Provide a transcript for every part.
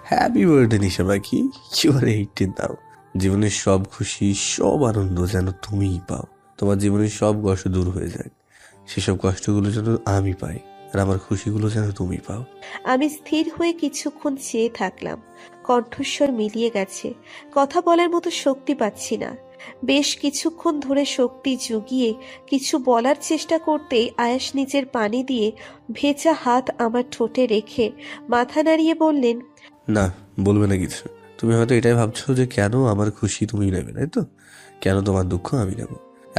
Happy birthday নিশা পাখি, you আর 18 নাও। জীবনের সব খুশি, সব আনন্দ যেন তুমিই পাও। তোমার জীবনের সব কষ্ট দূর হয়ে যায়, সেসব কষ্টগুলো যেন আমি পাই, আর আমার খুশিগুলো যেন তুমি পাও। আমি স্থির হয়ে কিছুক্ষণ চেয়ে থাকলাম। কণ্ঠস্বর মিলিয়ে গেছে, কথা বলার মতো শক্তি পাচ্ছি না। বেশ কিছুক্ষণ ধরে শক্তি জুগিয়ে কিছু বলার চেষ্টা করতেই আয়াস নিজের পানি দিয়ে ভেজা হাত আমার ঠোঁটে রেখে মাথা নাড়িয়ে বললেন, না, বলবে না কিছু। তুমি হয়তো এটাই ভাবছো যে কেন আমার খুশি তুমি নেবে, তাই তো? কেন তোমার দুঃখ আমি নেব?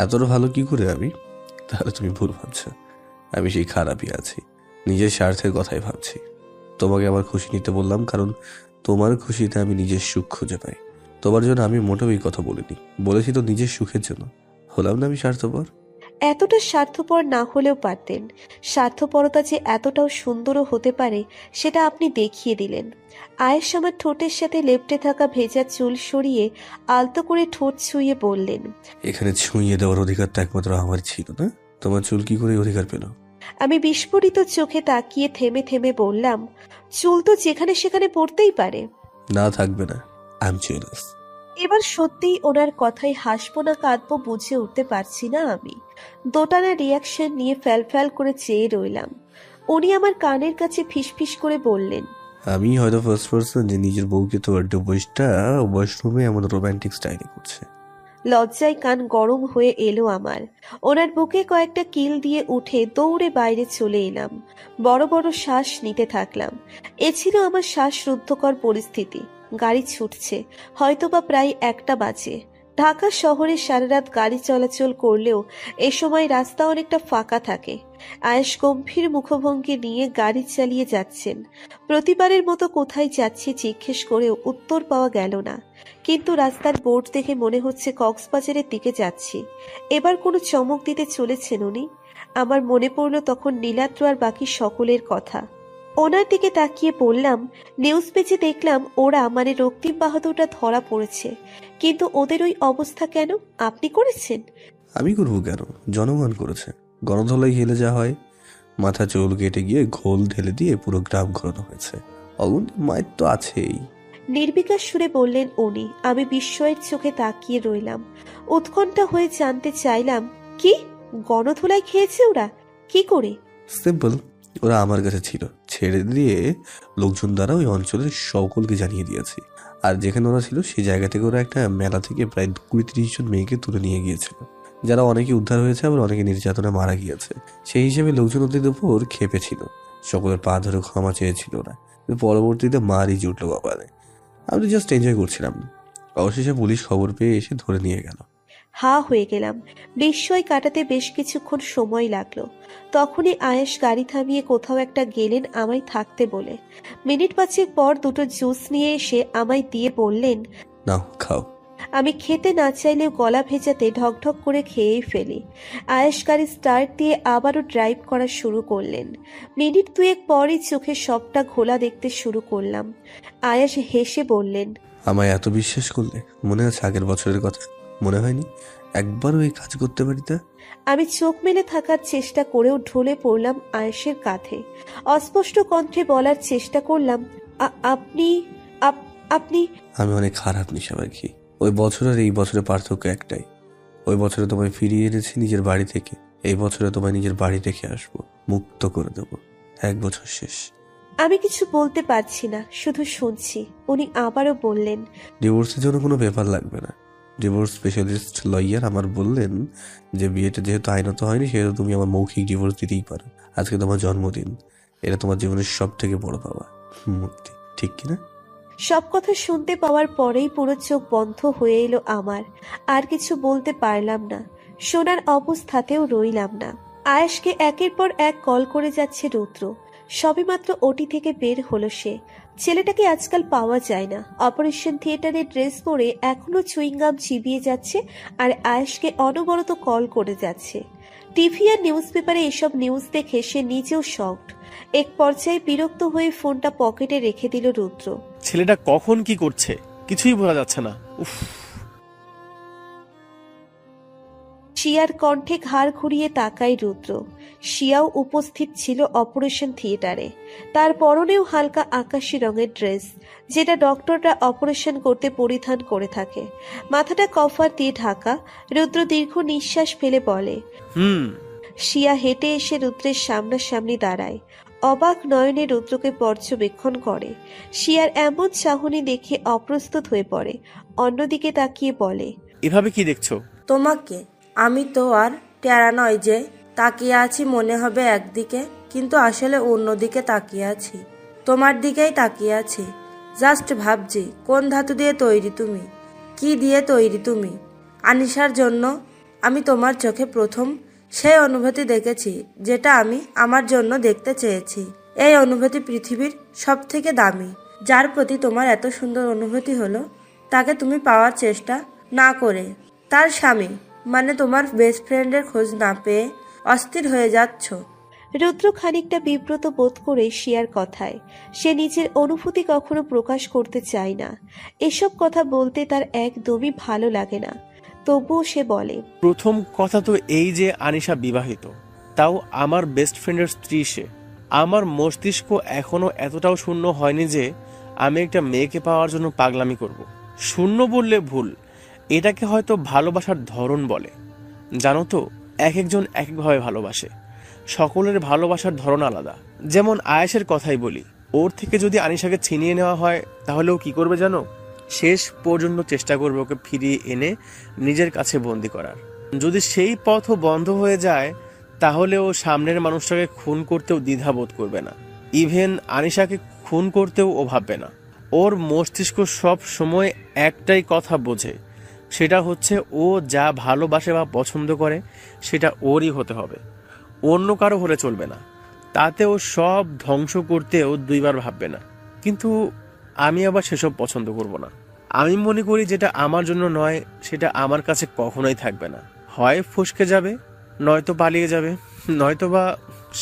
এতটা ভালো কি করে আমি? তাহলে তুমি ভুল ভাবছো। আমি সেই খারাপই আছি, নিজের স্বার্থের কথাই ভাবছি। তোমাকে আমার খুশি নিতে বললাম কারণ তোমার খুশিতে আমি নিজের সুখ খুঁজে পাই। তোমার জন্য আমি মোটেও এই কথা বলিনি, বলেছি তো নিজের সুখের জন্য। হলাম না আমি স্বার্থপর? এতটা স্বার্থপর না হলেও পারতেন। স্বার্থপরতা যে এতটাও সুন্দরও হতে পারে সেটা আপনি দেখিয়ে দিলেন। আয়েশ আমার ঠোঁটের সাথে লেপ্টে থাকা ভেজা চুল সরিয়ে আলতো করে ঠোঁট ছুঁয়ে বললেন, এখানে ছুঁয়ে দেওয়ার অধিকার তো একমাত্র আমার ছিল, না? তোমার চুল কি করে অধিকার পেল? আমি বিস্ফোরিত চোখে তাকিয়ে থেমে থেমে বললাম, চুল তো যেখানে সেখানে পড়তেই পারে। না, থাকবে না। I am jealous. এবার সত্যিই ওনার কথায় হাসবো না কাঁদবো বুঝে উঠতে পারছি না আমি। দোটানা রিয়াকশন নিয়ে ফ্যাল করে চেয়ে রইলাম। উনি আমার কানের কাছে ফিসফিস করে বললেন, আমি হয়তো ফার্স্ট পার্সন যে নিজের বউকে তো বার্থডে বয়সটা ওয়াশরুমে এমন রোমান্টিক স্টাইলে করছে। লজ্জায় কান গরম হয়ে এলো আমার। ওনার বুকে কয়েকটা কিল দিয়ে উঠে দৌড়ে বাইরে চলে এলাম। বড় বড় শ্বাস নিতে থাকলাম। এ ছিল আমার শ্বাসরুদ্ধকর পরিস্থিতি। গাড়ি ছুটছে, হয়তোবা প্রায় 1টা বাজে। ঢাকা শহরে সারা রাত গাড়ি চলাচল করলেও এ সময় রাস্তা অনেকটা ফাঁকা থাকে। আয়েশ গম্ভীর মুখভঙ্গি নিয়ে গাড়ি চালিয়ে যাচ্ছেন। প্রতিবারের মতো কোথায় যাচ্ছি জিজ্ঞেস করেও উত্তর পাওয়া গেল না। কিন্তু রাস্তার বোর্ড দেখে মনে হচ্ছে কক্সবাজারের দিকে যাচ্ছি। এবার কোনো চমক দিতে চলেছেন উনি। আমার মনে পড়ল তখন নীলাদ্র আর বাকি সকলের কথা। ওনার দিকে তাকিয়ে বললাম, নিউজ পেজে দেখলাম ওরা মানে রক্তিম বাহাদুরটা ধরা পড়েছে, কিন্তু ওদের ওই অবস্থা কেন? আপনি করেছেন? আমি করবো কেন? জনগণ করেছে। গণধোলাই হেলে যা হয়, মাথা চুল কেটে গিয়ে ঘোল ঢেলে দিয়ে পুরো গ্রাম ঘোরানো হয়েছে। অগুন মায়ের তো আছেই। নির্বিকার সুরে বললেন উনি। আমি বিস্ময়ের চোখে তাকিয়ে রইলাম। উৎকণ্ঠা হয়ে জানতে চাইলাম, কি গণধোলাই খেয়েছে ওরা? কি করে? সিম্পল, ওরা আমার কাছে ছিল, ছেড়ে দিয়ে লোকজন দ্বারা ওই অঞ্চলের সকলকে জানিয়ে দিয়েছি। আর যেখানে ওরা ছিল সেই জায়গা থেকে ওরা একটা মেলা থেকে প্রায় 20-30 জন মেয়েকে তুলে নিয়ে গিয়েছিল, যারা অনেকে উদ্ধার হয়েছে, আবার অনেকে নির্যাতনে মারা গিয়েছে। সেই হিসেবে লোকজন ওদের উপর ক্ষেপে ছিল, সকলের পা ধরে ক্ষমা চেয়েছিল ওরা। কিন্তু পরবর্তীতে মারই জুটলো কপালে। আমি তো জাস্ট এনজয় করছিলাম। অবশেষে পুলিশ খবর পেয়ে এসে ধরে নিয়ে গেল। হা হয়ে গেলাম। বিস্ময় কাটাতে বেশ কিছুক্ষণ সময় লাগলো। তখনই আয়েশ গাড়ি থামিয়ে কোথাও একটা গেলেন আমায় থাকতে বলে। মিনিট 5 পর দুটো জুস নিয়ে এসে আমায় দিয়ে বললেন, নাও খাও। আমি খেতে না চাইলেও গলা ভেজাতে ঢকঢক করে খেয়েই ফেলি। আয়েশ গাড়ি স্টার্ট দিয়ে আবারও ড্রাইভ করা শুরু করলেন। মিনিট 2 পরই চোখে সবটা ঘোলা দেখতে শুরু করলাম। আয়েশ হেসে বললেন, আমায় এত বিশ্বাস করলে? মনে আছে আগের বছরের কথা? মনে হয়নি একবারও এই কাজ করতে পারিতে? আমি চোখ মেলে থাকার চেষ্টা করেও ঢলে পড়লাম আয়েশের কাঁধে। অস্পষ্ট কণ্ঠে বলার চেষ্টা করলাম, আপনি আপনি আমি অনেক খারাপ নিশা পাখি। ওই বছর আর এই বছরের পার্থক্য একটাই, ওই বছরে তোমায় ফিরিয়ে এনেছি নিজের বাড়ি থেকে, এই বছরে তোমায় নিজের বাড়ি রেখে আসবো, মুক্ত করে দেবো। 1 বছর শেষ। আমি কিছু বলতে পারছি না, শুধু শুনছি। উনি আবারও বললেন, ডিভোর্সের জন্য কোনো পেপার লাগবে না। ডিভোর্স স্পেশালিস্ট লয়ার আমার বললেন যে বিয়েটা যেহেতু আইনত হয়নি, সেহেতু তুমি আমার মৌখিক ডিভোর্স দিতেই পারো। আজকে তোমার জন্মদিন, এটা তোমার জীবনের সব থেকে বড় পাওয়া, মুক্তি। ঠিক কিনা? সব কথা শুনতে পাওয়ার পরেই পুরো চোখ বন্ধ হয়ে এলো আমার। আর কিছু বলতে পারলাম না, শোনার অবস্থাতেও রইলাম না। আয়েশকে একের পর এক কল করে যাচ্ছে রুদ্র। সবেমাত্র ওটি থেকে বের হলো সে। ছেলেটাকে আজকাল পাওয়া যায় না। অপারেশন থিয়েটারে ড্রেস পরে এখনো চুইংগাম চিবিয়ে যাচ্ছে আর আয়েশকে অনবরত কল করে যাচ্ছে। টিভি আর নিউজ পেপারে এসব নিউজ দেখে সে নিজেও শকড। এক পর্যায়ে বিরক্ত হয়ে ফোনটা পকেটে রেখে দিল রুদ্র। ছেলেটা কখন কি করছে কিছুই বোঝা যাচ্ছে না। উফ। শিয়ার কণ্ঠে ঘাড় ঘুরিয়ে তাকায় রুদ্র। শিয়াও উপস্থিত ছিল অপারেশন থিয়েটারে। তার পরনেও হালকা আকাশি রঙের ড্রেস, যেটা ডক্টররা অপারেশন করতে পরিধান করে থাকে। মাথাটা কভার দিয়ে ঢাকা। রুদ্র দীর্ঘ নিঃশ্বাস ফেলে বলে, শিয়া হেঁটে এসে রুদ্রের সামনাসামনি দাঁড়ায়। অবাক নয়নে রুদ্রকে পর্যবেক্ষণ করে। শিয়ার এমন চাহনি দেখে অপ্রস্তুত হয়ে পড়ে। অন্যদিকে তাকিয়ে বলে, এভাবে কি দেখছো? তোমাকে। আমি তো আর টেরা নয় যে তাকিয়ে আছি মনে হবে একদিকে, কিন্তু আসলে অন্যদিকে তাকিয়ে আছি। তোমার দিকেই তাকিয়ে আছি। জাস্ট ভাবছি কোন ধাতু দিয়ে তৈরি তুমি, কি দিয়ে তৈরি তুমি। আনিশার জন্য আমি তোমার চোখে প্রথম সেই অনুভূতি দেখেছি যেটা আমি আমার জন্য দেখতে চেয়েছি। এই অনুভূতি পৃথিবীর সব থেকে দামি। যার প্রতি তোমার এত সুন্দর অনুভূতি হলো, তাকে তুমি পাওয়ার চেষ্টা না করে তার স্বামী মানে তোমার বেস্ট ফ্রেন্ডের খোঁজ না পেয়ে অস্থির হয়ে যাচ্ছ। রুদ্র খানিকটা বিব্রত বোধ করে শিয়ার কথায়। সে নিজের অনুভূতি কখনো প্রকাশ করতে চায় না। এসব কথা বলতে তার একদমই ভালো লাগে না। তবুও সে বলে, প্রথম কথা তো এই যে আনিশা বিবাহিত, তাও আমার বেস্ট ফ্রেন্ডের স্ত্রী সে। আমার মস্তিষ্ক এখনো এতটাও শূন্য হয়নি যে আমি একটা মেয়েকে পাওয়ার জন্য পাগলামি করব। শূন্য বললে ভুল, এটাকে হয়তো ভালোবাসার ধরন বলে। জানো তো, এক একজন এক একভাবে ভালোবাসে। সকলের ভালোবাসার ধরন আলাদা। যেমন আয়েশের কথাই বলি, ওর থেকে যদি আনিশাকে ছিনিয়ে নেওয়া হয় তাহলে ও কি করবে জানো? শেষ পর্যন্ত চেষ্টা করবে ওকে ফিরিয়ে এনে নিজের কাছে বন্দি করার। যদি সেই পথও বন্ধ হয়ে যায় তাহলে ও সামনের মানুষটাকে খুন করতেও দ্বিধাবোধ করবে না। ইভেন আনিশাকে খুন করতেও ও ভাববে না। ওর মস্তিষ্ক সব সময় একটাই কথা বোঝে, সেটা হচ্ছে ও যা ভালোবাসে বা পছন্দ করে সেটা ওরই হতে হবে, অন্য কারো হলে চলবে না। তাতে ও সব ধ্বংস করতেও দুইবার ভাববে না। কিন্তু আমি আবার সেসব পছন্দ করব না। আমি মনে করি যেটা আমার জন্য নয় সেটা আমার কাছে কখনোই থাকবে না। হয় ফসকে যাবে, নয়তো পালিয়ে যাবে, নয়তো বা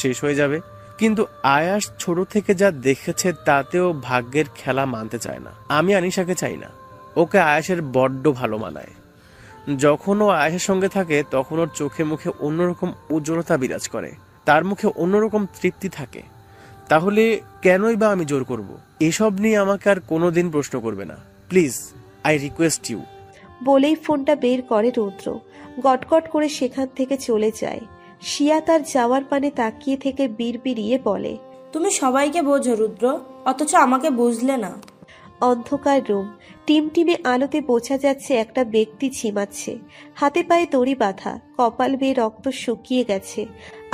শেষ হয়ে যাবে। কিন্তু আয়াস ছোট থেকে যা দেখেছে তাতেও ভাগ্যের খেলা মানতে চায় না। আমি আনিশাকে চাই না, ওকে আয়াসের বড্ড ভালো মানায়। যখন ও আয়েশের সঙ্গে থাকে তখন ওর চোখে মুখে অন্যরকম উজ্জ্বলতা বিরাজ করে, তার মুখে অন্যরকম তৃপ্তি থাকে। তাহলে কেনই বা আমি জোর করব? এসব নিয়ে আমাকে আর কোনোদিন প্রশ্ন করবে না, প্লিজ, আই রিকোয়েস্ট ইউ। বলেই ফোনটা বের করে রুদ্র। গটগট করে সেখান থেকে চলে যায়। শিয়া তার যাওয়ার পানে তাকিয়ে থেকে বিড়বিড়িয়ে বলে, তুমি সবাইকে বোঝো রুদ্র, অথচ আমাকে বুঝলে না। অন্ধকার রুম। টিমটিমে আলোতে বোঝা যাচ্ছে একটা ব্যক্তি ঝিমাচ্ছে। হাতে পায়ে দড়ি বাঁধা, কপাল বেয়ে রক্ত শুকিয়ে গেছে।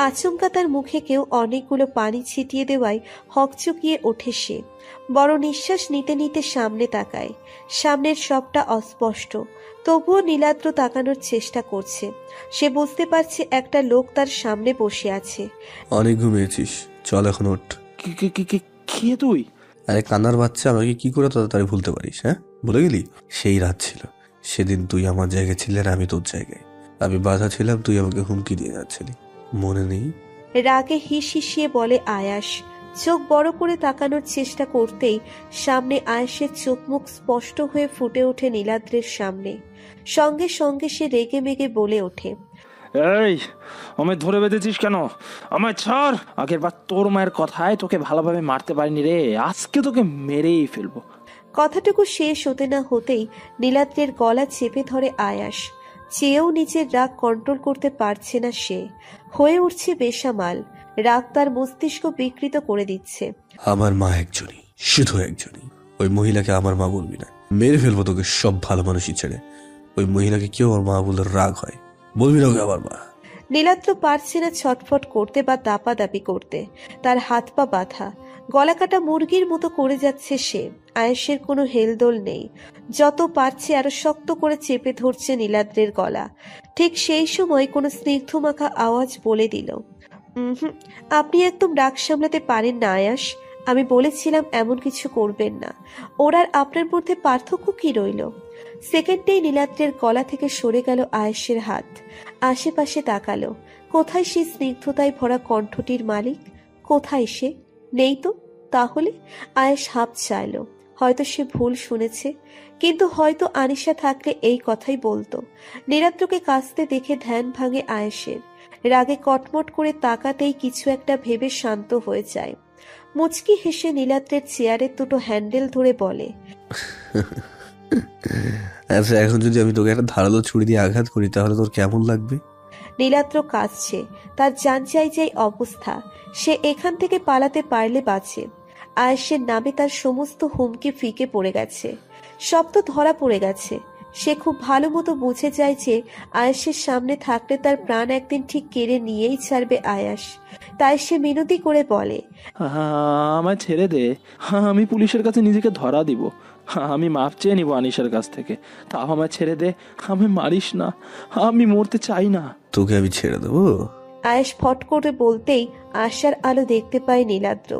আচমকা তার মুখে কেউ অনেকগুলো পানি ছিটিয়ে দেওয়ায় হকচকিয়ে ওঠে সে। বড় নিঃশ্বাস নিতে নিতে সামনে তাকায়। সামনের সবটা অস্পষ্ট, তবুও নীলাদ্র তাকানোর চেষ্টা করছে। সে বুঝতে পারছে একটা লোক তার সামনে বসে আছে। অনেক ঘুমিয়েছিস, চল এখন ওঠ। কে তুই? আরে কান্নার বাচ্চা, আমাকে কি করে তাড়াতাড়ি ভুলতে পারিস? হ্যাঁ, ভুলে গেলি? সেই রাত ছিল, সেদিন তুই আমার জায়গায় ছিলি আর আমি তোর জায়গায়। আমি বাধা ছিলাম, তুই আমাকে হুমকি দিয়ে যাচ্ছিলি, মনে নেই? রাগে হিস হিসিয়ে বলে আয়াস। চোখ বড় করে তাকানোর চেষ্টা করতেই সামনে আয়াসের চোখ মুখ স্পষ্ট হয়ে ফুটে ওঠে নীলাদ্রের সামনে। সঙ্গে সঙ্গে সে রেগে মেগে বলে ওঠে, এই, আমায় ধরে বেঁধেছিস কেন? আমায় ছাড়। আগের বার তোর মায়ের কথায় তোকে ভালোভাবে মারতে পারিনি রে, আজকে তোকে মেরেই ফেলবো। কথাটুকু শেষ হতে না হতেই নীলাদ্রের গলা চেপে ধরে আয়াস। চেয়েও নিজের রাগ কন্ট্রোল করতে পারছে না সে। হয়ে উঠছে বেসামাল। রাগ তার মস্তিষ্ক বিকৃত করে দিচ্ছে। আমার মা একজনই, শুধু একজনই। ওই মহিলাকে আমার মা বলবি না, মেরে ফেলবো তোকে সব ভালো মানুষই ছেড়ে। ওই মহিলাকে কেউ আমার মা বলে রাগ হয়, বলবি না ওকে আমার মা। নীলাদ্র পারছে না ছটফট করতে বা দাপাদাপি করতে। তার হাত পা বাঁধা, গলাকাটা মুরগির মতো করে যাচ্ছে সে। আয়েশের কোনো হেলদোল নেই। যত পারছে আরো শক্ত করে চেপে ধরছে নীলাদ্রের গলা। ঠিক সেই সময় কোনো স্নিগ্ধমাখা আওয়াজ বলে দিল, আপনি একদম রাগ সামলাতে পারেন না আয়াস। আমি বলেছিলাম এমন কিছু করবেন না। ওর আর আপনার মধ্যে পার্থক্য কি রইল? সেকেন্ডেই নীলাদ্রের গলা থেকে সরে গেল আয়েশের হাত। আশেপাশে তাকালো। কোথায় সে স্নিগ্ধতায় ভরা কণ্ঠটির মালিক? কোথায় সে? নেই তো। তাহলে আয়েশ হাঁপ চাইল। হয়তো সে ভুল শুনেছে, কিন্তু হয়তো আনিশা থাকলে এই কথাই বলতো। নীলাদ্রকে কাঁদতে দেখে ধ্যান ভাঙে আয়েশের। রাগে কটমট করে তাকাতেই কিছু একটা ভেবে শান্ত হয়ে যায়। মুচকি হেসে নীলাদ্রের চেয়ারের দুটো হ্যান্ডেল ধরে বলে, আচ্ছা, এখন যদি আমি তোকে একটা ধারালো ছুরি দিয়ে আঘাত করি তাহলে তোর কেমন লাগবে? নীলাদ্র কাঁদছে, তার জান চাই অবস্থা। সে এখান থেকে পালাতে পারলে বাঁচে। আয়েশের নামে তার সমস্ত হুমকি ফিকে পড়ে গেছে, সব তো ধরা পড়ে গেছে। সে খুব ভালো মতো বুঝে যায় যে আয়েশের সামনে থাকলে তার প্রাণ একদিন ঠিক কেড়ে নিয়েই ছাড়বে আয়াস। তাই সে মিনতি করে বলে, আমায় ছেড়ে দে, আমি পুলিশের কাছে নিজেকে ধরা দিব। আমি মাপ চেয়ে নিব আনিশার কাছ থেকে, তাও আমায় ছেড়ে দে, আমি মারিস না, আমি মরতে চাই না। তোকে আমি ছেড়ে দেবো? আয়েশ ফট করে বলতেই আশার আলো দেখতে পায় নীলাদ্র।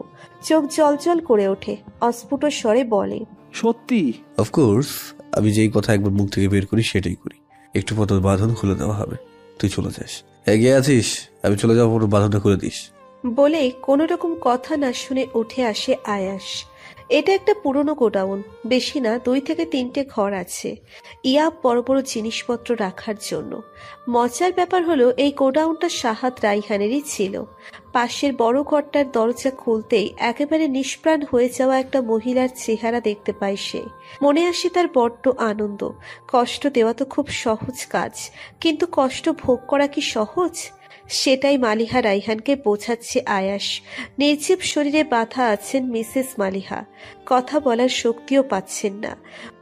চোখ জলজল করে ওঠে, অস্ফুট স্বরে বলে, সত্যি? অফকোর্স, আমি যেই কথা একবার মুখ থেকে বের করি সেটাই করি। একটু পর তোর বাঁধন খুলে দেওয়া হবে, তুই চলে যাস। এগিয়ে আছিস, আমি চলে যাওয়ার পর বাঁধনটা খুলে দিস। বলে কোনো রকম কথা না শুনে উঠে আসে আয়াস। এটা একটা পুরনো গোডাউন, বেশি না 2 থেকে 3টে ঘর আছে, ইয়াব বড় বড় জিনিসপত্র রাখার জন্য। মজার ব্যাপার হলো এই গোডাউনটা সাহাদ রাইহানেরই ছিল। পাশের বড় ঘরটার দরজা খুলতেই একেবারে নিষ্প্রাণ হয়ে যাওয়া একটা মহিলার চেহারা দেখতে পায় সে। মনে আসে তার বড্ড আনন্দ। কষ্ট দেওয়া তো খুব সহজ কাজ, কিন্তু কষ্ট ভোগ করা কি সহজ? সেটাই মালিহা রাইহানকে বোঝাচ্ছে আয়াস। নির্জীব শরীরে বাঁধা আছেন মিসেস মালিহা, কথা বলার শক্তিও পাচ্ছেন না।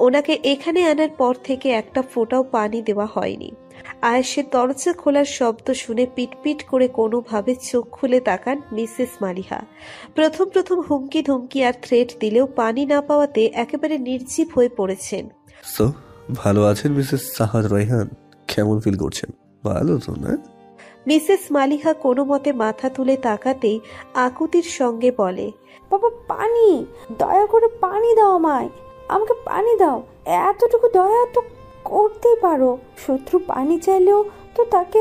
ওনাকে এখানে আনার পর থেকে একটা ফোঁটাও পানি দেওয়া হয়নি। আয়াসের দরজা খোলার শব্দ শুনে পিটপিট করে কোনোভাবে চোখ খুলে তাকান মিসেস মালিহা। প্রথম প্রথম হুমকি ধুমকি আর থ্রেট দিলেও পানি না পাওয়াতে একেবারে নির্জীব হয়ে পড়েছেন। সো ভালো আছেন মিসেস সাহাদ রাইহান? কেমন ফিল করছেন? ভালো তো না? মিসেস মালিহা কোনো মতে মাথা তুলে তাকাতেই আকুতির সঙ্গে বলে, বাবা পানি, দয়া করে পানি দাও আমায়, আমাকে পানি দাও। এতটুকু দয়া তো করতেই পারো। শত্রু পানি চাইলেও তো তাকে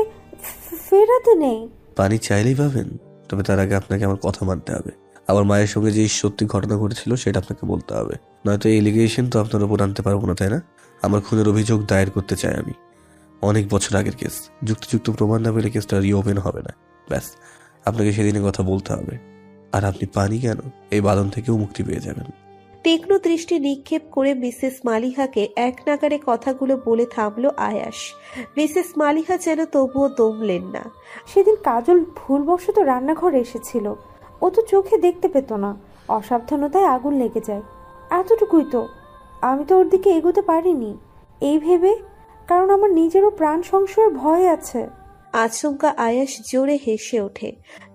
ফেরাতে নেই। পানি চাইলেই পাবেন, তবে তার আগে আপনাকে আমার কথা মানতে হবে। আমার মায়ের সঙ্গে যে সত্যি ঘটনা ঘটেছিল সেটা আপনাকে বলতে হবে, নয়তো এই এলিগেশন তো আপনার উপর আনতে পারবো না, তাই না? আমার খুনের অভিযোগ দায়ের করতে চাই আমি। অনেক বছর আগের কেস, যুক্তিযুক্ত প্রমাণ না পেলে কেসটা রিওপেন হবে না। ব্যাস, আপনাকে সেদিনের কথা বলতে হবে। আর আপনি পানি কেন, এই বাঁধন থেকেও মুক্তি পেয়ে যাবেন। তীক্ষ্ণ দৃষ্টি নিক্ষেপ করে মিসেস মালিহাকে এক নাগারে কথাগুলো বলে থামলো আয়াস। মিসেস মালিহা যেন তবুও দমলেন না। সেদিন কাজল ভুলবশত রান্নাঘরে এসেছিল, ও তো চোখে দেখতে পেত না, অসাবধানতায় আগুন লেগে যায়, এতটুকুই তো। আমি তো ওর দিকে এগোতে পারিনি এই ভেবে, কারণ আমার নিজেরও প্রাণ সংশয়ের ভয় আছে। আচমকা আয়াস জোরে হেসে ওঠে,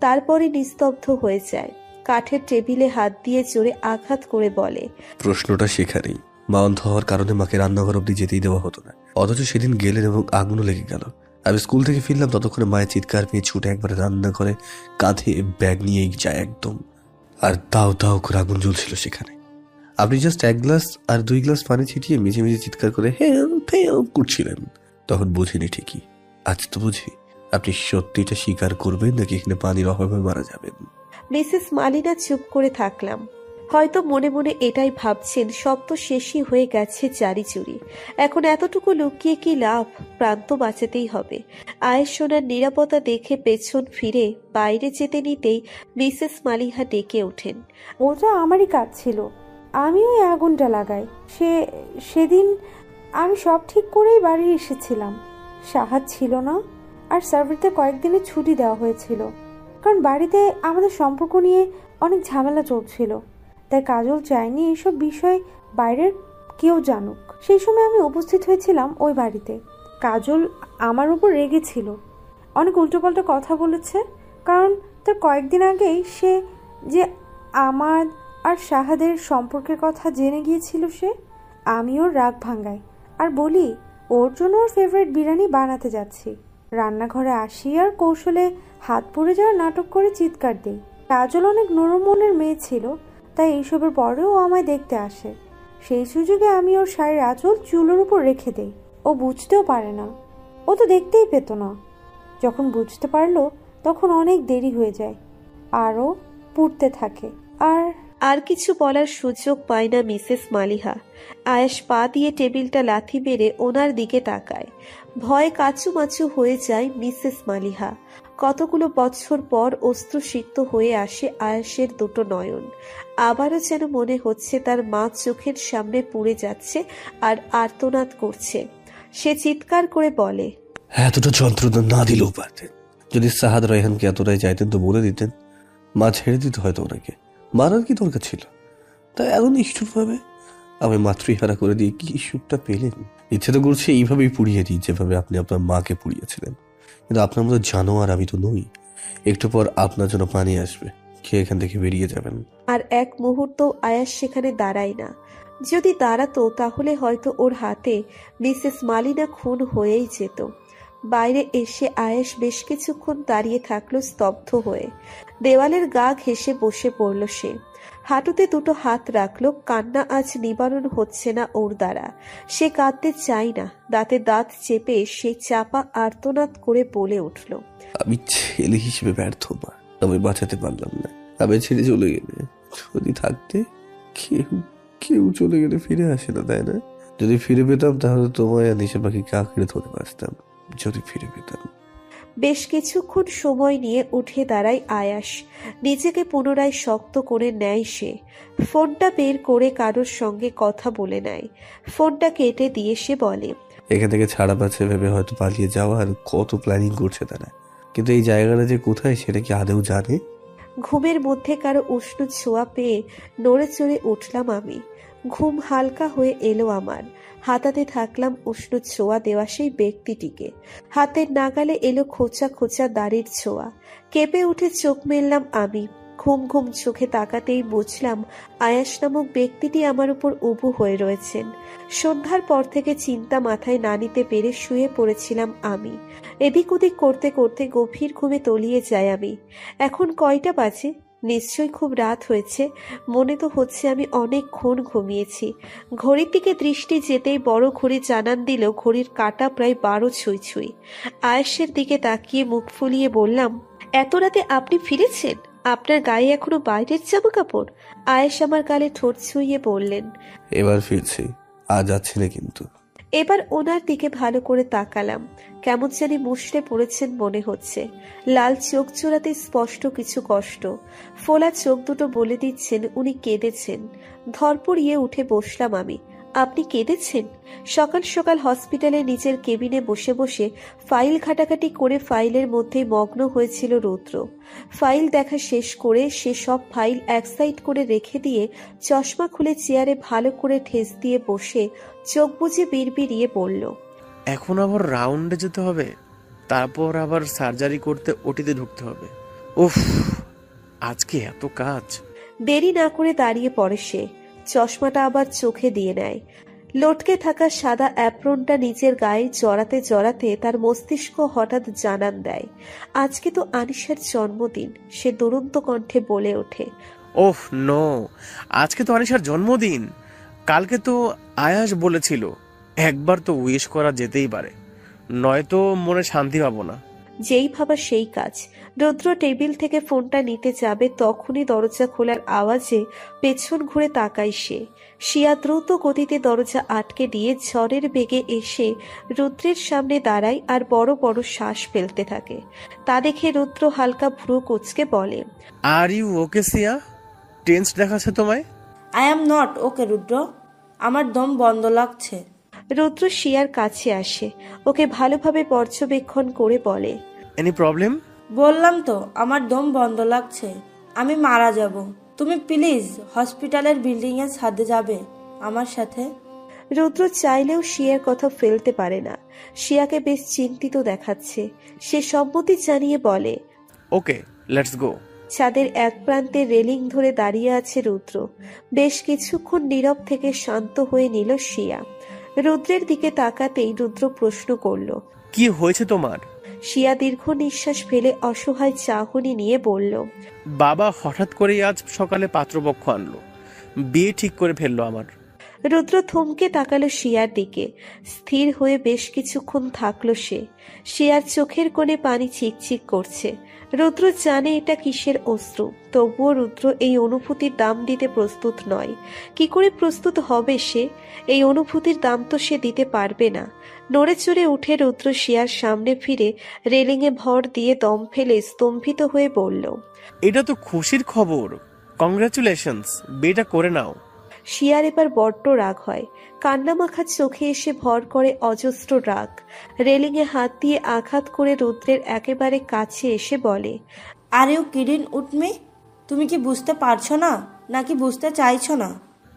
তারপরে নিস্তব্ধ হয়ে যায়। কাঠের টেবিলে হাত দিয়ে জোরে আঘাত করে বলে, প্রশ্নটা সেখানেই। মা অন্ধ হওয়ার কারণে মাকে রান্নাঘর অব্দি যেতেই দেওয়া হতো না, অথচ সেদিন গেলেন এবং আগুনও লেগে গেল। আমি স্কুল থেকে ফিরলাম, ততক্ষণে মায়ের চিৎকার পেয়ে ছুটে একবারে রান্না করে কাঁধে ব্যাগ নিয়েই যায় একদম। আর দাও দাও করে আগুন জ্বলছিল সেখানে। আপনি জাস্ট 1 গ্লাস আর 2 গ্লাস পানি ছিটিয়ে মিছে মিছে চিৎকার করে হেল্প হেল্প করছিলেন। তখন বুঝিনি ঠিকই, আজ তো বুঝি। আপনি সত্যিটা স্বীকার করবেন নাকি এখানে পানির অভাবে মারা যাবেন? মিসেস মালিনা চুপ করে থাকলাম। হয়তো মনে মনে এটাই ভাবছেন, সব তো শেষই হয়ে গেছে চারি চুরি, এখন এতটুকু লুকিয়ে কি লাভ, প্রাণ তো বাঁচাতেই হবে। আয়ের সোনার নিরাপত্তা দেখে পেছন ফিরে বাইরে যেতে নিতেই মিসেস মালিহা ডেকে ওঠেন, ওটা আমারই কাজ ছিল, আমি ওই আগুনটা লাগাই। সেদিন আমি সব ঠিক করেই বাড়ি এসেছিলাম, সাহায্য ছিল না, আর সার্ভারতে কয়েকদিনের ছুটি দেওয়া হয়েছিল, কারণ বাড়িতে আমাদের সম্পর্ক নিয়ে অনেক ঝামেলা চলছিল। তাই কাজল চায়নি এইসব বিষয় বাইরের কেউ জানুক। সেই সময় আমি উপস্থিত হয়েছিলাম ওই বাড়িতে। কাজল আমার উপর রেগেছিল, অনেক উল্টোপাল্টা কথা বলেছে, কারণ তার কয়েকদিন আগেই সে যে আমার আর শাহাদের সম্পর্কের কথা জেনে গিয়েছিল। আমি ওর রাগ ভাঙ্গাই আর বলি ওর জন্য ওর ফেভারিট বিরিয়ানি বানাতে যাচ্ছি। রান্নাঘরে আসি আর কৌশলে হাত পড়ে যাওয়ার নাটক করে চিৎকার দিই। কাজল অনেক নরম মনের মেয়ে ছিল, তাই এইসবের পরেও ও আমায় দেখতে আসে। সেই সুযোগে আমি ওর শাড়ির আঁচল চুলের উপর রেখে দেই। ও বুঝতেও পারে না, ও তো দেখতেই পেত না। যখন বুঝতে পারলো তখন অনেক দেরি হয়ে যায়, আরও পুড়তে থাকে। আর আর কিছু বলার সুযোগ পায় না মিসেস মালিহা। আয়েশ পা দিয়ে টেবিলটা লাথি মেরে ওনার দিকে তাকায়। ভয়ে কাচুমাচু হয়ে যায় মিসেস মালিহা। কতগুলো বছর পর অস্ত্রসিক্ত হয়ে আসে আয়েশের দুটো নয়ন। আবারও যেন মনে হচ্ছে তার মা চোখের সামনে পুড়ে যাচ্ছে আর আর্তনাদ করছে। সে চিৎকার করে বলে, এতটা যন্ত্রণা না দিলেও পারতেন। যদি সাহাদ রায়হানকে এতটাই চাইতেন তো বলে দিতেন, মা ছেড়ে দিতে হয়তো ওনাকে। মারার কি দরকার ছিল? তাই এত নিষ্ঠুরভাবে আমি মাতৃহারা করে দিয়ে কি সুখটা পেলেন? ইচ্ছে তো করছে এইভাবেই পুড়িয়ে দিই যেভাবে আপনি আপনার মাকে পুড়িয়েছিলেন, কিন্তু আপনার মতো জানোয়ার আমি তো নই। একটু পর আপনার জন্য পানি আসবে, খেয়ে এখান থেকে বেরিয়ে যাবেন। আর এক মুহূর্ত আয়াস সেখানে দাঁড়ায় না। যদি দাঁড়াতো তাহলে হয়তো ওর হাতে মিসেস মালিনা খুন হয়েই যেত। বাইরে এসে আয়েশ বেশ কিছুক্ষণ দাঁড়িয়ে থাকলো স্তব্ধ হয়ে। দেওয়ালের গা ঘেঁষে বসে পড়ল সে। হাঁটুতে দুটো হাত রাখলো। কান্না আজ নিবারণ হচ্ছে না ওর দ্বারা। সে কাঁদতে চায় না। দাঁতে দাঁত চেপে সে চাপা আর্তনাদ করে বলে উঠল, আমি ছেলে হিসেবে ব্যর্থ মা, আমি বাঁচাতে পারলাম না। আমি ছেড়ে চলে গেলে, যদি থাকতে, কেউ কেউ চলে গেলে ফিরে আসে না, তাই না? যদি ফিরে পেতাম তাহলে তোমায় আর নিশা পাখি কাঁকড়ে ধরে বাঁচতাম। যদি ফিরে পেতাম। বেশ কিছুক্ষণ সময় নিয়ে উঠে দাঁড়ায় আয়াস। নিজেকে পুনরায় শক্ত করে নেয় সে। ফোনটা বের করে কারোর সঙ্গে কথা বলে নেয়। ফোনটা কেটে দিয়ে সে বলে, এখান থেকে ছাড়া পাচ্ছে ভেবে হয়তো পালিয়ে যাওয়ার কত প্ল্যানিং করছে তারা, কিন্তু এই জায়গাটা যে কোথায় সেটা কি আদেও জানে? ঘুমের মধ্যে কারো উষ্ণ ছোঁয়া পেয়ে নড়ে চড়ে উঠলাম আমি। ঘুম হালকা হয়ে এলো আমার। হাতাতে থাকলাম উষ্ণ ছোঁয়া দেওয়া সেই ব্যক্তিটিকে। হাতের নাগালে এলো খোঁচা খোঁচা দাড়ির ছোঁয়া। কেঁপে উঠে চোখ মেললাম আমি। ঘুম ঘুম চোখে তাকাতেই বুঝলাম আয়াস নামক ব্যক্তিটি আমার উপর উবু হয়ে রয়েছেন। সন্ধ্যার পর থেকে চিন্তা মাথায় না নিতে পেরে শুয়ে পড়েছিলাম আমি। এদিক ওদিক করতে করতে গভীর ঘুমে তলিয়ে যাই আমি। এখন কয়টা বাজে? নিশ্চয়ই খুব রাত হয়েছে। মনে তো হচ্ছে আমি অনেকক্ষণ ঘুমিয়েছি। ঘড়ির দিকে দৃষ্টি যেতেই বড় ঘড়ি জানান দিল ঘড়ির কাঁটা প্রায় 12 ছুঁই ছুঁই। আয়েশের দিকে তাকিয়ে মুখ ফুলিয়ে বললাম, এত রাতে আপনি ফিরেছেন? আপনার গায়ে এখনো বাইরের জামা কাপড়? আয়েশ আমার গালে ঠোঁট ছুঁয়ে বললেন, এবার ফিরছি, আজ যাচ্ছি না কিন্তু। এবার ওনার দিকে ভালো করে তাকালাম। কেমন জানি মুষড়ে পড়েছেন মনে হচ্ছে। লাল চোখ জোড়াতে স্পষ্ট কিছু কষ্ট। ফোলা চোখ দুটো বলে দিচ্ছেন উনি কেঁদেছেন। ধরপড়িয়ে উঠে বসলাম আমি। আপনি কেঁদেছেন? সকাল সকাল হসপিটালে নিজের কেবিনে বসে বসে ফাইল ঘাটাঘাটি করে ফাইলের মধ্যে মগ্ন হয়েছিল রুদ্র। ফাইল দেখা শেষ করে সে সব ফাইল এক সাইড করে রেখে দিয়ে চশমা খুলে চেয়ারে ভালো করে ঠেস দিয়ে বসে চোখ বুজে বিড়বিড়িয়ে বলল, এখন আবার রাউন্ডে যেতে হবে, তারপর আবার সার্জারি করতে ওটিতে ঢুকতে হবে। উফ, আজকে এত কাজ। দেরি না করে দাঁড়িয়ে পড়ে সে। চশমাটা আবার চোখে দিয়ে নেয়। লটকে থাকা সাদা অ্যাপ্রনটা নিজের গায়ে জড়াতে জড়াতে তার মস্তিষ্ক হঠাৎ জানান দেয়, আজকে তো আনিশার জন্মদিন। সে দুরন্ত কণ্ঠে বলে ওঠে, ওহ নো, আজকে তো আনিশার জন্মদিন। কালকে তো আয়াস বলেছিল একবার তো উইশ করা যেতেই পারে, নয়তো মনে শান্তি পাবো না। যেই ভাবা সেই কাজ। রুদ্র টেবিল থেকে ফোনটা নিতে যাবে তখনই দরজা খোলার আওয়াজে পেছন ঘুরে তাকায় সে। শিয়া দ্রুত গতিতে দরজা আটকে দিয়ে ঝড়ের বেগে এসে রুদ্রের সামনে দাঁড়ায় আর বড় বড় শ্বাস ফেলতে থাকে। তা দেখে রুদ্র হালকা ভ্রু কুঁচকে বলে, are you okay Siya? Tense দেখাচ্ছে তোমায়। আই অ্যাম নট ওকে রুদ্র, আমার দম বন্ধ লাগছে। রুদ্র শিয়ার কাছে আসে, ওকে ভালোভাবে পর্যবেক্ষণ করে বলে, এনি প্রবলেম? বললাম তো আমার দম বন্ধ লাগছে, আমি মারা যাব। তুমি প্লিজ হসপিটালের বিল্ডিং এর ছাদে যাবে আমার সাথে। রুদ্র চাইলেও শিয়ার কথা ফেলতে পারে না। শিয়াকে বেশ চিন্তিত দেখাচ্ছে। সে সম্মতি জানিয়ে বলে, ওকে, লেটস গো। ছাদের এক প্রান্তে রেলিং ধরে দাঁড়িয়ে আছে রুদ্র। বেশ কিছুক্ষণ নীরব থেকে শান্ত হয়ে নিল শিয়া। রুদ্রের দিকে তাকাতেই রুদ্র প্রশ্ন করল, কি হয়েছে তোমার? শিয়া দীর্ঘ নিঃশ্বাস ফেলে অসহায় চাহনি নিয়ে বলল, বাবা হঠাৎ করেই আজ সকালে পাত্রপক্ষ আনলো, বিয়ে ঠিক করে ফেললো আমার। রুদ্র থমকে তাকালো শিয়ার দিকে। স্থির হয়ে বেশ কিছুক্ষণ থাকলো সে। শিয়ার চোখের কোণে পানি চিকচিক করছে। রুদ্র জানে এটা কিসের অশ্রু, তবুও রুদ্র এই অনুভূতির দাম দিতে প্রস্তুত নয়। কি করে প্রস্তুত হবে সে? এই অনুভূতির দাম তো সে দিতে পারবে না। নড়ে চড়ে উঠে রুদ্র শিয়ার সামনে ফিরে রেলিংয়ে ভর দিয়ে দম ফেলে স্তম্ভিত হয়ে বলল, এটা তো খুশির খবর, কংগ্রাচুলেশনস, বিয়েটা করে নাও। শিয়ার এবার বড্ড রাগ হয়। কান্নামাখা চোখে এসে ভর করে অজস্র রাগ। রেলিংয়ে হাত দিয়ে আঘাত করে রুদ্রের একেবারে কাছে এসে বলে, আর ইউ কিডিং উঠ মি? তুমি কি বুঝতে পারছো না, নাকি বুঝতে চাইছো না?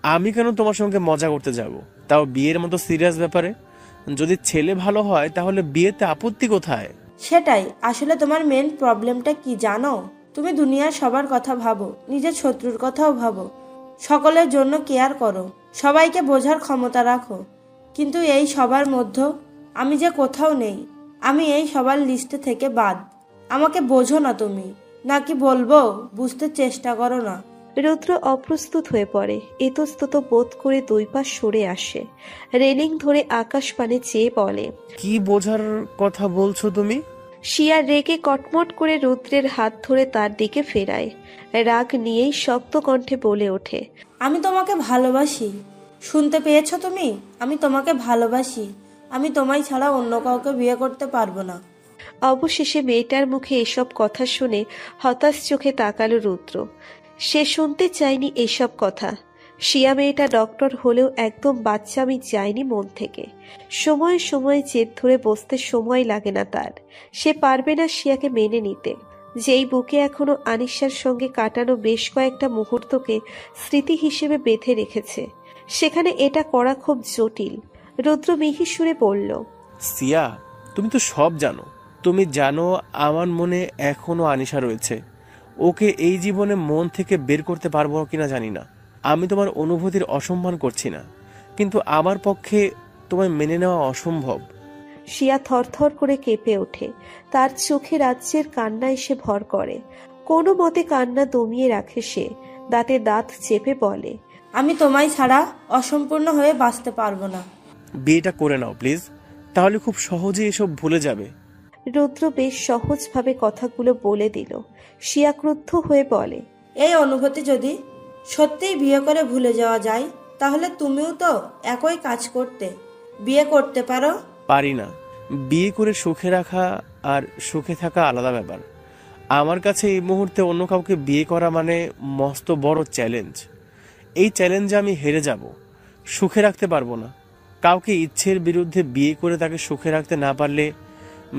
আমি কেন তোমার সঙ্গে মজা করতে যাব, তাও বিয়ের মতো সিরিয়াস ব্যাপারে? যদি ছেলে ভালো হয় তাহলে বিয়েতে আপত্তি কোথায়? সেটাই আসলে তোমার মেন প্রবলেমটা কি জানো? তুমি দুনিয়ার সবার কথা ভাবো, নিজের শত্রুর কথাও ভাবো, সকলের জন্য কেয়ার করো, সবাইকে বোঝার ক্ষমতা রাখো, কিন্তু এই সবার মধ্যে আমি যে কোথাও নেই, আমি এই সবার লিস্টে থেকে বাদ। আমাকে বোঝো না তুমি, নাকি বলবো বুঝতে চেষ্টা করো না? রুদ্র অপ্রস্তুত হয়ে পড়ে। ইতস্তত বোধ করে দুই পা সরে আসে। রেলিং ধরে আকাশ পানে চেয়ে বলে, কি বোঝার কথা বলছো তুমি? শিয়া রেগে কটমট করে রুদ্রের হাত ধরে তার দিকে ফেরায়। রাগ নিয়েই শক্ত কণ্ঠে বলে ওঠে, আমি তোমাকে ভালোবাসি। শুনতে পেয়েছো তুমি? আমি তোমাকে ভালোবাসি। আমি তোমায় ছাড়া অন্য কাউকে বিয়ে করতে পারবো না। অবশেষে মেয়েটার মুখে এসব কথা শুনে হতাশ চোখে তাকালো রুদ্র। সে শুনতে চায়নি এসব কথা। শিয়া মেয়েটা ডক্টর হলেও একদম বাচ্চামি যায়নি মন থেকে। সময়ে সময়ে জেদ ধরে বসতে সময় লাগে না তার। সে পারবে না শিয়াকে মেনে নিতে, যেই বুকে এখনো আনিশার সঙ্গে কাটানো বেশ কয়েকটা মুহূর্তকে স্মৃতি হিসেবে বেঁধে রেখেছে। সেখানে এটা করা খুব জটিল। রুদ্র মিহি সুরে বলল, সিয়া, তুমি তো সব জানো। তুমি জানো আমার মনে এখনো আনিশা রয়েছে। ওকে এই জীবনে মন থেকে বের করতে পারবো কিনা জানি না। আমি তোমার অনুভূতির অসম্মান করছি না, কিন্তু আমার পক্ষে তোমায় মেনে নেওয়া অসম্ভব। শিয়া থরথর করে কেঁপে ওঠে। তার চোখে রাজ্যের কান্না এসে ভর করে। কোনো মতে কান্না দমিয়ে রাখে সে। দাঁতে দাঁত চেপে বলে, আমি তোমায় ছাড়া অসম্পূর্ণ হয়ে বাঁচতে পারবো না। বিয়েটা করে নাও প্লিজ, তাহলে খুব সহজেই এসব ভুলে যাবে। রুদ্র বেশ সহজভাবে কথাগুলো বলে দিল। শিয়া ক্রুদ্ধ হয়ে বলে, এই অনুভূতি যদি সত্যিই বিয়ে করে ভুলে যাওয়া যায়, তাহলে তুমিও তো একই কাজ করতে। বিয়ে করতে পারো। পারি না। বিয়ে করে সুখে রাখা আর সুখে থাকা আলাদা ব্যাপার। আমার কাছে এই মুহূর্তে অন্য কাউকে বিয়ে করা মানে মস্ত বড় চ্যালেঞ্জ। এই চ্যালেঞ্জে আমি হেরে যাব, সুখে রাখতে পারবো না। কাউকে ইচ্ছের বিরুদ্ধে বিয়ে করে তাকে সুখে রাখতে না পারলে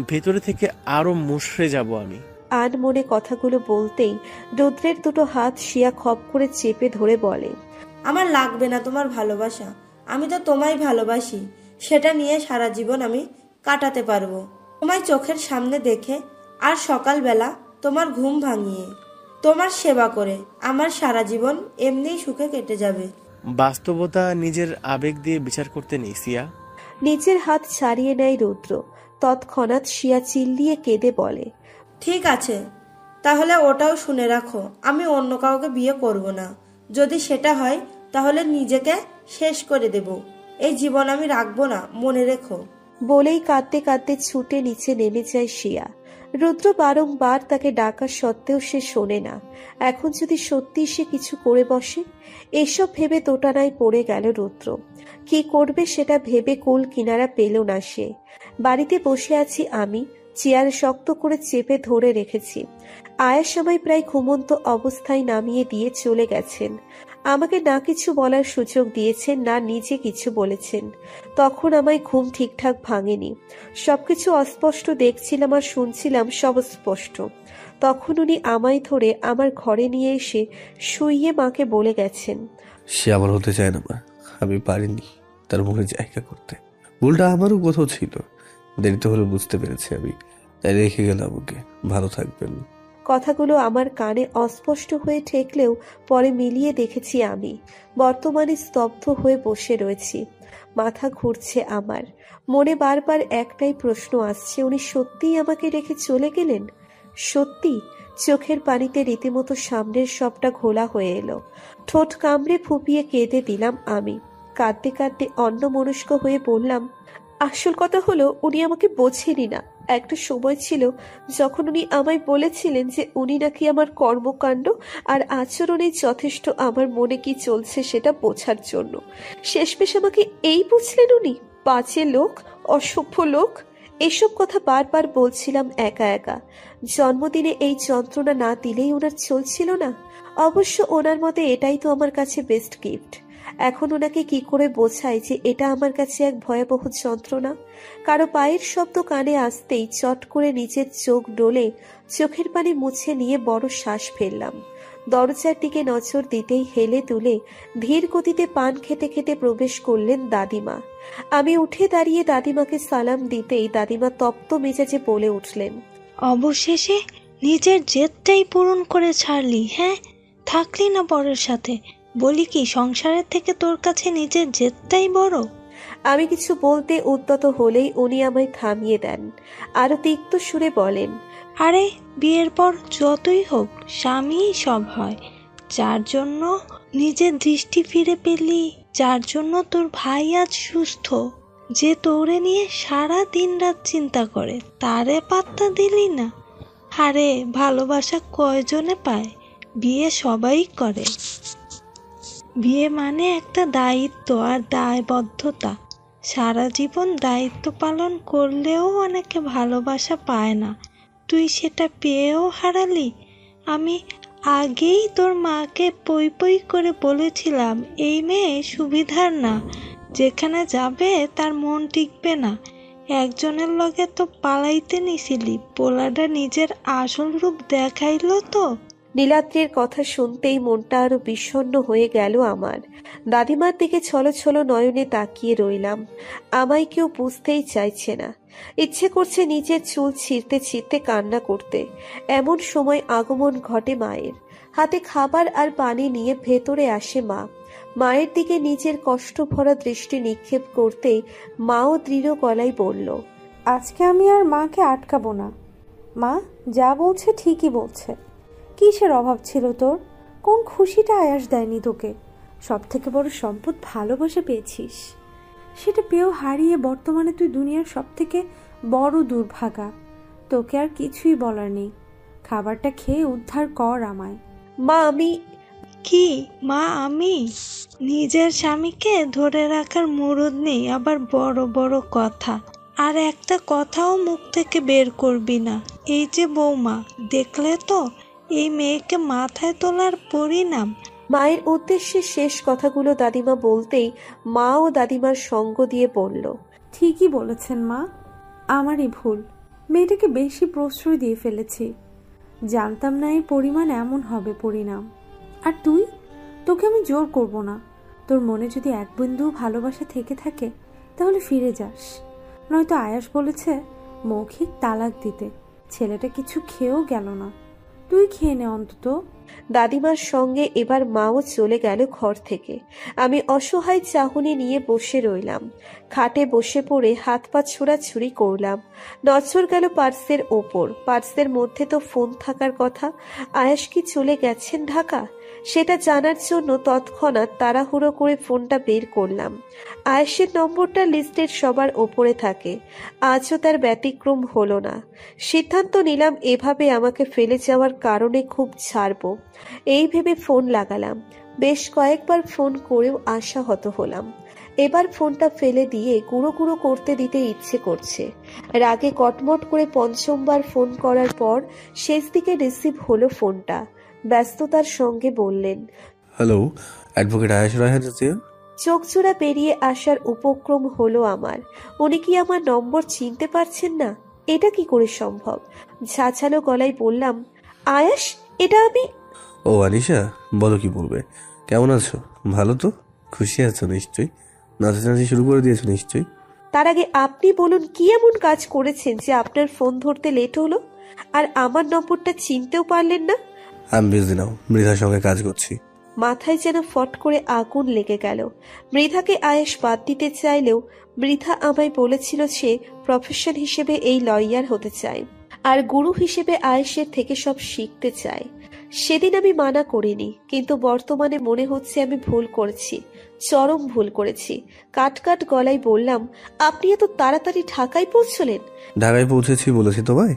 ভেতরে থেকে আরো মুষড়ে যাব আমি। আন মনে কথাগুলো বলতেই রুদ্রের দুটো হাত শিয়া খপ করে চেপে ধরে বলে, আমার লাগবে না তোমার ভালোবাসা। আমি তো তোমায় ভালোবাসি, সেটা নিয়ে সারা জীবন আমি কাটাতে পারবো। তোমায় চোখের সামনে দেখে আর সকালবেলা তোমার ঘুম ভাঙিয়ে তোমার সেবা করে আমার সারা জীবন এমনিই সুখে কেটে যাবে। বাস্তবতা নিজের আবেগ দিয়ে বিচার করতে নেই সিয়া। নিজের হাত ছাড়িয়ে নেয় রুদ্র। তৎক্ষণাৎ শিয়া চিল্লিয়ে কেঁদে বলে, ঠিক আছে, তাহলে ওটাও শুনে রাখো, আমি অন্য কাউকে বিয়ে করব না। যদি সেটা হয় তাহলে নিজেকে শেষ করে দেব। এই জীবন আমি রাখবো না, মনে রেখো। বলেই কাঁদতে কাঁদতে ছুটে নিচে নেমে যায় শিয়া। রুদ্র বারংবার তাকে ডাকা সত্ত্বেও সে শোনে না। এখন যদি সত্যি সে কিছু করে বসে, এসব ভেবে দোটানায় পড়ে গেল রুদ্র। কি করবে সেটা ভেবে কুল কিনারা পেল না সে। বাড়িতে বসে আছি আমি, চেয়ার শক্ত করে চেপে ধরে রেখেছি। আয়ার সময় প্রায় ঘুমন্ত অবস্থায় নামিয়ে দিয়ে চলে গেছেন। আমাকে না কিছু বলার সুযোগ দিয়েছেন, না নিজে কিছু বলেছেন। তখন আমায় ঘুম ঠিকঠাক ভাঙেনি। সবকিছু অস্পষ্ট দেখছিলাম আর শুনছিলাম সব স্পষ্ট। তখন উনি আমায় ধরে আমার ঘরে নিয়ে এসে শুইয়ে মাকে বলে গেছেন, সে আমার হতে চায় না মা, আমি পারিনি তার মুখে জায়গা করতে। ভুলটা আমারও কোথাও ছিল, দেরিতে হলে বুঝতে পেরেছি আমি, তাই রেখে গেলাম ওকে। ভালো থাকবেন। কথাগুলো আমার কানে অস্পষ্ট হয়ে ঠেকলেও পরে মিলিয়ে দেখেছি আমি। বর্তমানে স্তব্ধ হয়ে বসে রয়েছি। মাথা ঘুরছে আমার। মনে বারবার একটাই প্রশ্ন আসছে, উনি সত্যিই আমাকে রেখে চলে গেলেন? সত্যি? চোখের পানিতে রীতিমতো সামনের সবটা ঘোলা হয়ে এলো। ঠোঁট কামড়ে ফুপিয়ে কেঁদে দিলাম আমি। কাঁদতে কাঁদতে অন্যমনস্ক হয়ে বললাম, আসল কথা হলো উনি আমাকে বোঝেনি না। একটা সময় ছিল যখন উনি আমায় বলেছিলেন যে উনি নাকি আমার কর্মকাণ্ড আর আচরণে যথেষ্ট আমার মনে কি চলছে সেটা বোঝার জন্য। শেষমেশ আমাকে এই বুঝলেন উনি? বাজে লোক, অসভ্য লোক। এসব কথা বারবার বলছিলাম একা একা। জন্মদিনে এই যন্ত্রণা না দিলেই ওনার চলছিল না। অবশ্য ওনার মতে এটাই তো আমার কাছে বেস্ট গিফট। এখন ওনাকে কি করে বোঝায় যে এটা আমার কাছে এক ভয়াবহ যন্ত্রণা? কারো পায়ের শব্দ কানে আসতেই চট করে নিজের চোখ ডলে চোখের পানি মুছে নিয়ে বড় শ্বাস ফেললাম। দরজার দিকে নজর দিতেই হেলে তুলে ধীর গতিতে পান খেতে খেতে প্রবেশ করলেন দাদিমা। আমি উঠে দাঁড়িয়ে দাদিমাকে সালাম দিতেই দাদিমা তপ্ত মেজাজে বলে উঠলেন, অবশেষে নিজের জেদটাই পূরণ করে ছাড়লি। হ্যাঁ, থাকলি না বরের সাথে। বলি কি, সংসারের থেকে তোর কাছে নিজের জেদটাই বড়? আমি কিছু বলতে উদ্যত হলেই উনি আমায় থামিয়ে দেন। আরো তিক্ত সুরে বলেন, আরে বিয়ের পর যতই হোক স্বামীই সব হয়। যার জন্য নিজের দৃষ্টি ফিরে পেলি, যার জন্য তোর ভাই আজ সুস্থ, যে তোরে নিয়ে সারা দিন রাত চিন্তা করে, তারে পাত্তা দিলি না। আরে ভালোবাসা কয়জনে পায়? বিয়ে সবাই করে। বিয়ে মানে একটা দায়িত্ব আর দায়বদ্ধতা। সারা জীবন দায়িত্ব পালন করলেও অনেকে ভালোবাসা পায় না। তুই সেটা পেয়েও হারালি। আমি আগেই তোর মাকে পই পই করে বলেছিলাম, এই মেয়ে সুবিধার না, যেখানে যাবে তার মন টিকবে না। একজনের লগে তো পালাইতে নিছিলি, পোলাটা নিজের আসল রূপ দেখাইলো তো। নীলাদ্রির কথা শুনতেই মনটা আরো বিষণ্ণ হয়ে গেল আমার। দাদিমার দিকে ছলো ছলো নয়নে তাকিয়ে রইলাম। আমায় কেউ বুঝতেই চাইছে না। ইচ্ছে করছে নিজের চুল ছিঁড়তে ছিঁড়তে কান্না করতে। এমন সময় আগমন ঘটে মায়ের। হাতে খাবার আর পানি নিয়ে ভেতরে আসে মা। মায়ের দিকে নিজের কষ্ট ভরা দৃষ্টি নিক্ষেপ করতেই মাও দৃঢ় গলায় বলল, আজকে আমি আর মাকে আটকাবো না। মা যা বলছে ঠিকই বলছে। কিসের অভাব ছিল তোর? কোন খুশিটা আয়াস দেয়নি তোকে? সব থেকে বড় সম্পদ ভালোবাসা পেয়েছিস। সেটা পেয়েও হারিয়ে বর্তমানে তুই দুনিয়ার সব থেকে বড় দুর্ভাগা। তোকে আর কিছুই বলার নেই। খাবারটা খেয়ে উদ্ধার কর আমায়। মা আমি কি মা? আমি নিজের স্বামীকে ধরে রাখার মুরুদ নেই, আবার বড় বড় কথা। আর একটা কথাও মুখ থেকে বের করবি না। এই যে বৌমা, দেখলে তো এই মেয়েকে মাথায় তোলার পরিণাম। মায়ের উদ্দেশ্যে শেষ কথাগুলো দাদিমা বলতেই মা ও দাদিমার সঙ্গ দিয়ে বলল, ঠিকই বলেছেন মা, আমারই ভুল। মেয়েটাকে বেশি প্রশ্রয় দিয়ে ফেলেছি। জানতাম না এই পরিমাণ এমন হবে পরিণাম। আর তুই? তোকে আমি জোর করব না। তোর মনে যদি এক বিন্দু ভালোবাসা থেকে থাকে তাহলে ফিরে যাস। নয়তো আয়াস বলেছে মৌখিক তালাক দিতে। ছেলেটা কিছু খেয়েও গেল না। তুই খেয়ে নে অন্তত। দাদিমার সঙ্গে এবার মাও চলে গেল ঘর থেকে। আমি অসহায় চাহনি নিয়ে বসে রইলাম। খাটে বসে পড়ে হাত পা ছোড়াছুড়ি করলাম। নজর গেল পার্সের ওপর। পার্সের মধ্যে তো ফোন থাকার কথা। আয়াস কি চলে গেছেন ঢাকা? সেটা জানার জন্য তৎক্ষণাৎ তাড়াহুড়ো করে ফোনটা বের করলাম। আয়েশের নম্বরটা লিস্টের সবার ওপরে থাকে। আজও তার ব্যতিক্রম হলো না। সিদ্ধান্ত নিলাম এভাবে আমাকে ফেলে যাওয়ার কারণে খুব ছাড়বো। এই ভেবে ফোন লাগালাম। বেশ কয়েকবার ফোন করেও আশাহত হলাম। এবার ফোনটা ফেলে দিয়ে গুঁড়ো গুঁড়ো করতে দিতে ইচ্ছে করছে। রাগে কটমট করে পঞ্চমবার ফোন করার পর শেষ দিকে রিসিভ হলো ফোনটা। ব্যস্ততার সঙ্গে বললেন, হ্যালো, অ্যাডভোকেট আয়েশ রায়হান জাতীয়। চোখজোড়া পেরিয়ে আসার উপক্রম হলো আমার। উনি কি আমার নম্বর চিনতে পারছেন না? এটা কি করে সম্ভব? ঝাঁঝালো গলায় বললাম, আয়াস, এটা আমি। ও আনিশা, বলো কি বলবে। কেমন আছো? ভালো তো? খুশি আছো নিশ্চয়ই? নাচানাচি শুরু করে দিয়েছো নিশ্চয়ই? তার আগে আপনি বলুন, কি এমন কাজ করেছেন যে আপনার ফোন ধরতে লেট হলো? আর আমার নম্বরটা চিনতেও পারলেন না? আমি বিজি নাও, মৃধার সঙ্গে কাজ করছি। মাথায় যেন ফট করে আগুন লেগে গেল। মৃধাকে আয়েশ বাদ দিতে চাইলেও মৃধা আমায় বলেছিল সে প্রফেশন হিসেবে এই লয়ার হতে চায়, আর গুরু হিসেবে আয়েশের থেকে সব শিখতে চায়। সেদিন আমি মানা করিনি, কিন্তু বর্তমানে মনে হচ্ছে আমি ভুল করেছি, চরম ভুল করেছি। কাট কাট গলায় বললাম, আপনি এত তাড়াতাড়ি ঢাকায় পৌঁছলেন? ঢাকায় পৌঁছেছি বলেছি তোমায়।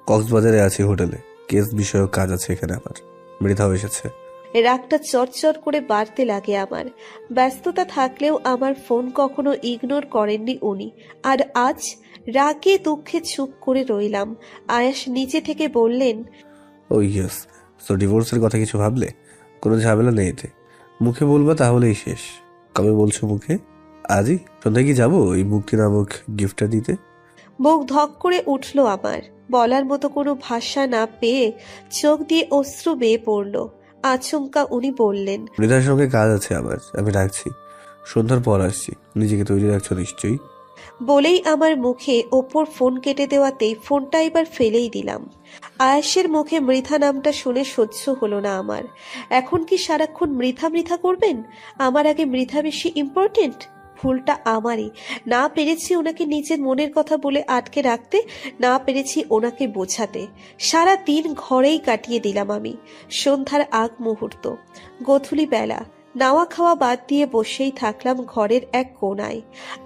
কক্সবাজারে আছি হোটেলে, কেস বিষয়ক কাজ আছে এখানে আমার। মৃধাও এসেছে। রাগটা চরচর করে বাড়তে লাগে আমার। ব্যস্ততা থাকলেও আমার ফোন কখনো ইগনোর করেননি উনি, আর আজ রাগে দুঃখে চুপ করে রইলাম। আয়াস নিচে থেকে বললেন, ও ইয়েস, তো ডিভোর্সের কথা কিছু ভাবলে? কোনো ঝামেলা নেই এতে, মুখে বলবা তাহলেই শেষ। কবে বলছো মুখে? আজই সন্ধ্যায় কি যাবো এই মুক্তি নামক গিফটটা দিতে? বুক ধক করে উঠল আমার। বলার মতো কোনো ভাষা না পেয়ে চোখ দিয়ে অশ্রু বেয়ে পড়ল। আচমকা উনি বললেন, মৃধার সঙ্গে কাজ আছে আমার, আমি রাখছি, সন্ধ্যার পর আসছি। নিজেকে তৈরি রাখছো নিশ্চয়ই? বলেই আমার মুখে ওপর ফোন কেটে দেওয়াতেই ফোনটা এবার ফেলেই দিলাম। আয়াসের মুখে মৃধা নামটা শুনে সহ্য হলো না আমার। এখন কি সারাক্ষণ মৃধা মৃধা করবেন? আমার আগে মৃধা বেশি ইম্পর্টেন্ট? ভুলটা আমারই। না পেরেছি ওনাকে নিজের মনের কথা বলে আটকে রাখতে, না পেরেছি ওনাকে বোঝাতে। সারা দিন ঘরেই কাটিয়ে দিলাম আমি। সন্ধ্যার আগ মুহূর্ত, গোধূলি বেলা, নাওয়া খাওয়া বাদ দিয়ে বসেই থাকলাম ঘরের এক কোণায়।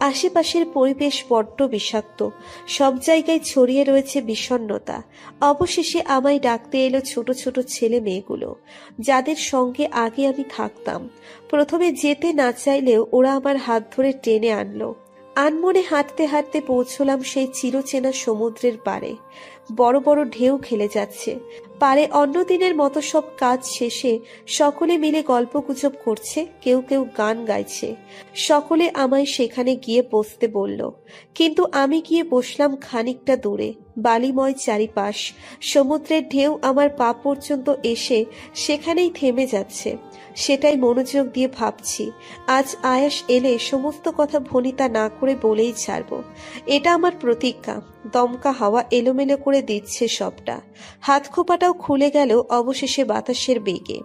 আশেপাশের পরিবেশ বড্ড বিষাক্ত, সব জায়গায় ছড়িয়ে রয়েছে বিষণ্ণতা। অবশেষে আমায় ডাকতে এলো ছোট ছোট ছেলে মেয়েগুলো, যাদের সঙ্গে আগে আমি থাকতাম। প্রথমে যেতে না চাইলেও ওরা আমার হাত ধরে টেনে আনলো। আনমনে হাঁটতে হাঁটতে পৌঁছলাম সেই চিরচেনা সমুদ্রের পাড়ে। বড় বড় ঢেউ খেলে যাচ্ছে পারে। অন্য দিনের মতো সব কাজ শেষে সকলে মিলে গল্পগুজব করছে, কেউ কেউ গান গাইছে। সকলে আমায় সেখানে গিয়ে বসতে বলল, কিন্তু আমি গিয়ে বসলাম খানিকটা দূরে। বালিময় চারিপাশ, সমুদ্রের ঢেউ আমার পা পর্যন্ত এসে সেখানেই থেমে যাচ্ছে। সেটাই মনোযোগ দিয়ে ভাবছি। আজ আয়াস এলে সমস্ত কথা ভনিতা না করে বলেই ছাড়ব, এটা আমার প্রতিজ্ঞা। দমকা হাওয়া এলোমেলো করে দিচ্ছে সবটা। হাত খোপাটাও খুলে গেল অবশেষে বাতাসের বেগে।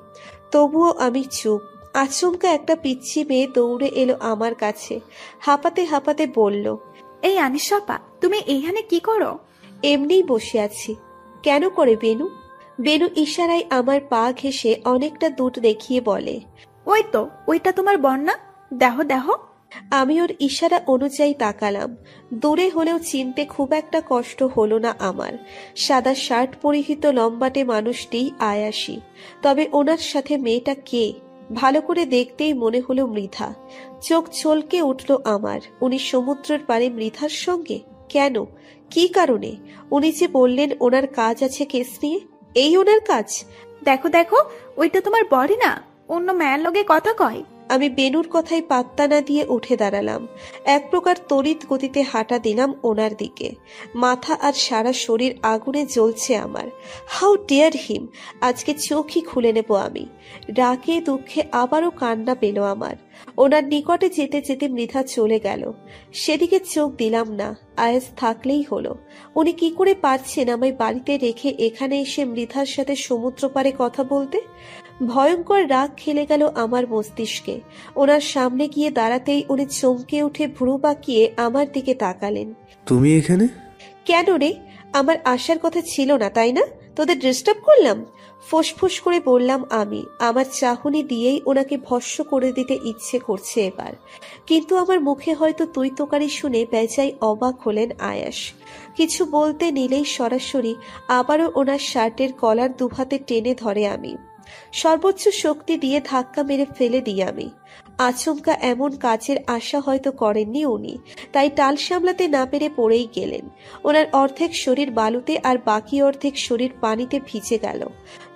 তবুও আমি চুপ। আচমকা একটা পিচ্ছি মেয়ে দৌড়ে এলো আমার কাছে, হাঁপাতে হাঁপাতে বলল, এই আনিশাপা, তুমি এইখানে কি করো? এমনিই বসে আছি। কেন করে বেনু? বেনু ইশারায় আমার পা ঘেঁষে অনেকটা দূর দেখিয়ে বলে, ওই তো, ওইটা তোমার বন্যা, দেহ দেহ। আমি ওর ইশারা অনুযায়ী তাকালাম। দূরে হলেও চিনতে খুব একটা কষ্ট হলো না আমার। সাদা শার্ট পরিহিত লম্বাটে মানুষটি আয়াসী, তবে ওনার সাথে মেয়েটা কে? ভালো করে দেখতেই মনে হলো মৃধা। চোখ চলকে উঠল আমার। উনি সমুদ্রের পাড়ে মৃধার সঙ্গে? কেন? কি কারণে? উনি যে বললেন ওনার কাজ আছে কেস নিয়ে, এই ওনার কাজ? দেখো দেখো, ওইটা তোমার বডি না, অন্য ম্যান লগে কথা কয়। আমি বেনুর কথায় পাত্তা না দিয়ে উঠে দাঁড়ালাম। এক প্রকার তড়িৎ গতিতে হাঁটা দিলাম ওনার দিকে। মাথা আর সারা শরীর আগুনে জ্বলছে আমার। হাউ ডেয়ার হিম! আজকে চোখই খুলে নেব আমি। রাগে দুঃখে আবারও কান্না পেল আমার। ওনার নিকটে যেতে যেতে মৃধা চলে গেল। সেদিকে চোখ দিলাম না। আয়াস থাকলেই হলো। উনি কি করে পারছেন আমায় বাড়িতে রেখে এখানে এসে মৃধার সাথে সমুদ্র পাড়ে কথা বলতে? ভয়ঙ্কর রাগ খেলে গেল আমার মস্তিষ্কে। ওনার সামনে গিয়ে দাঁড়াতেই উনি চমকে উঠে ভ্রু বাঁকিয়ে আমার দিকে তাকালেন। তুমি এখানে? কেন রে? আমার আসার কথা ছিল না তাই না? তোদের ডিস্টার্ব করলাম? ফোঁস করে বললাম আমি। আমার চাহনি দিয়েই ওনাকে ভস্ম করে দিতে ইচ্ছে করছে এবার। কিন্তু আমার মুখে হয়তো তুই তোকারি শুনে বেজায় অবাক হলেন আয়াস। কিছু বলতে নিলেই সরাসরি আবারও ওনার শার্টের কলার দুহাতে টেনে ধরে আমি। সর্বোচ্চ শক্তি দিয়ে ধাক্কা মেরে ফেলে দিই আমি। আচমকা এমন কাজের আশা হয়তো করেননি উনি, তাই টাল সামলাতে না পেরে পড়েই গেলেন। ওনার অর্ধেক শরীর বালুতে আর বাকি অর্ধেক শরীর পানিতে ভিজে গেল।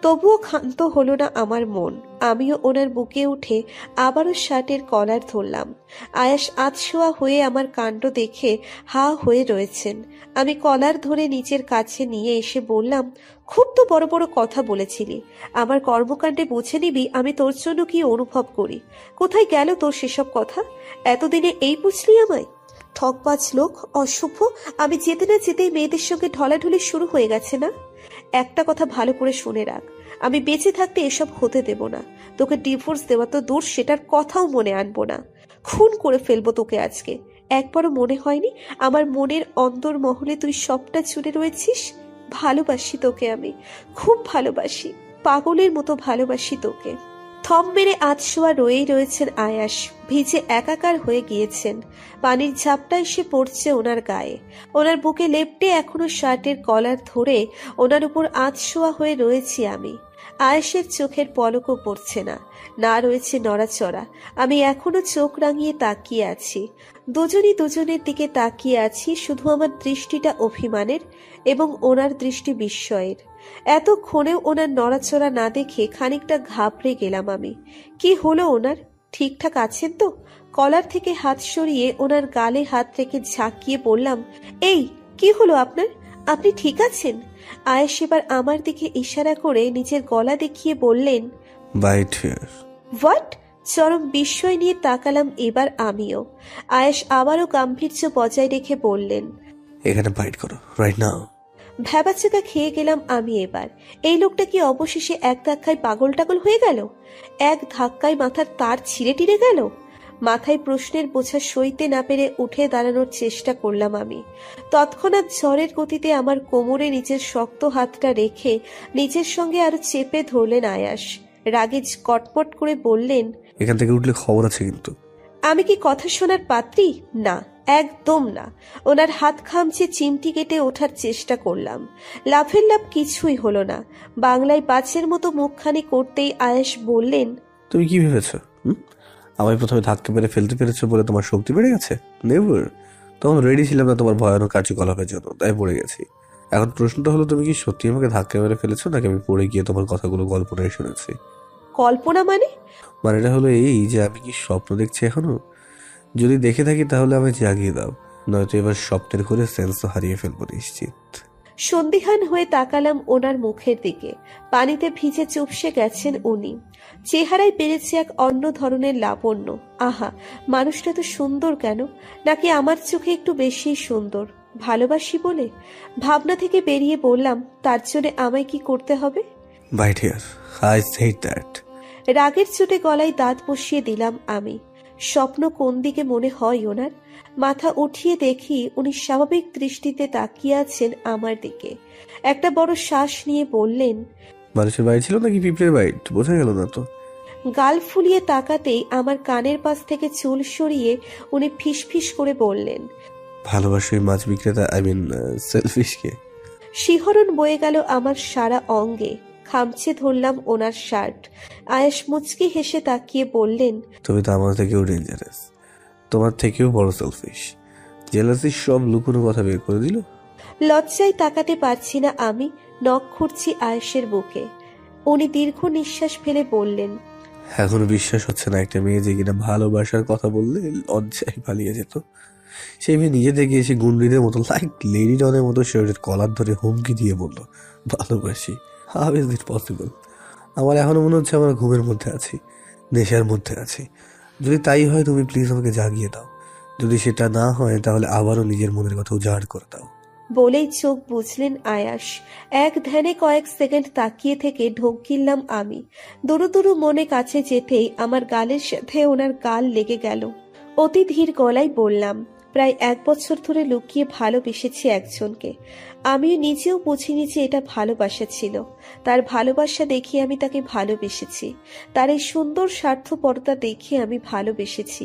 তবুও ক্ষান্ত হলো না আমার মন। আমিও ওনার বুকে উঠে আবারও শার্টের কলার ধরলাম। আয়াস আধশোয়া হয়ে আমার কাণ্ড দেখে হা হয়ে রয়েছেন। আমি কলার ধরে নিচের কাছে নিয়ে এসে বললাম, খুব তো বড় বড় কথা বলেছিলি। আমার কর্মকাণ্ডে বুঝে নিবি আমি তোর জন্য কি অনুভব করি। কোথায় গেল তোর সেসব কথা? এতদিনে এই বুঝলি আমায়? ঠকবাজ লোক, অসভ্য! আমি যেতে না যেতেই মেয়েদের সঙ্গে ঢলাঢলি শুরু হয়ে গেছে না? একটা কথা ভালো করে শুনে রাখ, আমি বেঁচে থাকতে এসব হতে দেব না। তোকে ডিভোর্স দেওয়া তো দূর, সেটার কথাও মনে আনবো না। খুন করে ফেলবো তোকে আজকে। একবারও মনে হয়নি আমার মনের অন্তর মহলে তুই সবটা জুড়ে রয়েছিস? ভালোবাসি তোকে, আমি খুব ভালোবাসি। পাগলের মতো ভালোবাসি তোকে। থম মেরে আধশোয়া রয়েই রয়েছেন আয়াস, ভিজে একাকার হয়ে গিয়েছেন। পানির ঝাপটা এসে পড়ছে ওনার গায়ে। ওনার বুকে লেপ্টে এখনো শার্টের কলার ধরে ওনার উপর আধশোয়া হয়ে রয়েছি আমি। আয়েশের চোখের পলকও পড়ছে না, না রয়েছে নড়াচড়া। আমি এখনো চোখ রাঙিয়ে তাকিয়ে আছি। দুজনই দুজনের দিকে তাকিয়ে আছি, শুধু আমার দৃষ্টিটা অভিমানের এবং ওনার দৃষ্টি বিস্ময়ের। এতক্ষণেও ওনার নড়াচড়া না দেখে খানিকটা ঘাবড়ে গেলাম আমি। কি হলো ওনার? ঠিকঠাক আছেন তো? কলার থেকে হাত সরিয়ে ওনার গালে হাত রেখে ঝাঁকিয়ে বললাম, এই কি হলো আপনার? আপনি ঠিক আছেন? আয়েশ এবার আমার দিকে ইশারা করে নিজের গলা দেখিয়ে বললেন, বাইট হিয়ার। হোয়াট? চরম বিস্ময় নিয়ে তাকালাম এবার আমিও। আয়েশ আবারও গাম্ভীর্য বজায় রেখে বললেন, এখানে বাইট করো রাইট নাও। ভ্যাবাচেকা খেয়ে গেলাম আমি এবার। এই লোকটা কি অবশেষে এক ধাক্কায় পাগল টাগল হয়ে গেল? এক ধাক্কায় মাথার তার ছিঁড়ে টিড়ে গেল? মাথায় প্রশ্নের বোঝা সইতে না পেরে উঠে দাঁড়ানোর চেষ্টা করলাম আমি। তৎক্ষণাৎ ঝড়ের গতিতে আমার কোমরে নিজের শক্ত হাতটা রেখে নিজের সঙ্গে আরো চেপে ধরলেন আয়াস। রাগে কটমট করে বললেন, এখান থেকে উঠলে খবর আছে কিন্তু। আমি কি কথা শোনার পাত্রী? না, একদম না। ওনার হাত খামচে চিমটি কেটে ওঠার চেষ্টা করলাম। লাফের লাভ কিছুই হলো না। বাংলায় বাজের মতো মুখখানি করতেই আয়েশ বললেন, তুমি কি ভেবেছ আমায় প্রথমে ধাক্কা মেরে ফেলতে পেরেছো বলে তোমার শক্তি বেড়ে গেছে? নেভার। তখন রেডি ছিলাম না তোমার ভয়ানক কার্যকলাপের জন্য, তাই পড়ে গেছি। এখন প্রশ্নটা হলো, তুমি কি সত্যি আমাকে ধাক্কা মেরে ফেলেছো নাকি আমি পড়ে গিয়ে তোমার কথাগুলো কল্পনায় শুনেছি? কল্পনা মানে? মানেটা হলো এই যে আমি কি স্বপ্ন দেখছি এখনো? যদি দেখে থাকি তাহলে আমায় জাগিয়ে দাও, নয়তো এবার স্বপ্নের করে সেন্স হারিয়ে ফেলবো নিশ্চিত। সন্দিহান হয়ে তাকালাম ওনার মুখের দিকে। পানিতে ভিজে চুপসে গেছেন উনি। চেহারায় বেড়েছে এক অন্য ধরনের লাবণ্য। আহা, মানুষটা তো সুন্দর কেন? নাকি আমার চোখে একটু বেশি সুন্দর? ভালোবাসি বলে? ভাবনা থেকে বেরিয়ে বললাম, তার জন্য আমায় কি করতে হবে? Bite here, I said that. রাগের চোটে গলায় দাঁত বসিয়ে দিলাম আমি। স্বপ্ন কোন দিকে মনে হয় ওনার? মাথা উঠিয়ে দেখি উনি স্বাভাবিক দৃষ্টিতে তাকিয়ে আছেন আমার দিকে। একটা বড় শ্বাস নিয়ে বললেন, মানুষের বাড়ি ছিল নাকি পিঁপড়ের বাইট? বোঝা গেল না তো। গাল ফুলিয়ে তাকাতেই আমার কানের পাশ থেকে চুল সরিয়ে উনি ফিসফিস করে বললেন, ভালোবাসি মাছ বিক্রেতা, আই মিন সেলফিশকে। শিহরণ বয়ে গেল আমার সারা অঙ্গে। খামচে ধরলাম ওনার শার্ট। আয়েশ মুচকি হেসে তাকিয়ে বললেন, তুমি তো আমার থেকেও ডেঞ্জারাস, তোমার থেকেও বড় সেলফিশ। জেলাসি সব লুকোনো কথা বের করে দিল। লজ্জায় তাকাতে পারছি না আমি। নখ খুঁড়ছি আয়েশের বুকে। উনি দীর্ঘ নিঃশ্বাস ফেলে বললেন, এখনো বিশ্বাস হচ্ছে না একটা মেয়ে যে কিনা ভালোবাসার কথা বললে লজ্জায় পালিয়ে যেত, সেই মেয়ে নিজে থেকে এসে গুন্ডিদের মতো লাইক লেডি ডনের মতো শরীরের কলার ধরে হুমকি দিয়ে বলল ভালোবাসি। How is it possible? আমার এখনো মনে হচ্ছে আমরা ঘুমের মধ্যে আছি, নেশার মধ্যে আছি। যদি তাই হয় তুমি প্লিজ আমাকে জাগিয়ে দাও। যদি সেটা না হয় তাহলে আবারও নিজের মনের কথা উজাড় করে দাও। বলেই চোখ বুঝলেন আয়াস। এক ধ্যানে কয়েক সেকেন্ড তাকিয়ে থেকে ঢোক গিললাম আমি। দুরু দুরু মনে কাছে যেতেই আমার গালের সাথে ওনার গাল লেগে গেল। অতি ধীর গলায় বললাম, প্রায় 1 বছর ধরে লুকিয়ে ভালোবেসেছি একজনকে। আমিও নিজেও বুঝিনি যে এটা ভালোবাসা ছিল। তার ভালোবাসা দেখে আমি তাকে ভালোবেসেছি। তার এই সুন্দর স্বার্থপরতা দেখে আমি ভালোবেসেছি।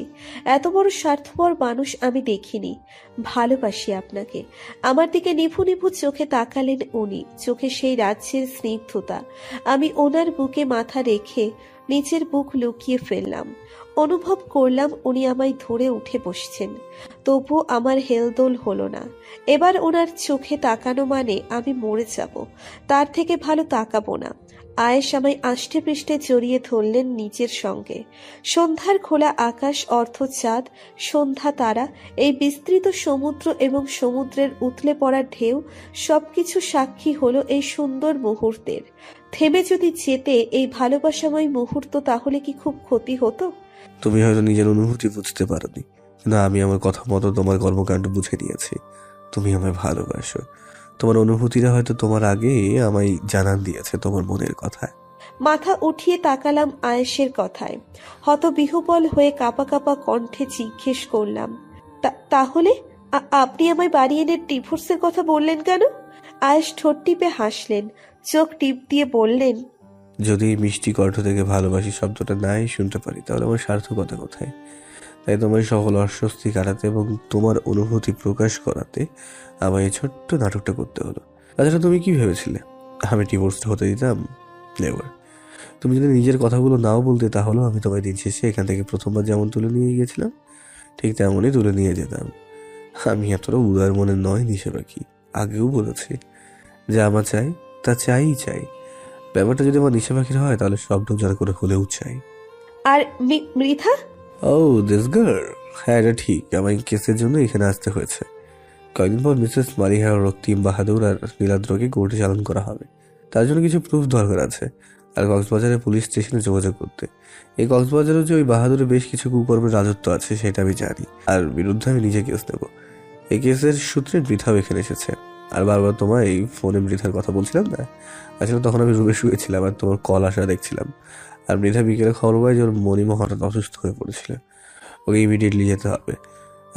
এত বড় স্বার্থপর মানুষ আমি দেখিনি। ভালোবাসি আপনাকে। আমার দিকে নিভু নিভু চোখে তাকালেন উনি, চোখে সেই রাজ্যের স্নিগ্ধতা। আমি ওনার বুকে মাথা রেখে নিজের বুক লুকিয়ে ফেললাম। অনুভব করলাম উনি আমায় ধরে উঠে বসছেন। তবু আমার হেলদোল হলো না। এবার ওনার চোখে তাকানো মানে আমি মরে যাব। তার থেকে ভালো তাকাবো না। আয়েশ আমায় আষ্টে পৃষ্ঠে জড়িয়ে ধরলেন নিজের সঙ্গে। সন্ধ্যার খোলা আকাশ, অর্ধ চাঁদ, সন্ধ্যা তারা, এই বিস্তৃত সমুদ্র এবং সমুদ্রের উতলে পড়া ঢেউ সবকিছু সাক্ষী হলো এই সুন্দর মুহূর্তের। থেমে যদি যেতে এই ভালোবাসাময় মুহূর্ত, তাহলে কি খুব ক্ষতি হতো? তুমি হয়তো নিজের অনুভূতি বুঝতে পারোনি, না আমি আমার কথা মতো তোমার কর্মকাণ্ড বুঝে নিয়েছি। তুমি আমায় ভালোবাসো। তোমার অনুভূতিরা হয়তো তোমার আগে আমায় জানান দিয়েছে তোমার মনের কথায়। মাথা উঠিয়ে তাকালাম আয়েশের কথায়। হতবিহ্বল হয়ে কাঁপা কাঁপা কণ্ঠে জিজ্ঞেস করলাম, তাহলে আপনি আমায় বাড়ি এনে ডিভোর্সের কথা বললেন কেন? আয়েশ ঠোঁট টিপে হাসলেন, চোখ টিপ দিয়ে বললেন, যদি এই মিষ্টি কণ্ঠ থেকে ভালোবাসি শব্দটা নাই শুনতে পারি তাহলে আমার সার্থকতা কোথায়? তাই তোমার সকল অস্বস্তি কাটাতে এবং তোমার অনুভূতি প্রকাশ করাতে আমার এই ছোট্ট নাটকটা করতে হলো। তাছাড়া তুমি কি ভেবেছিলে আমি ডিভোর্সড হতে দিতাম? নেভার। তুমি যদি নিজের কথাগুলো নাও বলতে তাহলেও আমি তোমায় দিন শেষে এখান থেকে প্রথমবার যেমন তুলে নিয়ে গিয়েছিলাম ঠিক তেমনই তুলে নিয়ে যেতাম। আমি এতটা উদার মনে নয় নিশে পাখি, আগেও বলেছি যে আমার চাই তা চাই। ব্যাপারটা যদি আমার নিশে পাখির হয় তাহলে সব যারা করে হলেও চাই। আর মৃধা? ও দিস গার্ল, হ্যাঁ এটা ঠিক, আমার কেসের জন্য এখানে আসতে হয়েছে। কয়েকদিন পর মিসেস মারিহা, রক্তিম বাহাদুর আর নীলাদ্রকে কোর্টে চালান করা হবে। তার জন্য কিছু প্রুফ দরকার আছে, আর কক্সবাজারের পুলিশ স্টেশনে যোগাযোগ করতে। এই কক্সবাজারেও যে ওই বাহাদুরের বেশ কিছু কুকর্মের রাজত্ব আছে সেটা আমি জানি, আর বিরুদ্ধে আমি নিজে কেস নেব। এই কেসের সূত্রে মৃধাও এখানে এসেছে। আর বারবার তোমার এই ফোনে মৃধার কথা বলছিলাম না, আসলে তখন আমি রুমে শুয়েছিলাম আর তোমার কল আসা দেখছিলাম। আর মৃধা বিকেলে খবর পাই যে ওর মনিমা হঠাৎ অসুস্থ হয়ে পড়েছিল, ওকে ইমিডিয়েটলি যেতে হবে।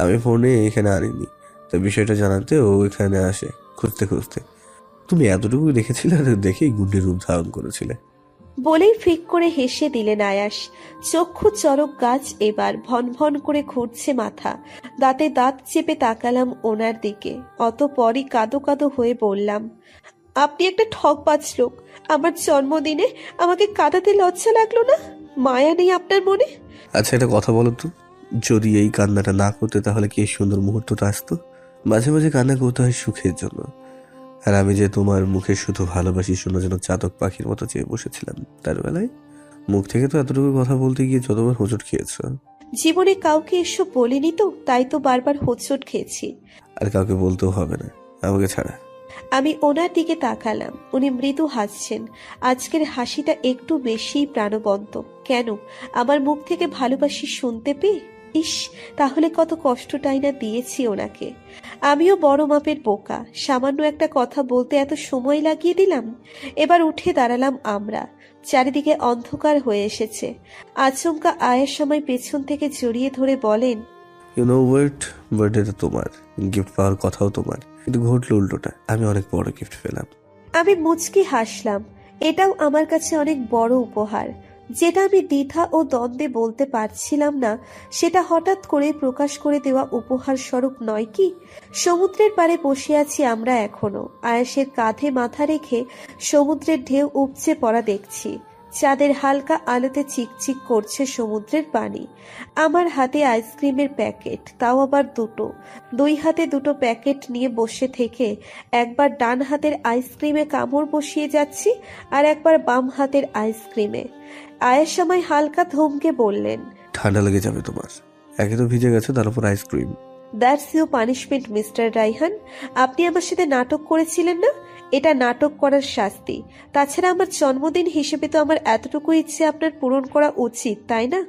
আমি ফোনে এখানে আনিনি, তো বিষয়টা জানাতে ও এখানে আসে খুঁজতে। তুমি এতটুকু দেখেছিলে আর দেখেই গুন্ডের রূপ ধারণ করেছিলে। বলেই ফিক করে হেসে দিলেন আয়াস। চক্ষু চরক গাছ এবার ভন করে ঘুরছে মাথা। দাঁতে দাঁত চেপে তাকালাম ওনার দিকে, অতঃপরই কাঁদো হয়ে বললাম, আপনি একটা ঠকবাজ লোক। আমার জন্মদিনে আমাকে কাঁদাতে লজ্জা লাগলো না? মায়া নেই আপনার মনে? আচ্ছা এটা কথা বলো তো, যদি এই কান্নাটা না করতে তাহলে কি এই সুন্দর মুহূর্তটা আসতো? মাঝে মাঝে কান্না করতে হয় সুখের জন্য, আর আমি যে তোমার মুখে শুধু ভালোবাসি শোনার জন্য চাতক পাখির মতো চেয়ে বসেছিলাম, তার বেলায় মুখ থেকে তো এতটুকু কথা বলতে গিয়ে যতবার হোঁচট খেয়েছো। জীবনে কাউকে এসব বলিনি তো, তাই তো বারবার হোঁচট খেয়েছি। আর কাউকে বলতেও হবে না, আমাকে ছাড়া। আমি ওনার দিকে তাকালাম, উনি মৃদু হাসছেন। আজকের হাসিটা একটু বেশিই প্রাণবন্ত। কেন? আমার মুখ থেকে ভালোবাসি শুনতে পেয়ে? ইস, তাহলে কত কষ্টটাই না দিয়েছি ওনাকে। আমিও বড় মাপের বোকা, সামান্য একটা কথা বলতে এত সময় লাগিয়ে দিলাম। এবার উঠে দাঁড়ালাম আমরা। চারিদিকে অন্ধকার হয়ে এসেছে। আচমকা আয়ের সময় পেছন থেকে জড়িয়ে ধরে বলেন, ইউ নো ওয়াট, বার্থডেটা তোমার, গিফট পাওয়ার কথাও তোমার, কিন্তু ঘটলো উল্টোটা। আমি অনেক বড় গিফট পেলাম। আমি মুচকি হাসলাম। এটাও আমার কাছে অনেক বড় উপহার। যেটা আমি দ্বিধা ও দ্বন্দ্বে বলতে পারছিলাম না, সেটা হঠাৎ করে প্রকাশ করে দেওয়া উপহার স্বরূপ নয় কি? সমুদ্রের পাড়ে বসে আছি আমরা এখনো। আয়াসের কাঁধে মাথা রেখে সমুদ্রের ঢেউ উপচে পড়া দেখছি। চাঁদের হালকা আলোতে চিকচিক করছে সমুদ্রের পানি। আমার হাতে আইসক্রিমের প্যাকেট, তাও আবার দুটো। দুই হাতে দুটো প্যাকেট নিয়ে বসে থেকে একবার ডান হাতের আইসক্রিমে কামড় বসিয়ে যাচ্ছি, আর একবার বাম হাতের আইসক্রিমে। আয়ের সময় হালকা ধমকে বললেন, ঠান্ডা লেগে যাবে তোমার, একে তো ভিজে গেছে তার উপর ice cream. That's your punishment mister Raihan. আপনি আমার সাথে নাটক করেছিলেন না? এটা নাটক করার শাস্তি। তাছাড়া আমার জন্মদিন হিসেবে তো আমার এতটুকু ইচ্ছে আপনার পূরণ করা উচিত, তাই না?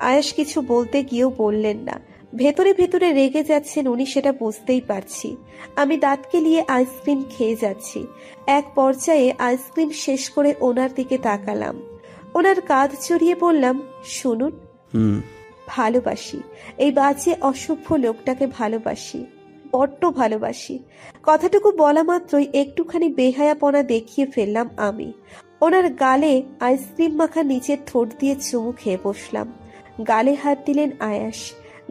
আয়াস কিছু বলতে গিয়েও বললেন না। ভেতরে রেগে যাচ্ছেন উনি, সেটা বুঝতেই পারছি। আমি দাঁত কেলিয়ে আইসক্রিম খেয়ে যাচ্ছি। এক পর্যায়ে আইসক্রিম শেষ করে ওনার দিকে তাকালাম। ওনার কাঁধ জড়িয়ে বললাম, শুনুন, ভালোবাসি। এই বাজে অসভ্য লোকটাকে ভালোবাসি, বড্ড ভালোবাসি। কথাটুকু বলা মাত্রই একটুখানি বেহায়াপনা দেখিয়ে ফেললাম আমি। ওনার গালে আইসক্রিম মাখা নিচের ঠোঁট দিয়ে চুমু খেয়ে বসলাম। গালে হাত দিলেন আয়াস।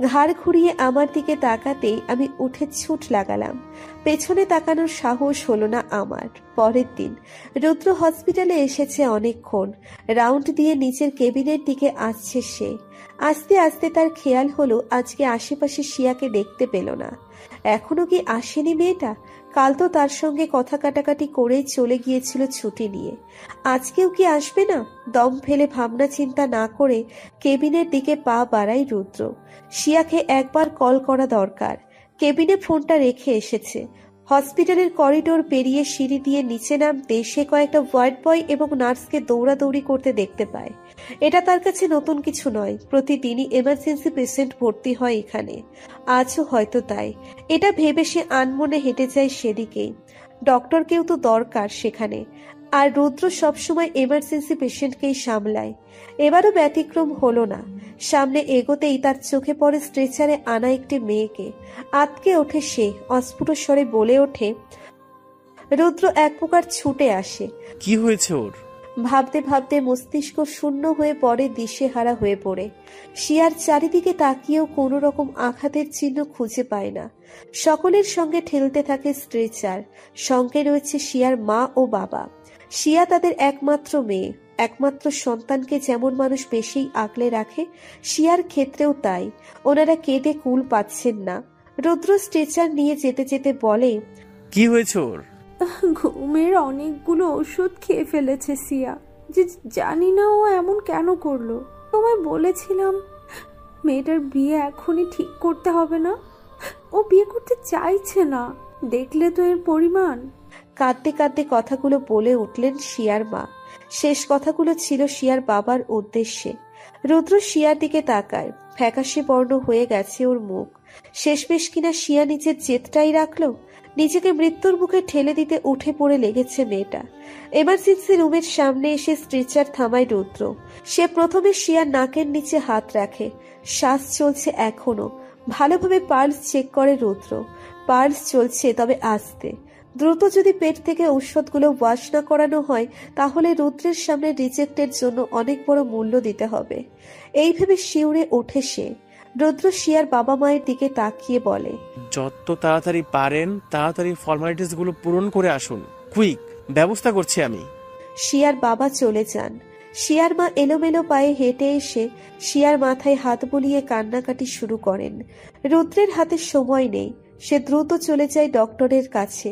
ঘাড় ঘুরিয়ে আমার দিকে তাকাতেই আমি উঠে ছুট লাগালাম। পেছনে তাকানোর সাহস হলো না আমার। পরের দিন রুদ্র হসপিটালে এসেছে অনেকক্ষণ। রাউন্ড দিয়ে নিচের কেবিনের দিকে আসছে সে। আস্তে আস্তে তার খেয়াল হলো আজকে আশেপাশে শিয়াকে দেখতে পেল না। এখনো কি আসেনি মেয়েটা? কাল তো তার সঙ্গে কথা কাটাকাটি করেই চলে গিয়েছিল ছুটি নিয়ে। আজকেও কি আসবে না? দম ফেলে ভাবনা চিন্তা না করে কেবিনের দিকে পা বাড়াই রুদ্র। শিয়াকে একবার কল করা দরকার। কেবিনে ফোনটা রেখে এসেছে। হসপিটালের করিডোর পেরিয়ে সিঁড়ি দিয়ে নিচে নামতে সে কয়েকটা ওয়ার্ড বয় এবং নার্সকে দৌড়াদৌড়ি করতে দেখতে পায়। এটা তার কাছে নতুন কিছু নয়, প্রতিদিনই এমার্জেন্সি পেশেন্ট ভর্তি হয় এখানে। আজও হয়তো তাই। এটা ভেবে সে আনমনে হেঁটে যায় সেদিকেই। ডক্টরকেও তো দরকার সেখানে, আর রুদ্র সবসময় এমার্জেন্সি পেশেন্টকেই সামলায়। এবারও ব্যতিক্রম হলো না। সামনে এগোতেই তার চোখে পড়ে স্ট্রেচারে আনা একটি মেয়েকে। আতকে ওঠে সে, অস্ফুট স্বরে বলে ওঠে। রুদ্র এক প্রকার ছুটে আসে। কি হয়েছে ওর? ভাবতে ভাবতে মস্তিষ্ক শূন্য হয়ে পড়ে, দিশেহারা হয়ে পড়ে। শিয়ার চারিদিকে তাকিয়েও কোনো রকম আঘাতের চিহ্ন খুঁজে পায় না। সকলের সঙ্গে ঠেলতে থাকে স্ট্রেচার। সঙ্গে রয়েছে শিয়ার মা ও বাবা। শিয়া তাদের একমাত্র মেয়ে, একমাত্র সন্তানকে যেমন মানুষ বেশিই আগলে রাখে, শিয়ার ক্ষেত্রেও তাই। ওনারা কেঁদে কুল পাচ্ছেন না। রুদ্র স্ট্রেচার নিয়ে যেতে যেতে বলে, কি হয়েছে ওর? ঘুমের অনেকগুলো ওষুধ খেয়ে ফেলেছে সিয়া। যে জানি না ও এমন কেন করলো। তোমায় বলেছিলাম মেয়েটার বিয়ে এখনই ঠিক করতে হবে না। ও বিয়ে করতে চাইছে না, দেখলে তো এর পরিমাণ। কাঁদতে কাঁদতে কথাগুলো বলে উঠলেন শিয়ার মা। শেষ কথাগুলো ছিল শিয়ার বাবার উদ্দেশ্যে। রুদ্র শিয়ার দিকে তাকায়। ফ্যাকাশে বর্ণ হয়ে গেছে ওর মুখ। শেষমেশ কিনা শিয়া নিজের জেদটাই রাখলো। নিজেকে মৃত্যুর মুখে ঠেলে দিতে উঠে পড়ে লেগেছে মেয়েটা। এমার্জেন্সি রুমের সামনে এসে স্ট্রেচার থামায় রুদ্র। সে প্রথমে শিয়ার নাকের নিচে হাত রাখে। শ্বাস চলছে এখনো। ভালোভাবে পালস চেক করে রুদ্র। পালস চলছে, তবে আস্তে। দ্রুত যদি পেট থেকে ঔষধগুলো ওয়াশ না করানো হয়, তাহলে রুদ্রের সামনে রিজেক্টের জন্য অনেক বড় মূল্য দিতে হবে। এই ভেবে শিউরে ওঠে সে। রুদ্র শিয়ার বাবা মায়ের দিকে তাকিয়ে বলে, যত তাড়াতাড়ি পারেন তাড়াতাড়ি ফর্মালিটিস গুলো পূরণ করে আসুন। কুইক, ব্যবস্থা করছি আমি। শিয়ার বাবা চলে যান। শিয়ার মা এলোমেলো পায়ে হেঁটে এসে শিয়ার মাথায় হাত বুলিয়ে কান্নাকাটি শুরু করেন। রুদ্রের হাতে সময় নেই। সে দ্রুত চলে যায় ডক্টরের কাছে।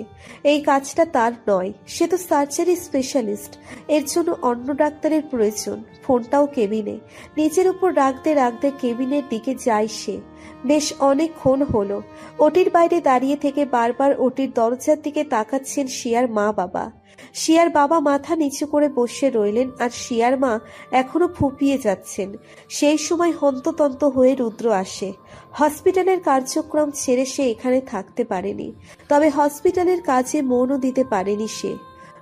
এই কাজটা তার নয়, সে তো সার্জারি স্পেশালিস্ট। এর জন্য অন্য ডাক্তারের প্রয়োজন। ফোনটাও কেবিনে। নিজের উপর রাখতে রাখতে কেবিনের দিকে যায় সে। বেশ অনেকক্ষণ হলো। ওটির বাইরে দাঁড়িয়ে থেকে বারবার ওটির দরজার দিকে তাকাচ্ছেন শিয়ার মা বাবা। শিয়ার বাবা মাথা নিচু করে বসে রইলেন, আর শিয়ার মা এখনো ফুপিয়ে যাচ্ছেন। সেই সময় হন্ততন্ত হয়ে রুদ্র আসে। হসপিটালের কার্যক্রম ছেড়ে সে এখানে থাকতে পারেনি, তবে হসপিটালের কাজে মনও দিতে পারেনি সে।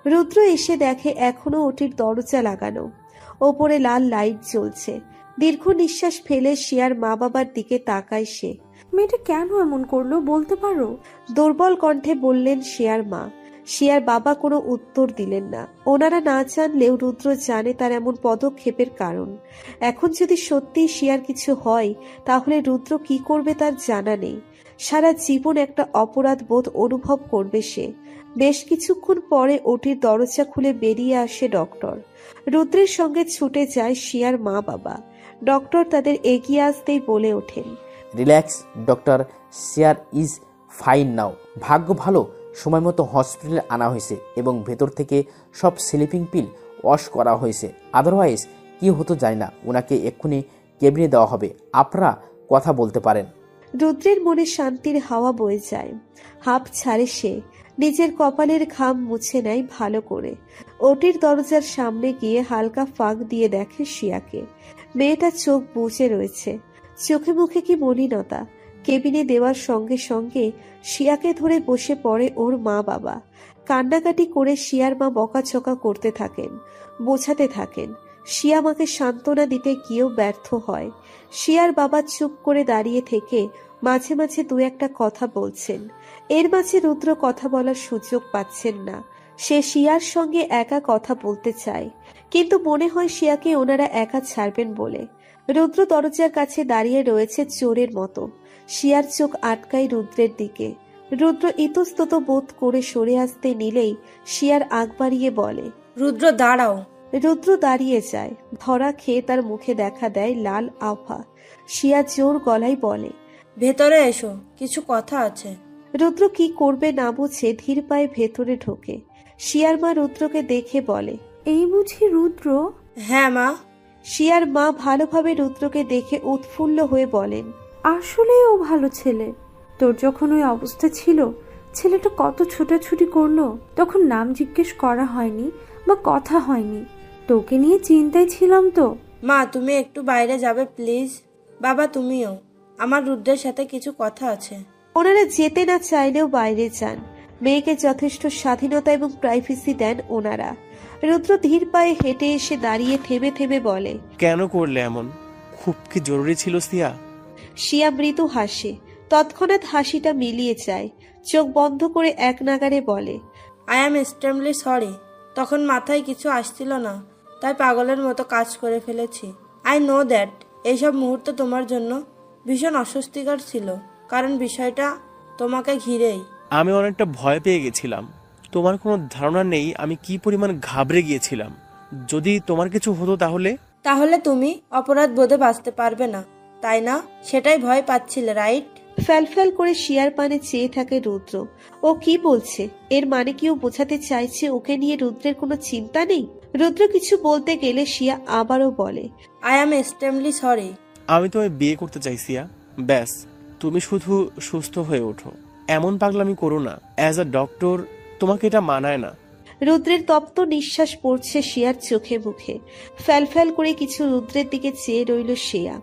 রুদ্র এসে দেখে এখনো ওটির দরজা লাগানো। ওপরে লাল লাইট জ্বলছে। দীর্ঘ নিঃশ্বাস ফেলে শিয়ার মা বাবার দিকে তাকায় সে। মেয়েটা কেন এমন করলো বলতে পারো? দুর্বল কণ্ঠে বললেন শিয়ার মা। শিয়ার বাবা কোনো উত্তর দিলেন না। ওনারা না জানলেও রুদ্র জানে তার এমন পদক্ষেপের কারণ। এখন যদি সত্যি শিয়ার কিছু হয়, তাহলে রুদ্র কি করবে তার জানা নেই। সারা জীবন একটা অপরাধ বোধ অনুভব করবে সে। বেশ কিছুক্ষণ পরে ওটির দরজা খুলে বেরিয়ে আসে ডক্টর। রুদ্রের সঙ্গে ছুটে যায় শিয়ার মা বাবা। ডক্টর তাদের এগিয়ে আসতেই বলে ওঠেন, relax doctor, shear is fine নাও। ভাগ্য ভালো সময় মতো হসপিটালে আনা হয়েছে এবং ভেতর থেকে সব স্লিপিং পিল ওয়াশ করা হয়েছে। আদারওয়াইজ কি হতো জানি না। ওনাকে এক্ষুনি কেবিনে দেওয়া হবে, আপনারা কথা বলতে পারেন। রুদ্রের মনে শান্তির হাওয়া বয়ে যায়। হাঁপ ছাড়ে সে। নিজের কপালের ঘাম মুছে নেয় ভালো করে। ওটির দরজার সামনে গিয়ে হালকা ফাঁক দিয়ে দেখে শিয়াকে। মেয়েটা চোখ বুজে রয়েছে। চোখে মুখে কি মলিনতা। কেবিনে দেওয়ার সঙ্গে সঙ্গে শিয়াকে ধরে বসে পড়ে ওর মা বাবা। কান্নাকাটি করে শিয়ার মা বকাঝকা করতে থাকেন, বোঝাতে থাকেন। শিয়া মাকে সান্ত্বনা দিতে গিয়েও ব্যর্থ হয়। শিয়ার বাবা চুপ করে দাঁড়িয়ে থেকে মাঝে মাঝে দু একটা কথা বলছেন। এর মাঝে রুদ্র কথা বলার সুযোগ পাচ্ছেন না। সে শিয়ার সঙ্গে একা কথা বলতে চায়, কিন্তু মনে হয় শিয়াকে ওনারা একা ছাড়বেন বলে। রুদ্র দরজার কাছে দাঁড়িয়ে রয়েছে চোরের মতো। শিয়ার চোখ আটকায় রুদ্রের দিকে। রুদ্র ইতস্তত বোধ করে সরে আসতে নিলেই শিয়ার আগ বাড়িয়ে বলে, রুদ্র দাঁড়াও। রুদ্র দাঁড়িয়ে যায়। ধরা খেয়ে তার মুখে দেখা দেয় লাল আভা। শিয়া জোর গলায় বলে, ভেতরে এসো, কিছু কথা আছে। রুদ্র কি করবে না বুঝে ধীর পায়ে ভেতরে ঢোকে। শিয়ার মা রুদ্রকে দেখে বলে, এই বুঝি রুদ্র? হ্যাঁ মা। শিয়ার মা ভালোভাবে রুদ্রকে দেখে উৎফুল্ল হয়ে বলেন, আসলেই ও ভালো ছেলে। তোর যখন ওই অবস্থা ছিল, ছেলেটা কত ছোটাছুটি করলো, তখন নাম জিজ্ঞেস করা হয়নি বা কথা হয়নি। তোকে নিয়ে চিন্তায় ছিলাম তো। মা তুমি একটু বাইরে যাবে প্লিজ? বাবা তুমিও, আমার রুদ্রের সাথে কিছু কথা আছে। ওনারা যেতে না চাইলেও বাইরে যান। মেয়েকে যথেষ্ট স্বাধীনতা এবং প্রাইভেসি দেন ওনারা। রুদ্র ধীর পায়ে হেঁটে এসে দাঁড়িয়ে থেমে থেমে বলে, কেন করলে এমন? খুব কি জরুরি ছিল সিয়া? শিয়া মৃদু হাসে। তৎক্ষণাৎ হাসিটা মিলিয়ে যায়। চোখ বন্ধ করে এক নাগারে বলে, আই অ্যাম এক্সট্রিমলি সরি। তখন মাথায় কিছু আসছিল না, তাই পাগলের মতো কাজ করে ফেলেছি। আই নো দ্যাট এইসব মুহূর্ত তোমার জন্য ভীষণ অস্বস্তিকর ছিল, কারণ বিষয়টা তোমাকে ঘিরেই। আমি অনেকটা ভয় পেয়ে গেছিলাম। তোমার কোনো ধারণা নেই আমি কি পরিমাণ ঘাবড়ে গিয়েছিলাম। যদি তোমার কিছু হতো তাহলে তুমি অপরাধ বোধে বাঁচতে পারবে না, তাই না? সেটাই ভয় পাচ্ছিলে, রাইট? ফ্যালফ্যাল করে শিয়ার পানে চেয়ে থাকে রুদ্র। ও কি বলছে? এর মানে কি ও বোঝাতে চাইছে ওকে নিয়ে রুদ্রের কোনো চিন্তা নেই? রুদ্র কিছু বলতে গেলে শিয়া আবারও বলে, আই অ্যাম এক্সট্রিমলি সরি। আমি তোমায় বিয়ে করতে চাই সিয়া। ব্যাস, তুমি শুধু সুস্থ হয়ে ওঠো। এমন পাগলামি করো না। অ্যাজ আ ডক্টর তোমাকে এটা মানায় না। রুদ্রের তপ্ত নিঃশ্বাস পড়ছে শিয়ার চোখে মুখে। ফ্যালফ্যাল করে কিছু রুদ্রের দিকে চেয়ে রইল শিয়া।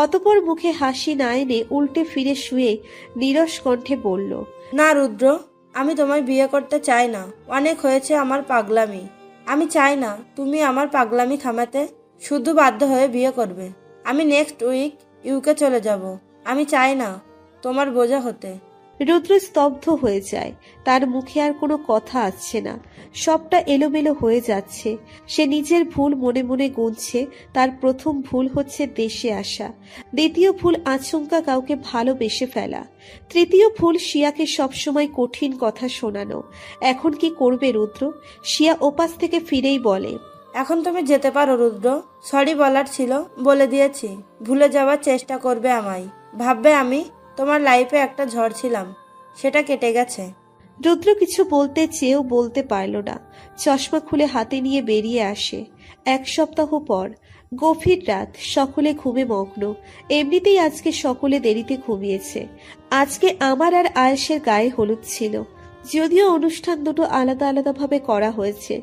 অতপর মুখে হাসি না এনে উল্টে ফিরে শুয়ে নীরস কণ্ঠে বলল, না রুদ্র, আমি তোমায় বিয়ে করতে চাই না। অনেক হয়েছে আমার পাগলামি। আমি চাই না তুমি আমার পাগলামি থামাতে শুধু বাধ্য হয়ে বিয়ে করবে। আমি নেক্সট উইক ইউকে চলে যাব। আমি চাই না তোমার বোঝা হতে। রুদ্র স্তব্ধ হয়ে যায়। তার মুখে আর কোনো কথা আসছে না। সবটা এলোমেলো হয়ে যাচ্ছে। সে নিজের ভুল মনে মনে গুনছে। তার প্রথম ভুল হচ্ছে দেশে আসা। দ্বিতীয় ভুল আচমকা কাউকে ভালোবেসে ফেলা। তৃতীয় ভুল শিয়াকে সবসময় কঠিন কথা শোনানো। এখন কি করবে রুদ্র? শিয়া ওপাশ থেকে ফিরেই বলে, এখন তুমি যেতে পারো রুদ্র। সরি বলার ছিল, বলে দিয়েছি। ভুলে যাওয়ার চেষ্টা করবে আমায়। ভাববে আমি তোমার লাইফে একটা ঝড় ছিলাম, সেটা কেটে গেছে। রুদ্র কিছু বলতে চেয়েও বলতে পারল না। চশমা খুলে হাতে নিয়ে বেরিয়ে আসে। 1 সপ্তাহ পর গভীর রাত, সকলে ঘুমে মগ্ন। এমনিতেই আজকে সকলে দেরিতে ঘুমিয়েছে। আজকে আমার আর আয়েশের গায়ে হলুদ ছিল। যদিও অনুষ্ঠান দুটো আলাদা আলাদাভাবে করা হয়েছে।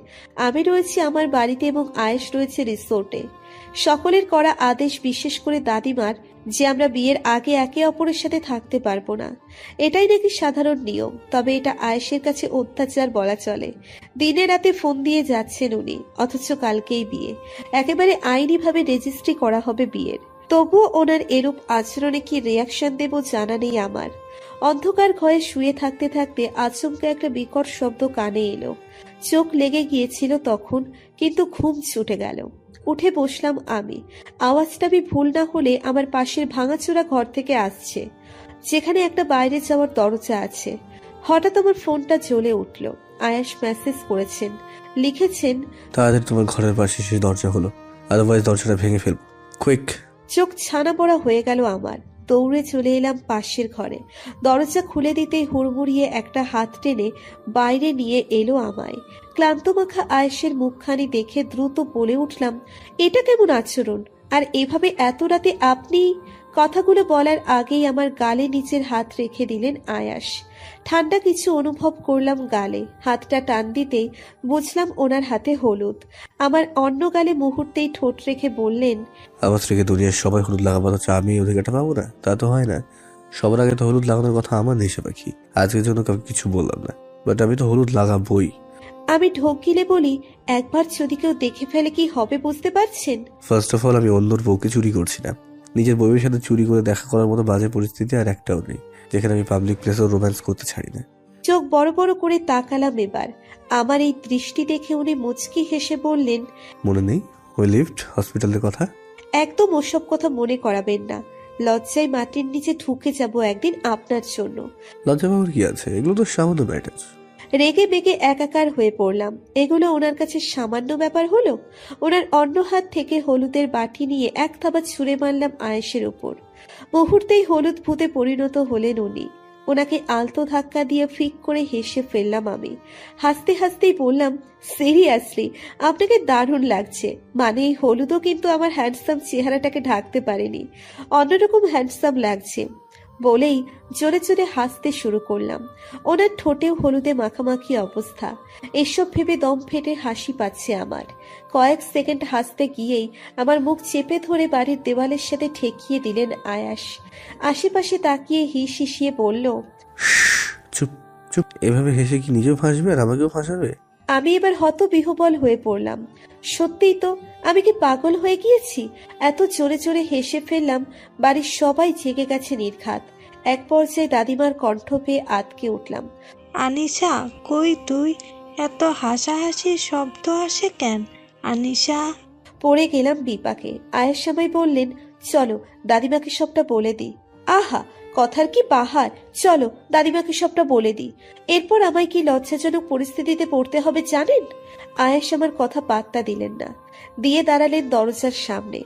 আমি রয়েছি আমার বাড়িতে এবং আয়েশ রয়েছে রিসোর্টে। সকলের করা আদেশ, বিশেষ করে দাদিমার, যে আমরা বিয়ের আগে একে অপরের সাথে থাকতে পারবো না। এটাই নাকি সাধারণ নিয়ম। তবে এটা আয়েশের কাছে অত্যাচার বলা চলে। দিনে রাতে ফোন দিয়ে যাচ্ছেন উনি, অথচ কালকেই বিয়ে। একেবারে আইনিভাবে রেজিস্ট্রি করা হবে বিয়ের। তবুও ওনার এরূপ আচরণে কি রিয়াকশন দেব জানা নেই আমার। অন্ধকার ঘরে শুয়ে থাকতে থাকতে আচমকা একটা বিকট শব্দ কানে এলো। চোখ লেগে গিয়েছিল তখন, কিন্তু ঘুম ছুটে গেল। উঠে বসলাম আমি। আওয়াজটা আমি ভুল না হলে আমার পাশের ভাঙাচোরা ঘর থেকে আসছে, যেখানে একটা বাইরে যাওয়ার দরজা আছে। হঠাৎ আমার ফোনটা জ্বলে উঠল। আয়াস মেসেজ করেছেন, লিখেছেন, তাড়াতাড়ি তোমার ঘরের পাশে সেই দরজা হলো, আদারওয়াইজ দরজাটা ভেঙে ফেলবো, কুইক। চোখ ছানা পড়া হয়ে গেল আমার। দৌড়ে চলে এলাম পাশের ঘরে। দরজা খুলে দিতেই হুড়মুড়িয়ে একটা হাত টেনে বাইরে নিয়ে এলো আমায়। ক্লান্তমাখা আয়েশের মুখখানি দেখে দ্রুত বলে উঠলাম, এটা কেমন আচরণ? আর এভাবে এত রাতে আপনি? কথাগুলো বলার আগেই আমার গালে নিচের হাত রেখে দিলেন আয়াস। ঠান্ডা কিছু অনুভব করলাম গালে। হাতটা টান দিতেই বুঝলাম ওনার হাতে হলুদ। আমার অন্য গালে মুহূর্তেই ঠোঁট রেখে বললেন, আমার থেকে দুনিয়ার সবাই হলুদ লাগাবো, অথচ আমি এই অধিকারটা পাবো না? তা তো হয় না। সবার আগে তো হলুদ লাগানোর কথা আমার নেশা পাখি। আজকের জন্য কাউকে কিছু বললাম না, বাট আমি তো হলুদ লাগাবোই। আমি ঢোক গিলে বলি, একবার যদি কেউ দেখে ফেলে কি হবে বুঝতে পারছেন? ফার্স্ট অফ অল, আমি অন্যর বউকে চুরি করছি না। নিজের বউয়ের সাথে চুরি করে দেখা করার মতো বাজে পরিস্থিতি আর একটাও নেই যেখানে আমি পাবলিক প্লেসেও রোম্যান্স করতে ছাড়ি না। চোখ বড় বড় করে তাকালাম এবার। আমার এই দৃষ্টি দেখে উনি মুচকি হেসে বললেন, মনে নেই ওই লিফট হসপিটালের কথা? একদম ওসব কথা মনে করাবেন না। লজ্জায় মাটির নিচে ঢুকে যাব একদিন আপনার জন্য। লজ্জা পাওয়ার কি আছে? এগুলো তো সামান্য ম্যাটার। রেগে বেগে একাকার হয়ে পড়লাম। এগুলো ওনার কাছে সামান্য ব্যাপার হলো? ওনার অন্য হাত থেকে হলুদের বাটি নিয়ে এক থাবা ছুঁড়ে মারলাম আয়েশের উপর। মুহূর্তেই হলুদ ভূতে পরিণত হলেন উনি। ওনাকে আলতো ধাক্কা দিয়ে ফিক করে হেসে ফেললাম আমি। হাসতে হাসতেই বললাম, সিরিয়াসলি আপনাকে দারুণ লাগছে। মানে এই হলুদও কিন্তু আমার হ্যান্ডসাম চেহারাটাকে ঢাকতে পারেনি। অন্যরকম হ্যান্ডসাম লাগছে বলেই জোরে জোরে হাসতে শুরু করলাম। ওনার ঠোঁটেও হলুদে মাখামাখি অবস্থা। এসব ভেবে দম ফেটে হাসি পাচ্ছে আমার। কয়েক সেকেন্ড হাসতে গিয়েই আমার মুখ চেপে ধরে বাড়ির দেওয়ালের সাথে ঠেকিয়ে দিলেন আয়াস। আশেপাশে তাকিয়ে হিস হিসিয়ে বলল, চুপ চুপ। এভাবে হেসে কি নিজেও ফাঁসবে আর আমাকেও ফাঁসাবে? আমি এবার হতবিহ্বল হয়ে পড়লাম। সত্যিই তো, আমি কি পাগল হয়ে গিয়েছি? এত জোরে জোরে হেসে ফেললাম, বাড়ির সবাই জেগে গেছে নির্ঘাত। এক পর্যায়ে দাদিমার কণ্ঠ পেয়ে আতকে উঠলাম। আনিশা, কই তুই? এত হাসাহাসির শব্দ আসে কেন আনিশা? পড়ে গেলাম বিপাকে। আয়েশ আমায় বললেন, চলো দাদিমাকে সবটা বলে দিই। আহা, কথার কি বাহার! চলো দাদিমাকে সবটা বলে দিই। এরপর আমায় কি লজ্জাজনক পরিস্থিতিতে পড়তে হবে জানেন? আয়েশ আমার কথা পাত্তা দিলেন না, দিয়ে দাঁড়ালেন দরজার সামনে।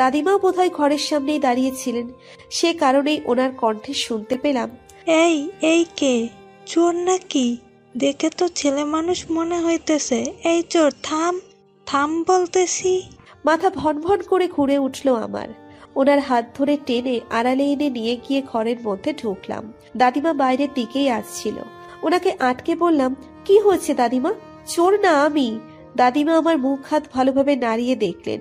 দাদিমাও বোধহয় ঘরের সামনেই দাঁড়িয়েছিলেন, সে কারণেই ওনার কণ্ঠে শুনতে পেলাম, এই কে? চোর নাকি? দেখে তো ছেলে মানুষ মনে হইতেছে। এই চোর, থাম থাম বলতেছি। মাথা ভনভন করে ঘুরে উঠল আমার। ওনার হাত ধরে টেনে আড়ালে এনে নিয়ে গিয়ে ঘরের মধ্যে ঢুকলাম। দাদিমা বাইরের দিকেই আসছিল। ওনাকে আটকে বললাম, কি হয়েছে দাদিমা? চোর না আমি। দাদিমা আমার মুখ হাত ভালোভাবে নাড়িয়ে দেখলেন।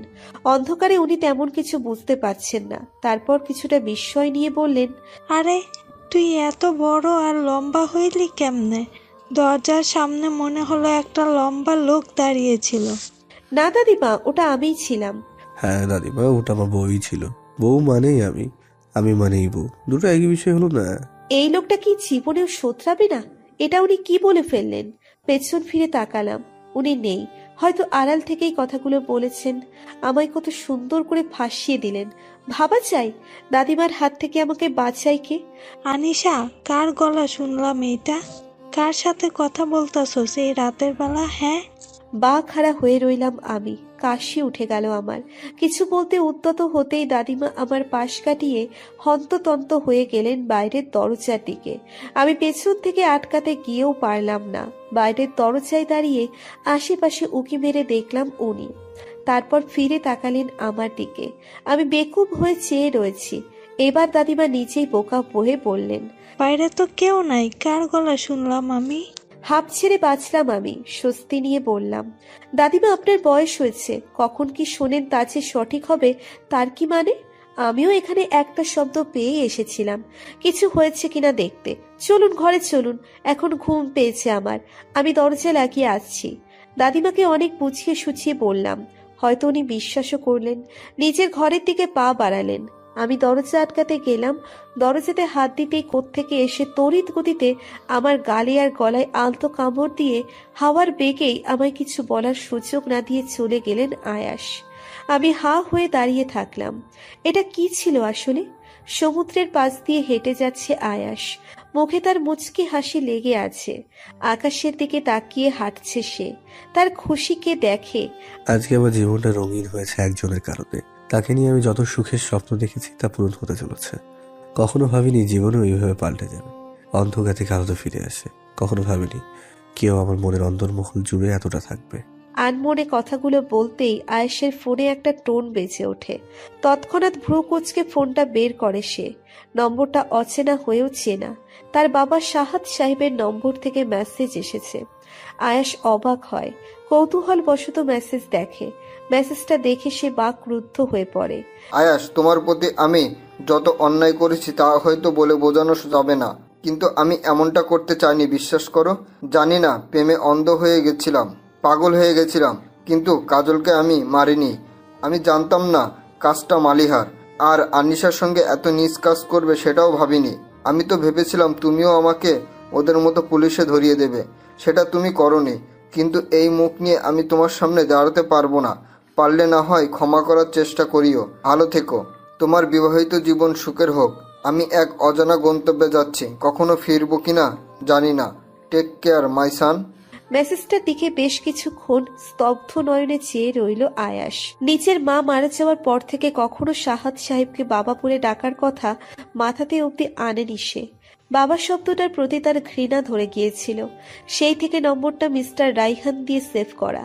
অন্ধকারে উনি তেমন কিছু বুঝতে পারছেন না। তারপর কিছুটা বিস্ময় নিয়ে বললেন, আরে তুই এত বড় আর লম্বা হইলি কেমনে? দরজার সামনে মনে হলো একটা লম্বা লোক দাঁড়িয়েছিল। না দাদিমা, ওটা আমিই ছিলাম। হ্যাঁ দাদিমা, ওটা আমার বউই ছিল। বউ মানেই আমি মানেই বউ, দুটো একই বিষয় হলো না? এই লোকটা কি জীবনেও শোধরাবে না? এটা উনি কি বলে ফেললেন? পেছন ফিরে তাকালাম, উনি নেই। হয়তো আড়াল থেকেই কথাগুলো বলেছেন। আমায় কত সুন্দর করে ফাঁসিয়ে দিলেন। ভাবা চাই দাদিমার হাত থেকে আমাকে বাঁচাই কে? আনিশা, কার গলা শুনলাম এটা? কার সাথে কথা বলতাছো সেই রাতের বেলা? হ্যাঁ, বা খাড়া হয়ে রইলাম আমি। কাশি উঠে গেল আমার। কিছু বলতে উদ্যত হতেই দাদিমা আমার পাশ কাটিয়ে হন্ততন্ত হয়ে গেলেন বাইরের দরজার দিকে। আমি পেছন থেকে আটকাতে গিয়েও পারলাম না। বাইরের দরজায় দাঁড়িয়ে আশেপাশে উকি মেরে দেখলাম উনি। তারপর ফিরে তাকালেন আমার দিকে। আমি বেকুব হয়ে চেয়ে রয়েছি। এবার দাদিমা নিজেই বোকা বহে বললেন, বাইরে তো কেউ নাই, কার গলা শুনলাম আমি? হাঁপ ছেড়ে বাঁচলাম আমি। স্বস্তি নিয়ে বললাম, দাদিমা আপনার বয়স হয়েছে, কখন কি শোনেন তা যে সঠিক হবে তার কি মানে? আমিও এখানে একটা শব্দ পেয়ে এসেছিলাম, কিছু হয়েছে কিনা দেখতে। চলুন ঘরে চলুন, এখন ঘুম পেয়েছে আমার। আমি দরজা লাগিয়ে আসছি। দাদিমাকে অনেক বুঝিয়ে সুঝিয়ে বললাম। হয়তো উনি বিশ্বাসও করলেন। নিজের ঘরের দিকে পা বাড়ালেন। আমি দরজা আটকাতে গেলাম। দরজাতে হাত দিতেই কোত্থেকে এসে তড়িৎ গতিতে আমার গালে আর গলায় আলতো কামড় দিয়ে হাওয়ার বেগেই আমায় কিছু বলার সুযোগ না দিয়ে চলে গেলেন আয়াস। আমি হা হয়ে দাঁড়িয়ে থাকলাম। এটা কি ছিল আসলে? সমুদ্রের পাশ দিয়ে হেঁটে যাচ্ছে আয়াস, মুখে তার মুচকি হাসি লেগে আছে। আকাশের দিকে তাকিয়ে হাঁটছে সে। তার খুশিকে দেখে। আজকে আমার জীবনটা রঙিন হয়েছে একজনের কারণে। তাকে নিয়ে আমি যত সুখের স্বপ্ন দেখেছি তা পূরণ হতে চলেছে। কখনো ভাবিনি জীবনে ওইভাবে পাল্টে যাবে, অন্ধকার থেকে আলোতে ফিরে আসে। কখনো ভাবিনি কেউ আমার মনের অন্তর্মহল জুড়ে এতটা থাকবে। আনমনে কথাগুলো বলতেই আয়েশের ফোনে একটা টোন বেজে ওঠে। তৎক্ষণাৎ ভ্রু কুঁচকে ফোনটা বের করে সে। নম্বরটা অচেনা হয়েও চেনা। তার বাবা সাহাদ সাহেবের নম্বর থেকে মেসেজ এসেছে। আয়াস অবাক হয়, কৌতূহল বশত মেসেজ দেখে। মেসেজটা দেখে সে বাকরুদ্ধ হয়ে পড়ে। আয়াস, তোমার প্রতি আমি যত অন্যায় করেছি তা হয়তো বলে বোঝানো যাবে না, কিন্তু আমি এমনটা করতে চাইনি, বিশ্বাস করো। জানি না, প্রেমে অন্ধ হয়ে গেছিলাম, পাগল হয়ে গেছিলাম, কিন্তু কাজলকে আমি মারিনি। আমি জানতাম না কাজটা মালিহার, আর আনিশার সঙ্গে এত নিজ কাজ করবে সেটাও ভাবিনি। আমি তো ভেবেছিলাম তুমিও আমাকে ওদের মতো পুলিশে ধরিয়ে দেবে, সেটা তুমি করনি। কিন্তু এই মুখ নিয়ে আমি তোমার সামনে দাঁড়াতে পারবো না। পারলে না হয় ক্ষমা করার চেষ্টা করিও। ভালো থেকো, তোমার বিবাহিত জীবন সুখের হোক। আমি এক অজানা গন্তব্যে যাচ্ছি, কখনো ফিরবো কিনা জানি না। টেক কেয়ার মাই সান। মেসেজটার দিকে বেশ কিছুক্ষণ স্তব্ধ নয়নে চেয়ে রইল আয়াস। নিজের মা মারা যাওয়ার পর থেকে কখনো সাহাদ সাহেবকে বাবা বলে ডাকার কথা মাথাতে অব্দি আনেনি সে। বাবা শব্দটার প্রতি তার ঘৃণা ধরে গিয়েছিল। সেই থেকে নম্বরটা মিস্টার রাইহান দিয়ে সেভ করা।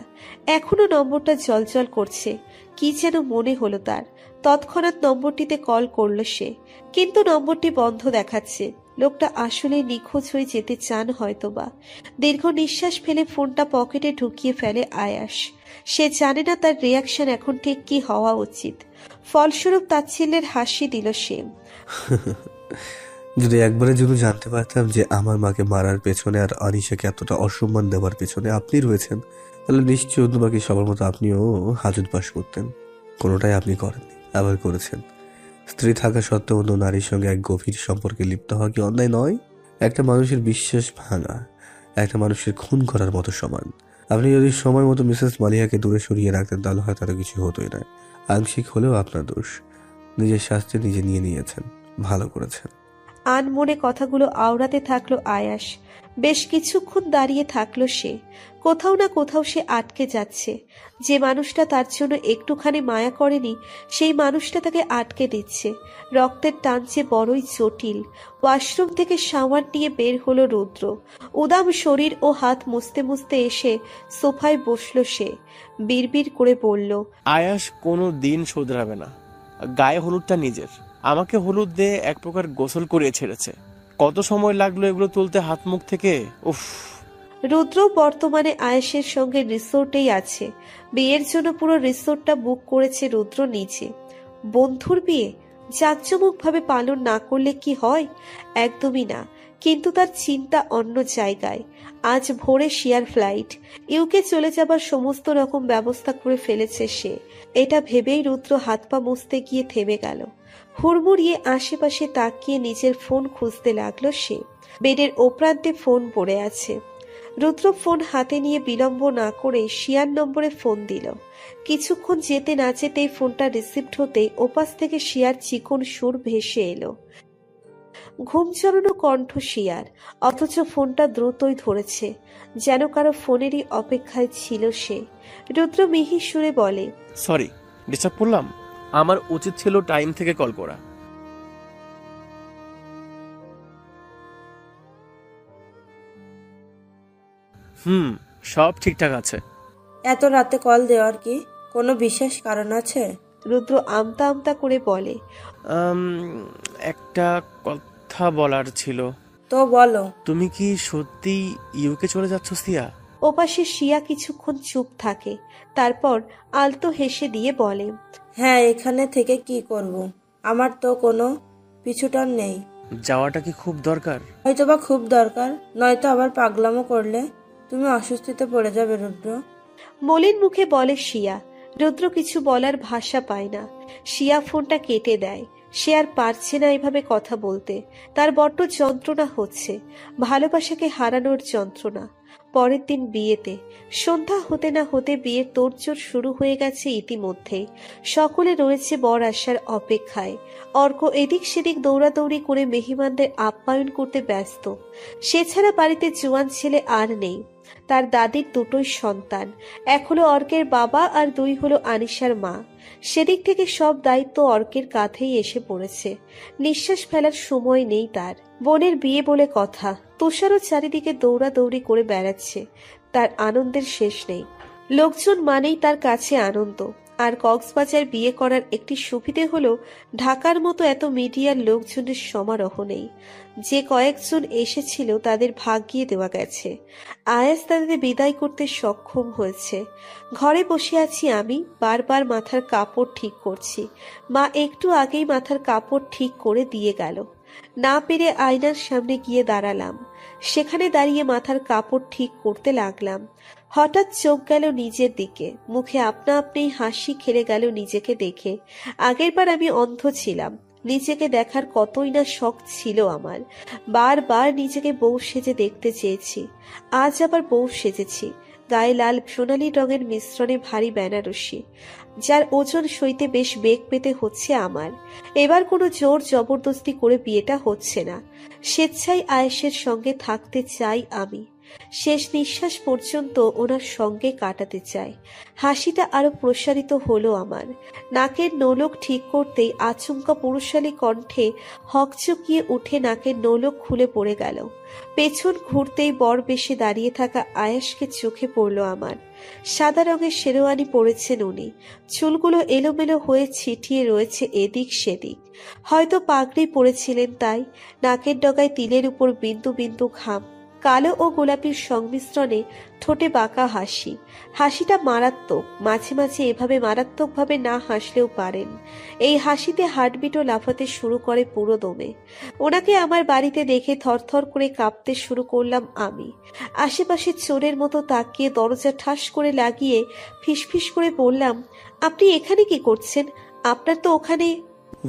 এখনো নম্বরটা জলজল করছে। কি যেন মনে হলো তার। তৎক্ষণাৎ নম্বরটিতে কল করলো সে, কিন্তু নম্বরটি বন্ধ দেখাচ্ছে। লোকটা আসলে নিখোঁজ হয়ে যেতে চান হয়তোবা। দীর্ঘ নিঃশ্বাস ফেলে ফোনটা পকেটে ঢুকিয়ে ফেলে আয়াস। সে জানে না তার রিয়াকশন এখন ঠিক কি হওয়া উচিত। ফলস্বরূপ তাচ্ছিল্যের হাসি দিল সে। যদি একবারের জন্য জানতে পারতাম যে আমার মাকে মারার পেছনে আর আনিশাকে এতটা অসম্মান দেওয়ার পেছনে আপনি রয়েছেন, তাহলে নিশ্চয়ই অন্য বাকি সবার মতো আপনিও হাজত বাস করতেন। কোনোটাই আপনি করেননি, আবার করেছেন। স্ত্রী থাকা সত্ত্বেও অন্য নারীর সঙ্গে এক গভীর সম্পর্কে লিপ্ত হওয়া কি অন্যায় নয়? একটা মানুষের বিশ্বাস ভাঙা, একটা মানুষের খুন করার মতো সমান। আপনি যদি সময় মতো মিসেস মালিয়াকে দূরে সরিয়ে রাখতেন তাহলে হয়তো এত কিছু হতোই না। আংশিক হলেও আপনার দোষ। নিজের শাস্তি নিজে নিয়ে নিয়েছেন, ভালো করেছেন। আনমনে কথাগুলো আওড়াতে থাকলো আয়াস। বেশ কিছুক্ষণ দাঁড়িয়ে থাকলো সে। কোথাও না কোথাও সে আটকে যাচ্ছে। যে মানুষটা তার জন্য একটুখানি মায়া করেনি সেই মানুষটা তাকে আটকে দিচ্ছে। রক্তের টান যে বড়ই জটিল। ওয়াশরুম থেকে শাওয়ার নিয়ে বের হলো রুদ্র। উদাম শরীর ও হাত মুছতে মুছতে এসে সোফায় বসলো সে। বিড়বিড় করে বলল, আয়াস কোনো দিন শোধরাবে না। গায়ে হলুদটা নিজের, আমাকে হলুদ দিয়ে এক প্রকার গোসল করিয়ে ছেড়েছে। কত সময় লাগলো এগুলো তুলতে হাত মুখ থেকে। উফ। রুদ্র বর্তমানে আয়েশের সঙ্গে রিসোর্টেই আছে। বিয়ের জন্য পুরো রিসোর্টটা বুক করেছে রুদ্র নিজে। বন্ধুর বিয়ে জাঁকজমকভাবে পালন না করলে কি হয়? একদমই না। কিন্তু তার চিন্তা অন্য জায়গায়। আজ ভোরে শিয়ার ফ্লাইট। ইউকে চলে যাবার সমস্ত রকম ব্যবস্থা করে ফেলেছে সে। এটা ভেবেই রুদ্র হাত পা মুছতে গিয়ে থেমে গেল। হুড়মুড়িয়ে আশেপাশে তাকিয়ে নিজের ফোন খুঁজতে লাগলো সে। বেডের ওপ্রান্তে ফোন পড়ে আছে। রুদ্র ফোন হাতে নিয়ে বিলম্ব না করে শিয়ার নম্বরে ফোন দিল। কিছুক্ষণ যেতে না যেতেই ফোনটা রিসিভড হতেই ওপাশ থেকে শিয়ার চিকন সুর ভেসে এলো। ঘুম চড়ানো কণ্ঠ শিয়ার, অথচ ফোনটা দ্রুতই ধরেছে, যেন কারো ফোনেরই অপেক্ষায় ছিল সে। রুদ্র মিহি সুরে বলে, সরি ডিস্টার্ব করলাম। আমার উচিত ছিল টাইম থেকে কল করা। সব ঠিকঠাক আছে। এত রাতে কল দেওয়ার কি কোনো বিশেষ কারণ আছে? রুদ্র আমতা আমতা করে বলে, একটা কথা বলার ছিল। তো বলো। তুমি কি সত্যি ইউকে চলে যাচ্ছ সিয়া? ওপাশে শিয়া কিছুক্ষণ চুপ থাকে, তারপর আলতো হেসে দিয়ে বলে, হ্যাঁ, এখানে থেকে কি করব? আমার তো কোনো পিছুটান নেই। যাওয়াটা কি খুব দরকার? হয়তোবা খুব দরকার, নয়তো আবার পাগলামো করলে তুমি অসুস্থিতে পড়ে যাবে রুদ্র। মলিন মুখে বলে শিয়া। রুদ্র কিছু বলার ভাষা পায় না। শিয়া ফোনটা কেটে দেয়। সে আর পারছে না এভাবে কথা বলতে। তার বড্ড যন্ত্রণা হচ্ছে, ভালোবাসাকে হারানোর যন্ত্রণা। পরের দিন বিয়েতে। সন্ধ্যা হতে না হতে বিয়ের তোড়জোড় শুরু হয়ে গেছে ইতিমধ্যেই। সকলে রয়েছে বর আসার অপেক্ষায়। অর্ক এদিক সেদিক দৌড়াদৌড়ি করে মেহমানদের আপ্যায়ন করতে ব্যস্ত। সে ছাড়া বাড়িতে জোয়ান ছেলে আর নেই। তার দাদির দুটোই সন্তান, এক হলো অর্কের বাবা আর দুই হলো আনিশার মা। সেদিক থেকে সব দায়িত্ব অর্কের কাঁধেই এসে পড়েছে। নিঃশ্বাস ফেলার সময় নেই তার। বোনের বিয়ে বলে কথা, তুষারও চারিদিকে দৌড়াদৌড়ি করে বেড়াচ্ছে। তার আনন্দের শেষ নেই। লোকজন মানেই তার কাছে আনন্দ। আর কক্সবাজার বিয়ে করার একটি সুবিধে হলো ঢাকার মতো এত মিডিয়ার লোকজনের সমারোহ নেই। যে কয়েকজন এসেছিল তাদের ভাগিয়ে দেওয়া গেছে। আয়াস তাদের বিদায় করতে সক্ষম হয়েছে। ঘরে বসে আছি আমি, বারবার মাথার কাপড় ঠিক করছি। মা একটু আগেই মাথার কাপড় ঠিক করে দিয়ে গেল। না পেরে আয়নার সামনে গিয়ে দাঁড়ালাম। সেখানে দাঁড়িয়ে মাথার কাপড় ঠিক করতে লাগলাম। হঠাৎ চোখ গেল নিজের দিকে। মুখে আপনা আপনি হাসি খেলে গেল নিজেকে দেখে। আগেরবার আমি অন্ধ ছিলাম। নিজেকে দেখার কতই না শখ ছিল আমার। বারবার নিজেকে বউ সেজে দেখতে চেয়েছি। আজ আবার বউ সেজেছি। গায়ে লাল সোনালী রঙের মিশ্রণে ভারী বেনারসি, যার ওজন সইতে বেশ বেগ পেতে হচ্ছে আমার। এবার কোনো জোর জবরদস্তি করে বিয়েটা হচ্ছে না। স্বেচ্ছায় আয়েশের সঙ্গে থাকতে চাই আমি। শেষ নিঃশ্বাস পর্যন্ত ওনার সঙ্গে কাটাতে চাই। হাসিটা আরো প্রসারিত হলো আমার। নাকের নোলক ঠিক করতেই আচমকা পুরুষালী কণ্ঠে হকচকিয়ে উঠে নাকের নোলক খুলে পড়ে গেল। পেছন ঘুরতেই বর বেশে দাঁড়িয়ে থাকা আয়াসকে চোখে পড়ল আমার। সাদা রঙের শেরওয়ানি পরেছেন উনি। চুলগুলো এলোমেলো হয়ে ছিটিয়ে রয়েছে এদিক সেদিক। হয়তো পাগড়ি পরেছিলেন তাই। নাকের ডগায় তিলের উপর বিন্দু বিন্দু ঘাম। কালো ও গোলাপির সংমিশ্রণে ঠোঁটে বাঁকা হাসি। হাসিটা মারাত্মক। মাঝে মাঝে এভাবে মারাত্মকভাবে না হাসলেও পারেন। এই হাসিতে হার্টবিটও লাফাতে শুরু করে পুরো দমে। ওনাকে আমার বাড়িতে দেখে থরথর করে কাঁপতে শুরু করলাম আমি। আশেপাশে চোরের মতো তাকিয়ে দরজা ঠাস করে লাগিয়ে ফিসফিস করে বললাম, আপনি এখানে কি করছেন? আপনার তো ওখানে।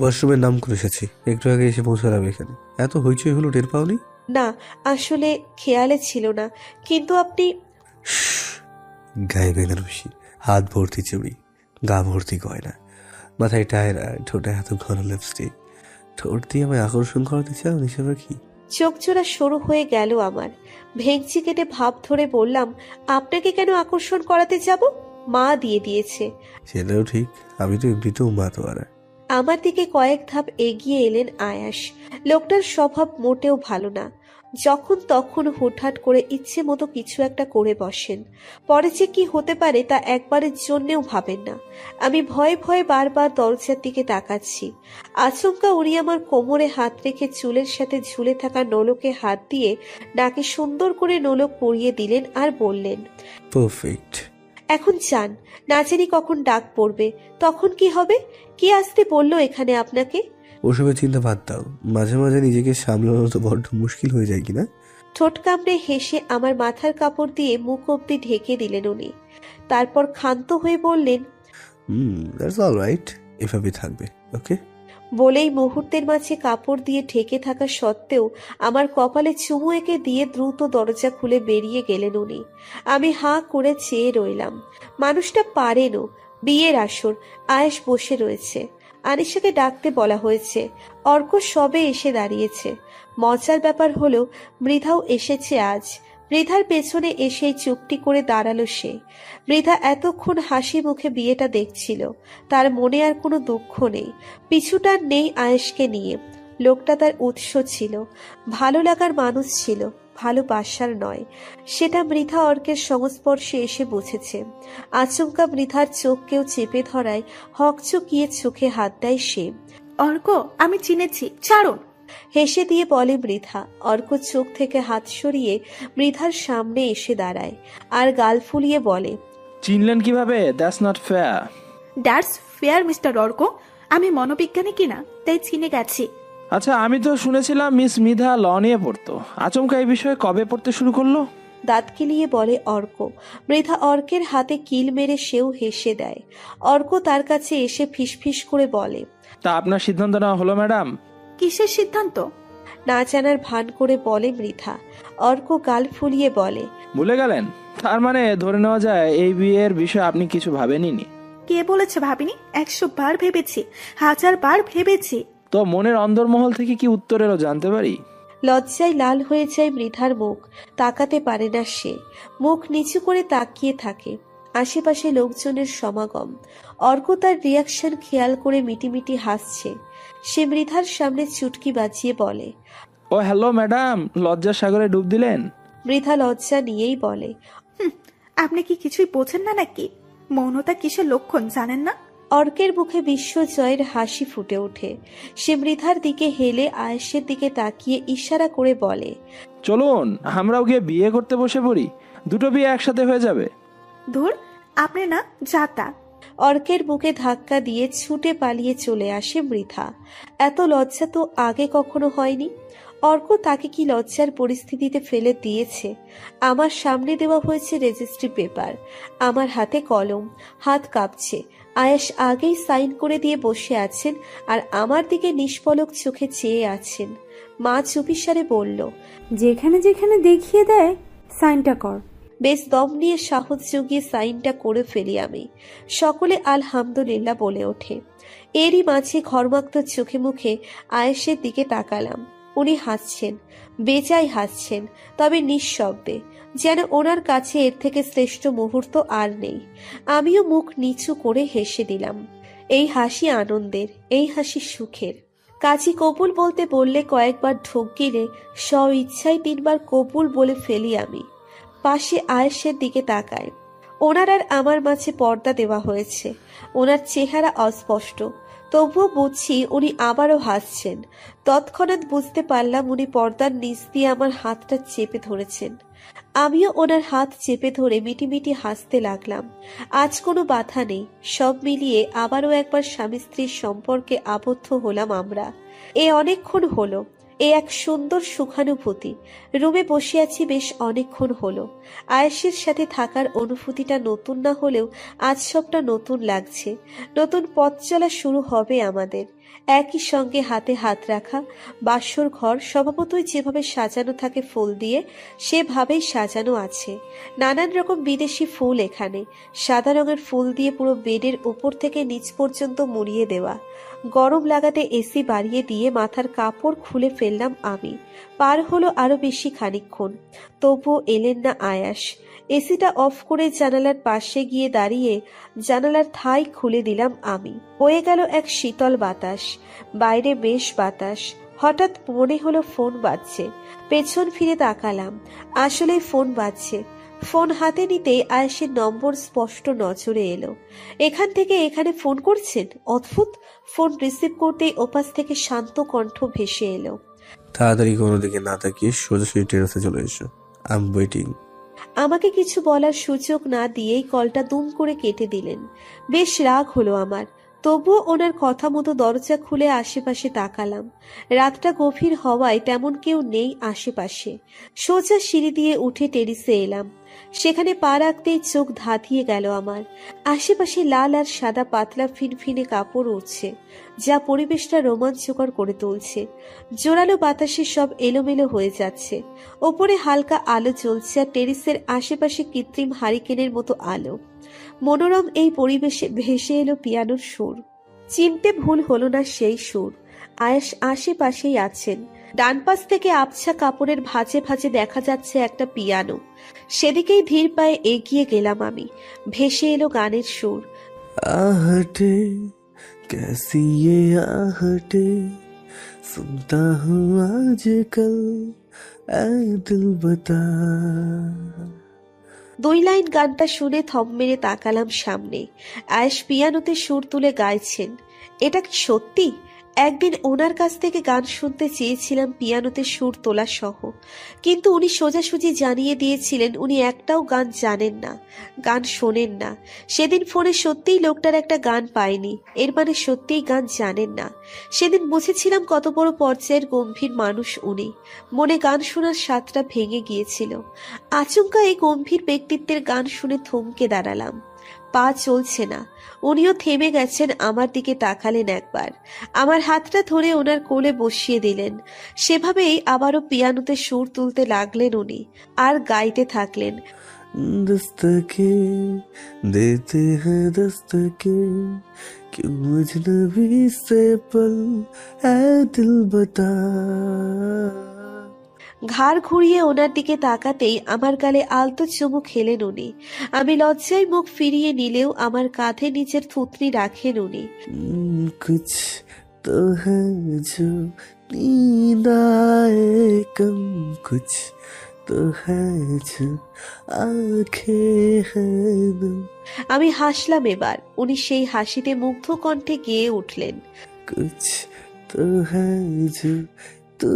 ওয়াশরুমের নাম করে এসেছি, একটু আগে এসে পৌঁছালাম এখানে। এত হইচই হলো টের পাওনি? না, আসলে খেয়ালে ছিল না, কিন্তু আপনি। গায়ে বেনারসি, হাত ভর্তি চুড়ি, গা ভর্তি গয়না, মাথায় টায়রা, ঠোঁটে এত ঘন লিপস্টিক, ঠোঁট দিয়ে আমায় আকর্ষণ করাতে চাও নিশা পাখি? চোখ জোড়া সরু হয়ে গেল আমার। ভেঙচি কেটে ভাব ধরে বললাম, আপনাকে কেন আকর্ষণ করাতে যাব? মা দিয়ে দিয়েছে। সেটাও ঠিক, আমি তো এমনিতেও মাতোয়ারা। আমার দিকে কয়েক ধাপ এগিয়ে এলেন আয়াস। লোকটার স্বভাব মোটেও ভালো না। যখন তখন হুটহাট করে ইচ্ছে মতো কিছু একটা করে বসেন। পরে যে কি হতে পারে তা একবারের জন্যেও ভাবেন না। আমি ভয়ে ভয়ে বারবার দরজার দিকে তাকাচ্ছি। আচমকা উনি আমার কোমরে হাত রেখে চুলের সাথে ঝুলে থাকা নোলকে হাত দিয়ে নাকে সুন্দর করে নোলক পরিয়ে দিলেন আর বললেন, পারফেক্ট। এখন যান, না জানি কখন ডাক পড়বে, তখন কি হবে? কি আসতে বললো এখানে আপনাকে? ওসবের চিন্তা বাদ দাও, মাঝে মাঝে নিজেকে সামলানো তো বড্ড মুশকিল হয়ে যায় কিনা? ঠোঁট কামড়ে হেসে আমার মাথার কাপড় দিয়ে মুখ অব্দি ঢেকে দিলেন উনি। তারপর ক্ষান্ত হয়ে বললেন, দ্যাটস অলরাইট, এভাবে থাকবে, ওকে? বলেই মুহূর্তের মাঝে কাপড় দিয়ে ঢেকে থাকা সত্ত্বেও আমার কপালে চুমু এঁকে দিয়ে দ্রুত দরজা খুলে বেরিয়ে গেলেন উনি। আমি হাঁ করে চেয়ে রইলাম। মানুষটা পারেনও। বিয়ের আসর, আয়েশ বসে রয়েছে, আনিশাকে ডাকতে বলা হয়েছে, অর্ক সবে এসে দাঁড়িয়েছে। মজার ব্যাপার হলো মৃধাও এসেছে আজ। মৃধার পেছনে এসেই চুপটি করে দাঁড়ালো সে। মৃধা এতক্ষণ হাসি মুখে বিয়েটা দেখছিল, তার মনে আর কোনো দুঃখ নেই, পিছুটার নেই আয়েশকে নিয়ে। লোকটা তার উৎস ছিল, ভালো লাগার মানুষ ছিল, ভালোবাসার নয়। সেটা মৃধা অর্কের সংস্পর্শে এসে বুঝেছে। আচমকা মৃধার চোখ কেউ চেপে ধরায় হকচকিয়ে চোখে হাত দেয় সে। অর্ক, আমি চিনেছি, ছাড়ুন। হেসে দিয়ে বলে মৃধা। অর্ক চোখ থেকে হাত সরিয়ে মৃধার সামনে এসে দাঁড়ায় আর গাল ফুলিয়ে বলে, চিনলেন কিভাবে? That's not fair. That's fair mister Arka. আমি মনোবিজ্ঞানী কিনা তাই চিনে গেছি। আচ্ছা, আমি তো শুনেছিলাম মিস মৃধা ল নিয়ে পড়তো। আচমকা এই বিষয়ে কবে পড়তে শুরু করলো? দাঁত কিলিয়ে বলে অর্ক। মৃধা অর্কের হাতে কিল মেরে সেও হেসে দেয়। অর্ক তার কাছে এসে ফিসফিস করে বলে, তা আপনার সিদ্ধান্ত নেওয়া হলো ম্যাডাম? কিসের সিদ্ধান্ত? না জানার ভান করে বলে মৃধা। অর্ক গাল ফুলিয়ে বলে, ভুলে গেলেন? তার মানে ধরে নেওয়া যায় এই বিয়ের বিষয়ে আপনি কিছু ভাবেননি। কে বলেছে ভাবিনি? 100 বার ভেবেছি, 1000 বার ভেবেছি। তো মনের অন্দরমহল থেকে কি উত্তর এলো জানতে পারি? লজ্জায় লাল হয়ে যায় মৃধার মুখ। তাকাতে পারে না সে, মুখ নিচু করে তাকিয়ে থাকে। আশেপাশে লোকজনের সমাগম। অর্ক তার রিয়াকশন খেয়াল করে মিটিমিটি হাসছে। সে মৃধার সামনে চুটকি বাজিয়ে বলে, ও হ্যালো ম্যাডাম, লজ্জার সাগরে ডুব দিলেন? মৃধা লজ্জা নিয়েই বলে, আপনি কি কিছুই বোঝেন না নাকি? মৌনতা কিসের লক্ষণ জানেন না? অর্কের মুখে বিশ্বজয়ের হাসি ফুটে ওঠে। সে মৃধার দিকে হেলে আয়েশের দিকে তাকিয়ে ইশারা করে বলে, চলুন আমরাও গিয়ে বিয়ে করতে বসে পড়ি, দুটো বিয়ে একসাথে হয়ে যাবে। ধুর, আপনি না যাতা। অর্কের বুকে ধাক্কা দিয়ে ছুটে পালিয়ে চলে আসে মৃধা। এত লজ্জা তো আগে কখনো হয়নি। অর্ক তাকে কি লজ্জার পরিস্থিতিতে ফেলে দিয়েছে। আমার সামনে দেওয়া হয়েছে রেজিস্ট্রি পেপার, আমার হাতে কলম, হাত কাঁপছে। আয়েশ আগেই সাইন করে দিয়ে বসে আছেন আর আমার দিকে নিষ্পলক চোখে চেয়ে আছেন। মা চুপিসারে বলল, যেখানে যেখানে দেখিয়ে দেয় সাইনটা কর। বেশ দম নিয়ে সাহস জুগিয়ে সাইনটা করে ফেলি আমি। সকলে আলহামদুলিল্লাহ বলে ওঠে। এরই মাঝে ঘরমাক্ত চোখে মুখে আয়েশের দিকে তাকালাম। উনি হাসছেন, বেজায় হাসছেন, তবে নিঃশব্দে, যেন ওনার কাছে এর থেকে শ্রেষ্ঠ মুহূর্ত আর নেই। আমিও মুখ নিচু করে হেসে দিলাম। এই হাসি আনন্দের, এই হাসি সুখের। কাজী কবুল বলতে বললে কয়েকবার ঢোক গিলে স্ব ইচ্ছায় 3 বার কবুল বলে ফেলি আমি। পাশে আয়েশের দিকে তাকায়। ওনার আর আমার মাঝে পর্দা দেওয়া হয়েছে। ওনার চেহারা অস্পষ্ট, তবুও বুঝছি উনি আবারও হাসছেন। তৎক্ষণাৎ বুঝতে পারলাম উনি পর্দার নিচ দিয়ে আমার হাতটা চেপে ধরেছেন। আমিও ওনার হাত চেপে ধরে মিটিমিটি হাসতে লাগলাম। আজ কোনো বাধা নেই। সব মিলিয়ে আবারও একবার স্বামী স্ত্রীর সম্পর্কে আবদ্ধ হলাম আমরা। অনেকক্ষণ হলো। এক সুন্দর সুখানুভূতি। রুমে বসে আছি বেশ অনেকক্ষণ হলো। আয়েশের সাথে থাকার অনুভূতিটা নতুন না হলেও আজ সবটা নতুন লাগছে। নতুন পথ চলা শুরু হবে আমাদের। একই সঙ্গে হাতে হাত রাখা। বাসর ঘর স্বভাবতই যেভাবে সাজানো থাকে ফুল দিয়ে, সেভাবেই সাজানো আছে। নানান রকম বিদেশি ফুল এখানে। সাদা রঙের ফুল দিয়ে পুরো বেডের উপর থেকে নিচ পর্যন্ত মুড়িয়ে দেওয়া। গরম লাগাতে এসি বাড়িয়ে দিয়ে মাথার কাপড় খুলে ফেললাম আমি। পার হলো আরো বেশি খানিকক্ষণ, তবুও এলেন না আয়াস। এসিটা অফ করে জানালার পাশে গিয়ে দাঁড়িয়ে জানালার থাই খুলে দিলাম আমি। বয়ে গেল এক শীতল বাতাস, বাইরে বেশ বাতাস। হঠাৎ মনে হলো ফোন বাজছে। পেছন ফিরে তাকালাম, আসলে ফোন বাজছে। ফোন হাতে নিতেই আয়েশের নম্বর স্পষ্ট নজরে এলো। এখান থেকে এখানে ফোন করছেন, অদ্ভুত। ফোন রিসিভ করতেই ওপাশ থেকে শান্ত কণ্ঠ ভেসে এলো। তাড়াতাড়ি কোনো দিকে না তাকিয়ে সোজাসুজি টেরাসে চলে এসো, আই এম ওয়েটিং। আমাকে কিছু বলার সুযোগ না দিয়েই কলটা দুম করে কেটে দিলেন। বেশ রাগ হলো আমার, তবুও ওনার কথা মতো দরজা খুলে আশেপাশে তাকালাম। রাতটা গভীর হওয়ায় তেমন কেউ নেই আশেপাশে। সোজা সিঁড়ি দিয়ে উঠে টেরিসে এলাম। সেখানে পা রাখতেই চোখ ধাঁধিয়ে গেল আমার। আশেপাশে লাল আর সাদা পাতলা ফিনফিনে কাপড় উঠছে, যা পরিবেশটা রোমাঞ্চকর করে তুলছে। জোরালো বাতাসে সব এলোমেলো হয়ে যাচ্ছে। ওপরে হালকা আলো জ্বলছে আর টেরিসের আশেপাশে কৃত্রিম হারিকেনের মতো আলো। মনোরম এই পরিবেশে ভেসে এলো পিয়ানোর সুর। চিনতে ভুল হলো না সেই সুর। আয়েশ আশেপাশেই আছেন। ডান পাশ থেকে আবছা কাপড়ের ভাঁজে ভাঁজে দেখা যাচ্ছে একটা পিয়ানো। সেদিকেই ধীর পায়ে এগিয়ে গেলাম আমি। ভেসে এলো গানের সুর। आहटे कैसी ये आहटे सुनता हूँ आजकल ऐ दिल बता। 2 লাইন গানটা শুনে থম মেরে তাকালাম সামনে। আয়েশ পিয়ানোতে সুর তুলে গাইছেন। এটা কি সত্যি? একদিন ওনার কাছ থেকে গান শুনতে চেয়েছিলাম পিয়ানোতে সুর তোলা সহ, কিন্তু উনি সোজাসুজি জানিয়ে দিয়েছিলেন উনি একটাও গান জানেন না, গান শোনেন না। সেদিন ফোনে সত্যিই লোকটার একটা গান পাইনি, এর মানে সত্যিই গান জানেন না। সেদিন বুঝেছিলাম কত বড় পর্যায়ের গম্ভীর মানুষ উনি। মনে গান শোনার স্বাদটা ভেঙে গিয়েছিল। আচমকা এই গম্ভীর ব্যক্তিত্বের গান শুনে থমকে দাঁড়ালাম। পা চলছে না। উনিও থেমে গেছেন, আমার দিকে তাকালেন একবার। আমার হাতটা ধরে ওনার কোলে বসিয়ে দিলেন। সেভাবেই আবারও পিয়ানোতে সুর তুলতে লাগলেন উনি, আর গাইতে থাকলেন। दस्तके देते हैं दस्तके क्यों अजनबी से पल ऐ दिल बता। ঘাড় ঘুরিয়ে ওনার দিকে তাকাতেই আমার গালে আলতো চুমু খেলেন উনি। আমি লজ্জায় মুখ ফিরিয়ে নিলেও আমার কাঁধে নিচের থুতনি রাখেন উনি। कुछ तो है जो नींद आए कम, कुछ तो है जो आंखें हैं नम। আমি হাসলাম এবার। উনি সেই হাসিতে মুগ্ধ কণ্ঠে গেয়ে উঠলেন। कुछ तो है जो तू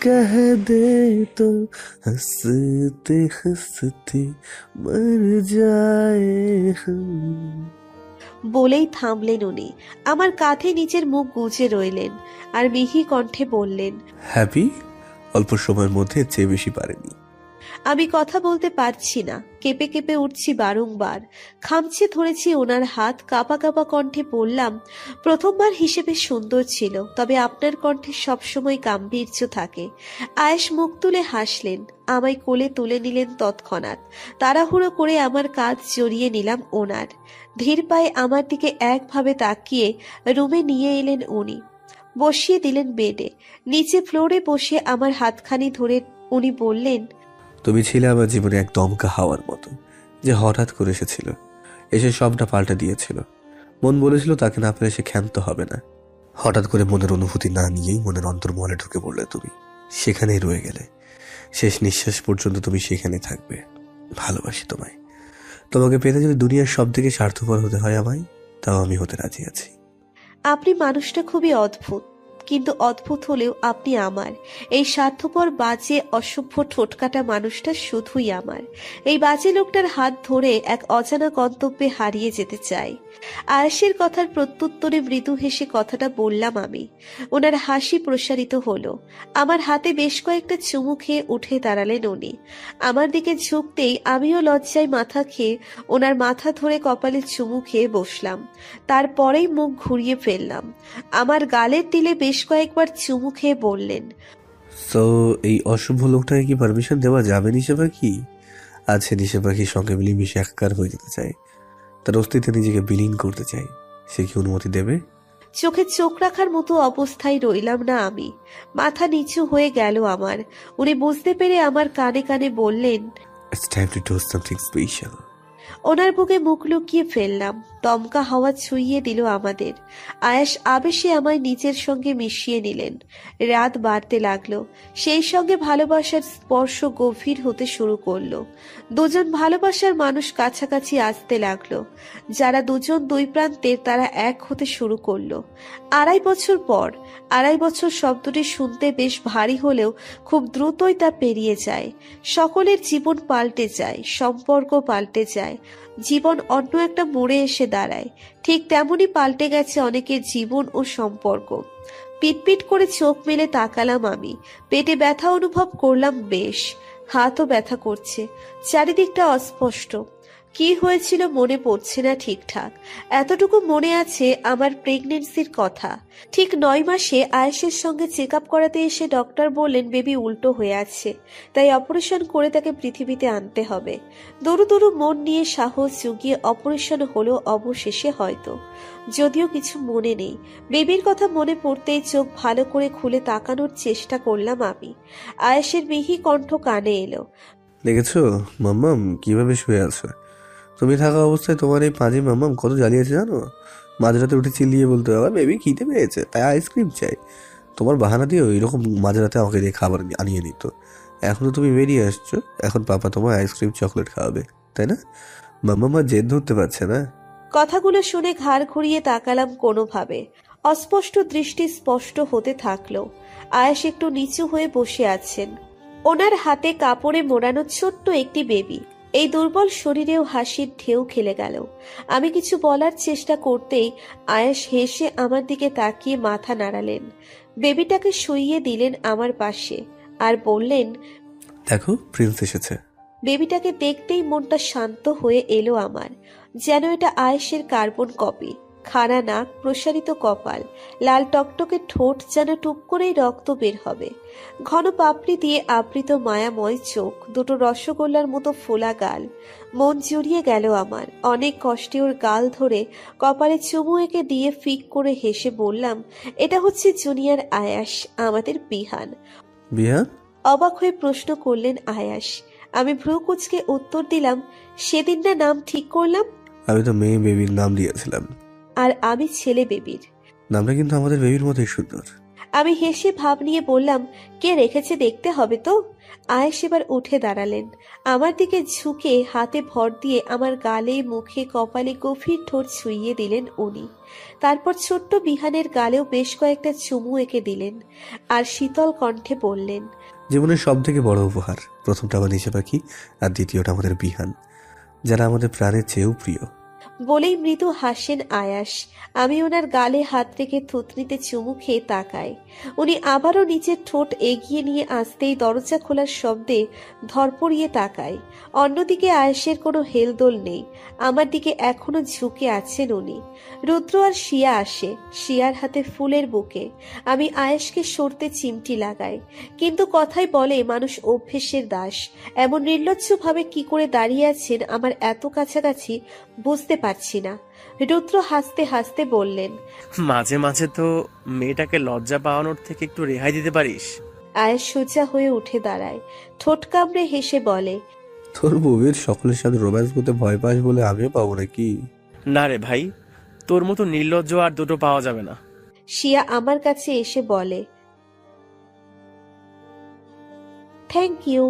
कह दे तो हंसते हंसते मर जाए हम। বলেই থামলেন উনি। আমার কাঁধে নিচের মুখ গুজে রইলেন আর মিহি কণ্ঠে বললেন, হ্যাপি? অল্প সময়ের মধ্যে চেয়ে বেশি পারেনি। আমি কথা বলতে পারছি না, কেঁপে কেঁপে উঠছি বারংবার। খামচে ধরেছি ওনার হাত। কাঁপা কাঁপা কণ্ঠে বললাম, প্রথমবার হিসেবে সুন্দর ছিল, তবে আপনার কণ্ঠে সবসময় গাম্ভীর্য থাকে। আয়েশ মুখ তুলে হাসলেন, আমায় কোলে তুলে নিলেন তৎক্ষণাৎ। তাড়াহুড়ো করে আমার কাঁধ জড়িয়ে নিলাম ওনার। ধীর পায়ে আমার দিকে একভাবে তাকিয়ে রুমে নিয়ে এলেন উনি। বসিয়ে দিলেন বেডে। নিচে ফ্লোরে বসে আমার হাতখানি ধরে উনি বললেন, তুমি ছিলে আমার জীবনে এক দমকা হাওয়ার মতো, যে হঠাৎ করে এসেছিল, এসে সবটা পাল্টে দিয়েছিল। মন বলেছিল তাকে না পেলে সে ক্ষান্ত হবে না। হঠাৎ করে মনের অনুভূতি না নিয়েই মনের অন্তর্মহলে ঢুকে পড়লে তুমি, সেখানেই রয়ে গেলে। শেষ নিঃশ্বাস পর্যন্ত তুমি সেখানে থাকবে। ভালোবাসি তোমায়। তোমাকে পেতে যদি দুনিয়ার সব থেকে স্বার্থপর হতে হয় আমায়, তাও আমি হতে রাজি আছি। আপনি মানুষটা খুবই অদ্ভুত। কিন্তু অদ্ভুত হলেও আপনি আমার। এই স্বার্থপর বাজে অসভ্য ঠোঁটকাটা মানুষটা শুধুই আমার। এই বাজে লোকটার হাত ধরে এক অজানা গন্তব্যে হারিয়ে যেতে চাই। আয়েশের কথার প্রত্যুত্তরে মৃদু হেসে কথাটা বললাম আমি। ওনার হাসি প্রসারিত হলো। আমার হাতে বেশ কয়েকটা চুমু খেয়ে উঠে দাঁড়ালেন উনি। আমার দিকে ঝুঁকতেই আমিও লজ্জায় মাথা খেয়ে ওনার মাথা ধরে কপালে চুমু খেয়ে বসলাম। তারপরেই মুখ ঘুরিয়ে ফেললাম। আমার গালের দিলে বেশ কয়েকবার চুমু খেয়ে বললেন, তো এই অশুভ লোকটাকে কি পারমিশন দেওয়া যাবে নিশা পাখি? আছে নিশা পাখির সঙ্গে মিলেমিশে একাকার হয়ে যেতে চায়, তার অস্তিত্বে নিজেকে বিলীন করতে চায়, সে কি অনুমতি দেবে? চোখে চোখ রাখার মতো অবস্থায় রইলাম না আমি। মাথা নিচু হয়ে গেল আমার। উনি বুঝতে পেরে আমার কানে কানে বললেন, It's time to do something special. ওনার বুকে মুখ লুকিয়ে ফেললাম। দমকা হাওয়া ছুঁইয়ে দিল আমাদের। আয়াস আবেশে আমায় নিজের সঙ্গে মিশিয়ে নিলেন। রাত বাড়তে লাগলো, সেই সঙ্গে ভালোবাসার স্পর্শ গভীর হতে শুরু করলো। দুজন ভালোবাসার মানুষ কাছাকাছি আসতে লাগলো। যারা দুজন দুই প্রান্তের, তারা এক হতে শুরু করলো। 2.5 বছর পর। 2.5 বছর শব্দটি শুনতে বেশ ভারী হলেও খুব দ্রুতই তা পেরিয়ে যায়। সকলের জীবন পাল্টে যায়, সম্পর্ক পাল্টে যায়, জীবন অন্য একটা মোড়ে এসে দাঁড়ায়। ঠিক তেমনই পাল্টে গেছে অনেকের জীবন ও সম্পর্ক। পিটপিট করে চোখ মেলে তাকালাম আমি। পেটে ব্যথা অনুভব করলাম বেশ। হাতও ব্যথা করছে। চারিদিকটা অস্পষ্ট। কি হয়েছিল মনে পড়ছে না ঠিকঠাক। এতটুকু মনে আছে আমার প্রেগনেন্সির কথা। ঠিক 9 মাসে আয়েশের সঙ্গে চেক আপ করাতে এসে ডক্টর বললেন বেবি উল্টো হয়ে আছে, তাই অপারেশন করে তাকে পৃথিবীতে আনতে হবে। দূরু দূরু মন নিয়ে সাহস জুগিয়ে অপারেশন হলো অবশেষে হয়তো, যদিও কিছু মনে নেই। বেবির কথা মনে পড়তেই চোখ ভালো করে খুলে তাকানোর চেষ্টা করলাম আমি। আয়েশের মিহি কণ্ঠ কানে এলো, দেখেছো মাম্মাম কিভাবে শুয়ে আছে? তুমি থাকা অবস্থায় তোমার এই পাঁজি মাম্মাম কত জ্বালিয়েছে জানো? মাঝরাতে উঠে চিল্লিয়ে বলতে হবে বেবি খিদে পেয়েছে তাই আইসক্রিম চাই। তোমার বাহানা দিয়েও এরকম মাঝরাতে আমাকে দিয়ে খাবার আনিয়ে নিত। এখন তো তুমি বেরিয়ে আসছো, এখন পাপা তোমার আইসক্রিম চকলেট খাওয়াবে, তাই না? মাম্মা জেদ ধরতে পারছে না। কথাগুলো শুনে ঘাড় ঘুরিয়ে তাকালাম কোনোভাবে। অস্পষ্ট দৃষ্টি স্পষ্ট হতে থাকলো। আয়েশ একটু নিচু হয়ে বসে আছেন। ওনার হাতে কাপড়ে মোড়ানো ছোট্ট একটি বেবি। এই দুর্বল শরীরেও হাসির ঢেউ খেলে গেল। আমি কিছু বলার চেষ্টা করতেই আয়েশ হেসে আমার দিকে তাকিয়ে মাথা নাড়ালেন। বেবিটাকে শুইয়ে দিলেন আমার পাশে আর বললেন, দেখো প্রিন্স এসেছে। বেবিটাকে দেখতেই মনটা শান্ত হয়ে এলো আমার। যেন এটা আয়েশের কার্বন কপি। খাড়া নাক, প্রসারিত কপাল, লাল টকটকে ঠোঁট, যেন টুপ করেই রক্ত বের হবে। ঘন পাপড়ি দিয়ে আবৃত মায়াময় চোখ, দুটো রসগোল্লার মতো ফোলা গাল। মন জুড়িয়ে গেল আমার। অনেক কষ্টে ওর গাল ধরে কপালে চুমু এঁকে দিয়ে ফিক করে হেসে বললাম, এটা হচ্ছে জুনিয়র আয়াস, আমাদের বিহান। বিহান? অবাক হয়ে প্রশ্ন করলেন আয়াস। আমি ভ্রু কুঁচকে উত্তর দিলাম, সেদিন না নাম ঠিক করলাম। আমি তো মেয়ে বেবির নাম দিয়েছিলাম। আর আমি ছেলে বেবির। নামটা কিন্তু আমাদের বেবির মতোই সুন্দর। আমি হেসে ভাব নিয়ে বললাম, কে রেখেছে দেখতে হবে তো। আয়েশ এবার উঠে দাঁড়ালেন। আমার দিকে ঝুঁকে হাতে ভর দিয়ে আমার গালে, মুখে, কপালে গভীর ঠোঁট ছুঁইয়ে দিলেন উনি। তারপর ছোট্ট বিহানের গালেও বেশ কয়েকটা চুমু এঁকে দিলেন আর শীতল কণ্ঠে বললেন, জীবনের সব থেকে বড় উপহার। প্রথমটা আমার নিশা পাখি, আর দ্বিতীয়টা আমাদের বিহান, যারা আমাদের প্রাণের চেয়েও প্রিয়। বলেই মৃদু হাসেন আয়াস। আমি ওনার গালে হাত রেখে থুতনিতে চুমু খেয়ে তাকাই। উনি আবারও নিচের ঠোঁট এগিয়ে নিয়ে আসতেই দরজা খোলার শব্দে ধরপড়িয়ে তাকাই। অন্যদিকে আয়াসের কোনো হেলদোল নেই। আমার দিকে এখনো ঝুঁকে আছেন উনি। রুদ্র আর শিয়া আসে, শিয়ার হাতে ফুলের বুকে। আমি আয়েশকে সরতে চিমটি লাগাই, কিন্তু কথাই বলে মানুষ অভ্যেসের দাস। এমন নির্লজ্জভাবে কি করে দাঁড়িয়ে আছেন আমার এত কাছাকাছি বুঝতে পারছি না। রুদ্র হাসতে হাসতে বললেন, মাঝে মাঝে তো মেয়েটাকে লজ্জা পাওয়ানোর থেকে একটু রেহাই দিতে পারিস। আয়েশ সোজা হয়ে উঠে দাঁড়ায়, ঠোঁট কামড়ে হেসে বলে, তোর বউয়ের সকলের সাথে রোম্যান্স করতে ভয় পাস বলে আমিও পাবো নাকি? না রে ভাই, তোর মতো নির্লজ্জ আর দুটো পাওয়া যাবে না। শিয়া আমার কাছে এসে বলে, থ্যাংক ইউ।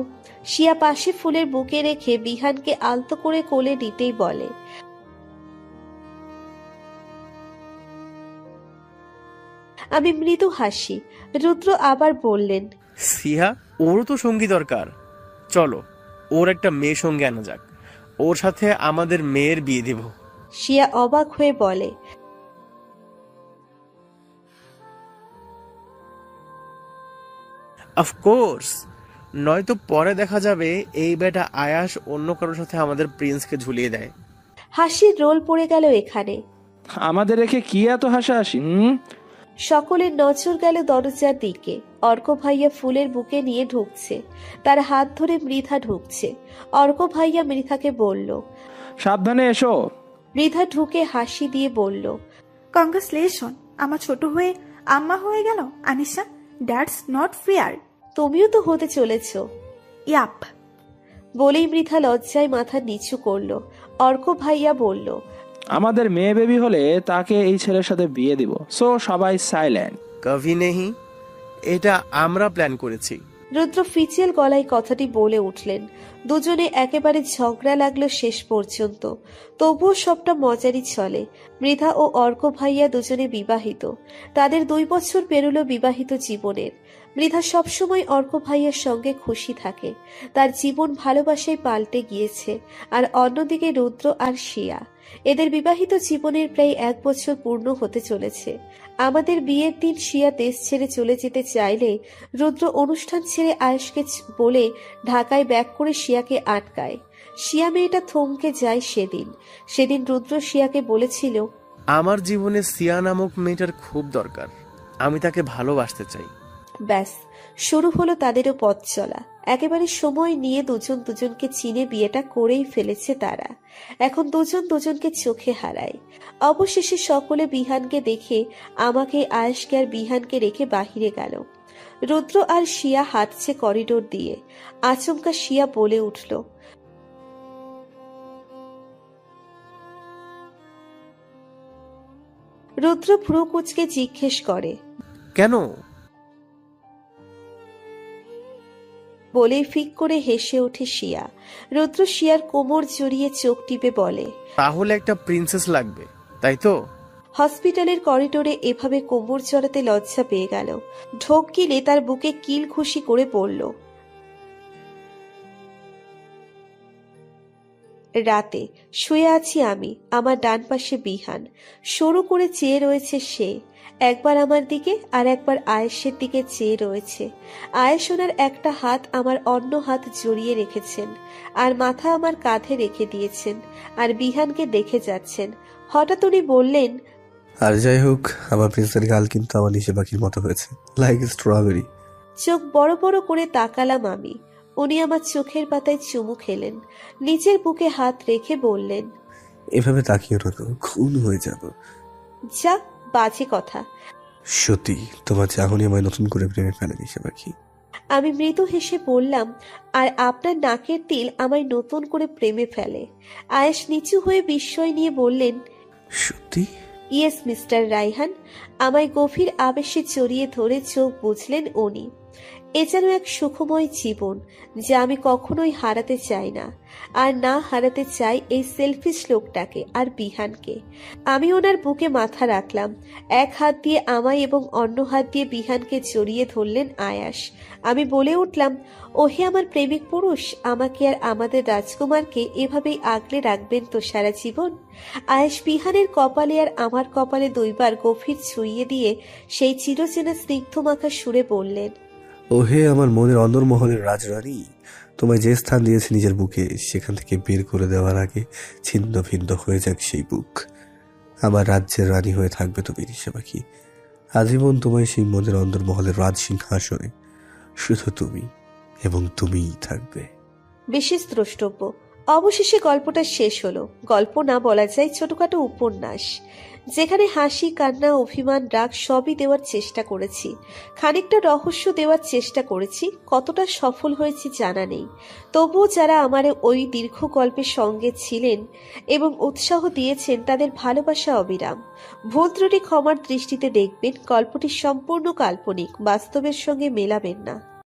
শিয়া পাশে ফুলের বুকে রেখে বিহানকে আলতো করে কোলে নিতেই বলে, আমি মৃদু হাসি। রুদ্র আবার বললেন, সিয়া, ওরও তো সঙ্গী দরকার। চলো, ওর একটা মেয়ে সঙ্গে আনা যাক, ওর সাথে আমাদের মেয়ের বিয়ে দিব। শিয়া অবাক হয়ে বলে, অফকোর্স, নয়তো পরে দেখা যাবে এই বেটা আয়াস অন্য কারোর সাথে আমাদের প্রিন্সকে ঝুলিয়ে দেয়। হাসির রোল পড়ে গেল এখানে। আমাদের রেখে কি এত হাসাহাসি? সকলের নজর গেল দরজার দিকে। অর্ক ভাইয়া ফুলের বুকে নিয়ে ঢুকছে, তার হাত ধরে মৃধা ঢুকছে। অর্ক ভাইয়া মৃধাকে বলল, সাবধানে এসো। মৃধা ঢুকে হাসি দিয়ে বলল, কংগ্রেচুলেশন, আমার ছোট হয়ে আম্মা হয়ে গেল আনিশা। That's not fair. তুমিও তো হতে চলেছ। ইয়াপ। বলেই মৃধা লজ্জায় মাথা নিচু করলো। অর্ক ভাইয়া বলল, আমাদের মেয়ে বেবি হলে তাকে এই ছেলের সাথে বিয়ে দিব। সো সবাই সাইলেন্ট। কভি নেহি, এটা আমরা প্ল্যান করেছি। রুদ্র ফিচেল গলায় কথাটি বলে উঠলেন। দুজনে একেবারে ঝগড়া লাগলো শেষ পর্যন্ত। তবুও সবটা মজারই চলে। মৃধা ও অর্ক ভাইয়া দুজনে বিবাহিত। তাদের 2 বছর পেরোলো বিবাহিত জীবনের। মৃধা সবসময় অর্ক ভাইয়ার সঙ্গে খুশি থাকে। তার জীবন ভালোবাসায় পাল্টে গিয়েছে। আর অন্যদিকে রুদ্র আর শিয়া, এদের বিবাহিত জীবনের প্রায় 1 বছর পূর্ণ হতে চলেছে। আমাদের বিয়ের দিন শিয়া দেশ ছেড়ে চলে যেতে চাইলে রুদ্র অনুষ্ঠান ছেড়ে আয়েশকে বলে ঢাকায় ব্যাক করে শিয়াকে আটকায়। শিয়া মেয়েটা থমকে যায় সেদিন রুদ্র শিয়াকে বলেছিল, আমার জীবনে সিয়া নামক মেয়েটার খুব দরকার, আমি তাকে ভালোবাসতে চাই। ব্যাস, শুরু হলো তাদেরও পথ চলা। একেবারে সময় নিয়ে দুজন দুজনকে চিনে বিয়েটা করেই ফেলেছে তারা। এখন দুজন দুজনকে চোখে হারায়। অবশেষে সকলে বিহানকে দেখে আমাকে, আয়েশকে আর বিহানকে রেখে বাহিরে গেল। রুদ্র আর শিয়া হাঁটছে করিডোর দিয়ে। আচমকা শিয়া বলে উঠল, রুদ্র ভ্রু কুঁচকে জিজ্ঞেস করে, কেন? বলেই ফিক করে হেসে ওঠে শিয়া। রুদ্র শিয়ার কোমর জড়িয়ে চোখ টিপে বলে, তাহলে একটা প্রিন্সেস লাগবে, তাই তো? হসপিটালের করিডোরে এভাবে কোমর জড়াতে লজ্জা পেয়ে গেল। ঢোক গিলে তার বুকে কিল খুশি করে পড়ল। রাতে শুয়ে আছি আমি, আমার ডান পাশে বিহান। সরু করে চেয়ে রয়েছে সে। একবার আমার দিকে আর একবার আয়েশের দিকে চেয়ে রয়েছে। আয়েশ ওনার একটা হাত আমার অন্য হাত জড়িয়ে রেখেছেন আর মাথা আমার কাঁধে রেখে দিয়েছেন আর বিহানকে দেখে যাচ্ছেন। হঠাৎ উনি বললেন, আর যাই হোক, আমার প্রিন্সের গাল কিন্তু আমার নিচে পাখির মতো হয়েছে, লাইক স্ট্রবেরি। চোখ বড় বড় করে তাকালাম আমি। উনি আমার চোখের পাতায় চুমু খেলেন, নিচের বুকে হাত রেখে বললেন, এভাবে তাকিও না তো, খুন হয়ে যাব। যা বাজে কথা। সত্যি তোমার চাহনি আমায় নতুন করে প্রেমে ফেলেনি সে পাখি। আমি মৃদু হেসে বললাম, আর আপনার নাকের তিল আমায় নতুন করে প্রেমে ফেলে। আয়েশ নিচু হয়ে বিস্ময় নিয়ে বললেন, সত্যি? Yes mister Raihan. আমায় গভীর আবেশে জড়িয়ে ধরে চোখ বুঝলেন উনি। এ যেন এক সুখময় জীবন যা আমি কখনোই হারাতে চাই না, আর না হারাতে চাই এই সেলফিশ লোকটাকে আর বিহানকে। আমি ওনার বুকে মাথা রাখলাম। এক হাত দিয়ে আমায় এবং অন্য হাত দিয়ে বিহানকে জড়িয়ে ধরলেন আয়াস। আমি বলে উঠলাম, ওহে আমার প্রেমিক পুরুষ, আমাকে আর আমাদের রাজকুমারকে এভাবেই আগলে রাখবেন তো সারা জীবন? আয়েশ বিহানের কপালে আর আমার কপালে 2 বার গভীর ছুঁয়ে দিয়ে সেই চিরচেনা স্নিগ্ধমাখা সুরে বললেন, ওহে আমার মনের অন্দরমহলের রাজরানী, তোমায় যে স্থান দিয়েছে নিজের বুকে, সেখান থেকে বের করে দেওয়ার আগে ছিন্ন ভিন্ন হয়ে যাক সেই বুক। আমার রাজ্যের রানী হয়ে থাকবে তুমি নিশা পাখি, আজীবন তোমায় সেই মনের অন্দরমহলের রাজ সিংহাসনে শুধু তুমি এবং তুমিই থাকবে। বিশেষ দ্রষ্টব্য। অবশেষে গল্পটা শেষ হলো। গল্প না বলা যায়, ছোটখাটো উপন্যাস, যেখানে হাসি, কান্না, অভিমান, রাগ সবই দেওয়ার চেষ্টা করেছি। খানিকটা রহস্য দেওয়ার চেষ্টা করেছি। কতটা সফল হয়েছি জানা নেই। তবুও যারা আমার ওই দীর্ঘ গল্পের সঙ্গে ছিলেন এবং উৎসাহ দিয়েছেন, তাদের ভালোবাসা অবিরাম। ভুল ত্রুটি ক্ষমার দৃষ্টিতে দেখবেন। গল্পটি সম্পূর্ণ কাল্পনিক, বাস্তবের সঙ্গে মেলাবেন না।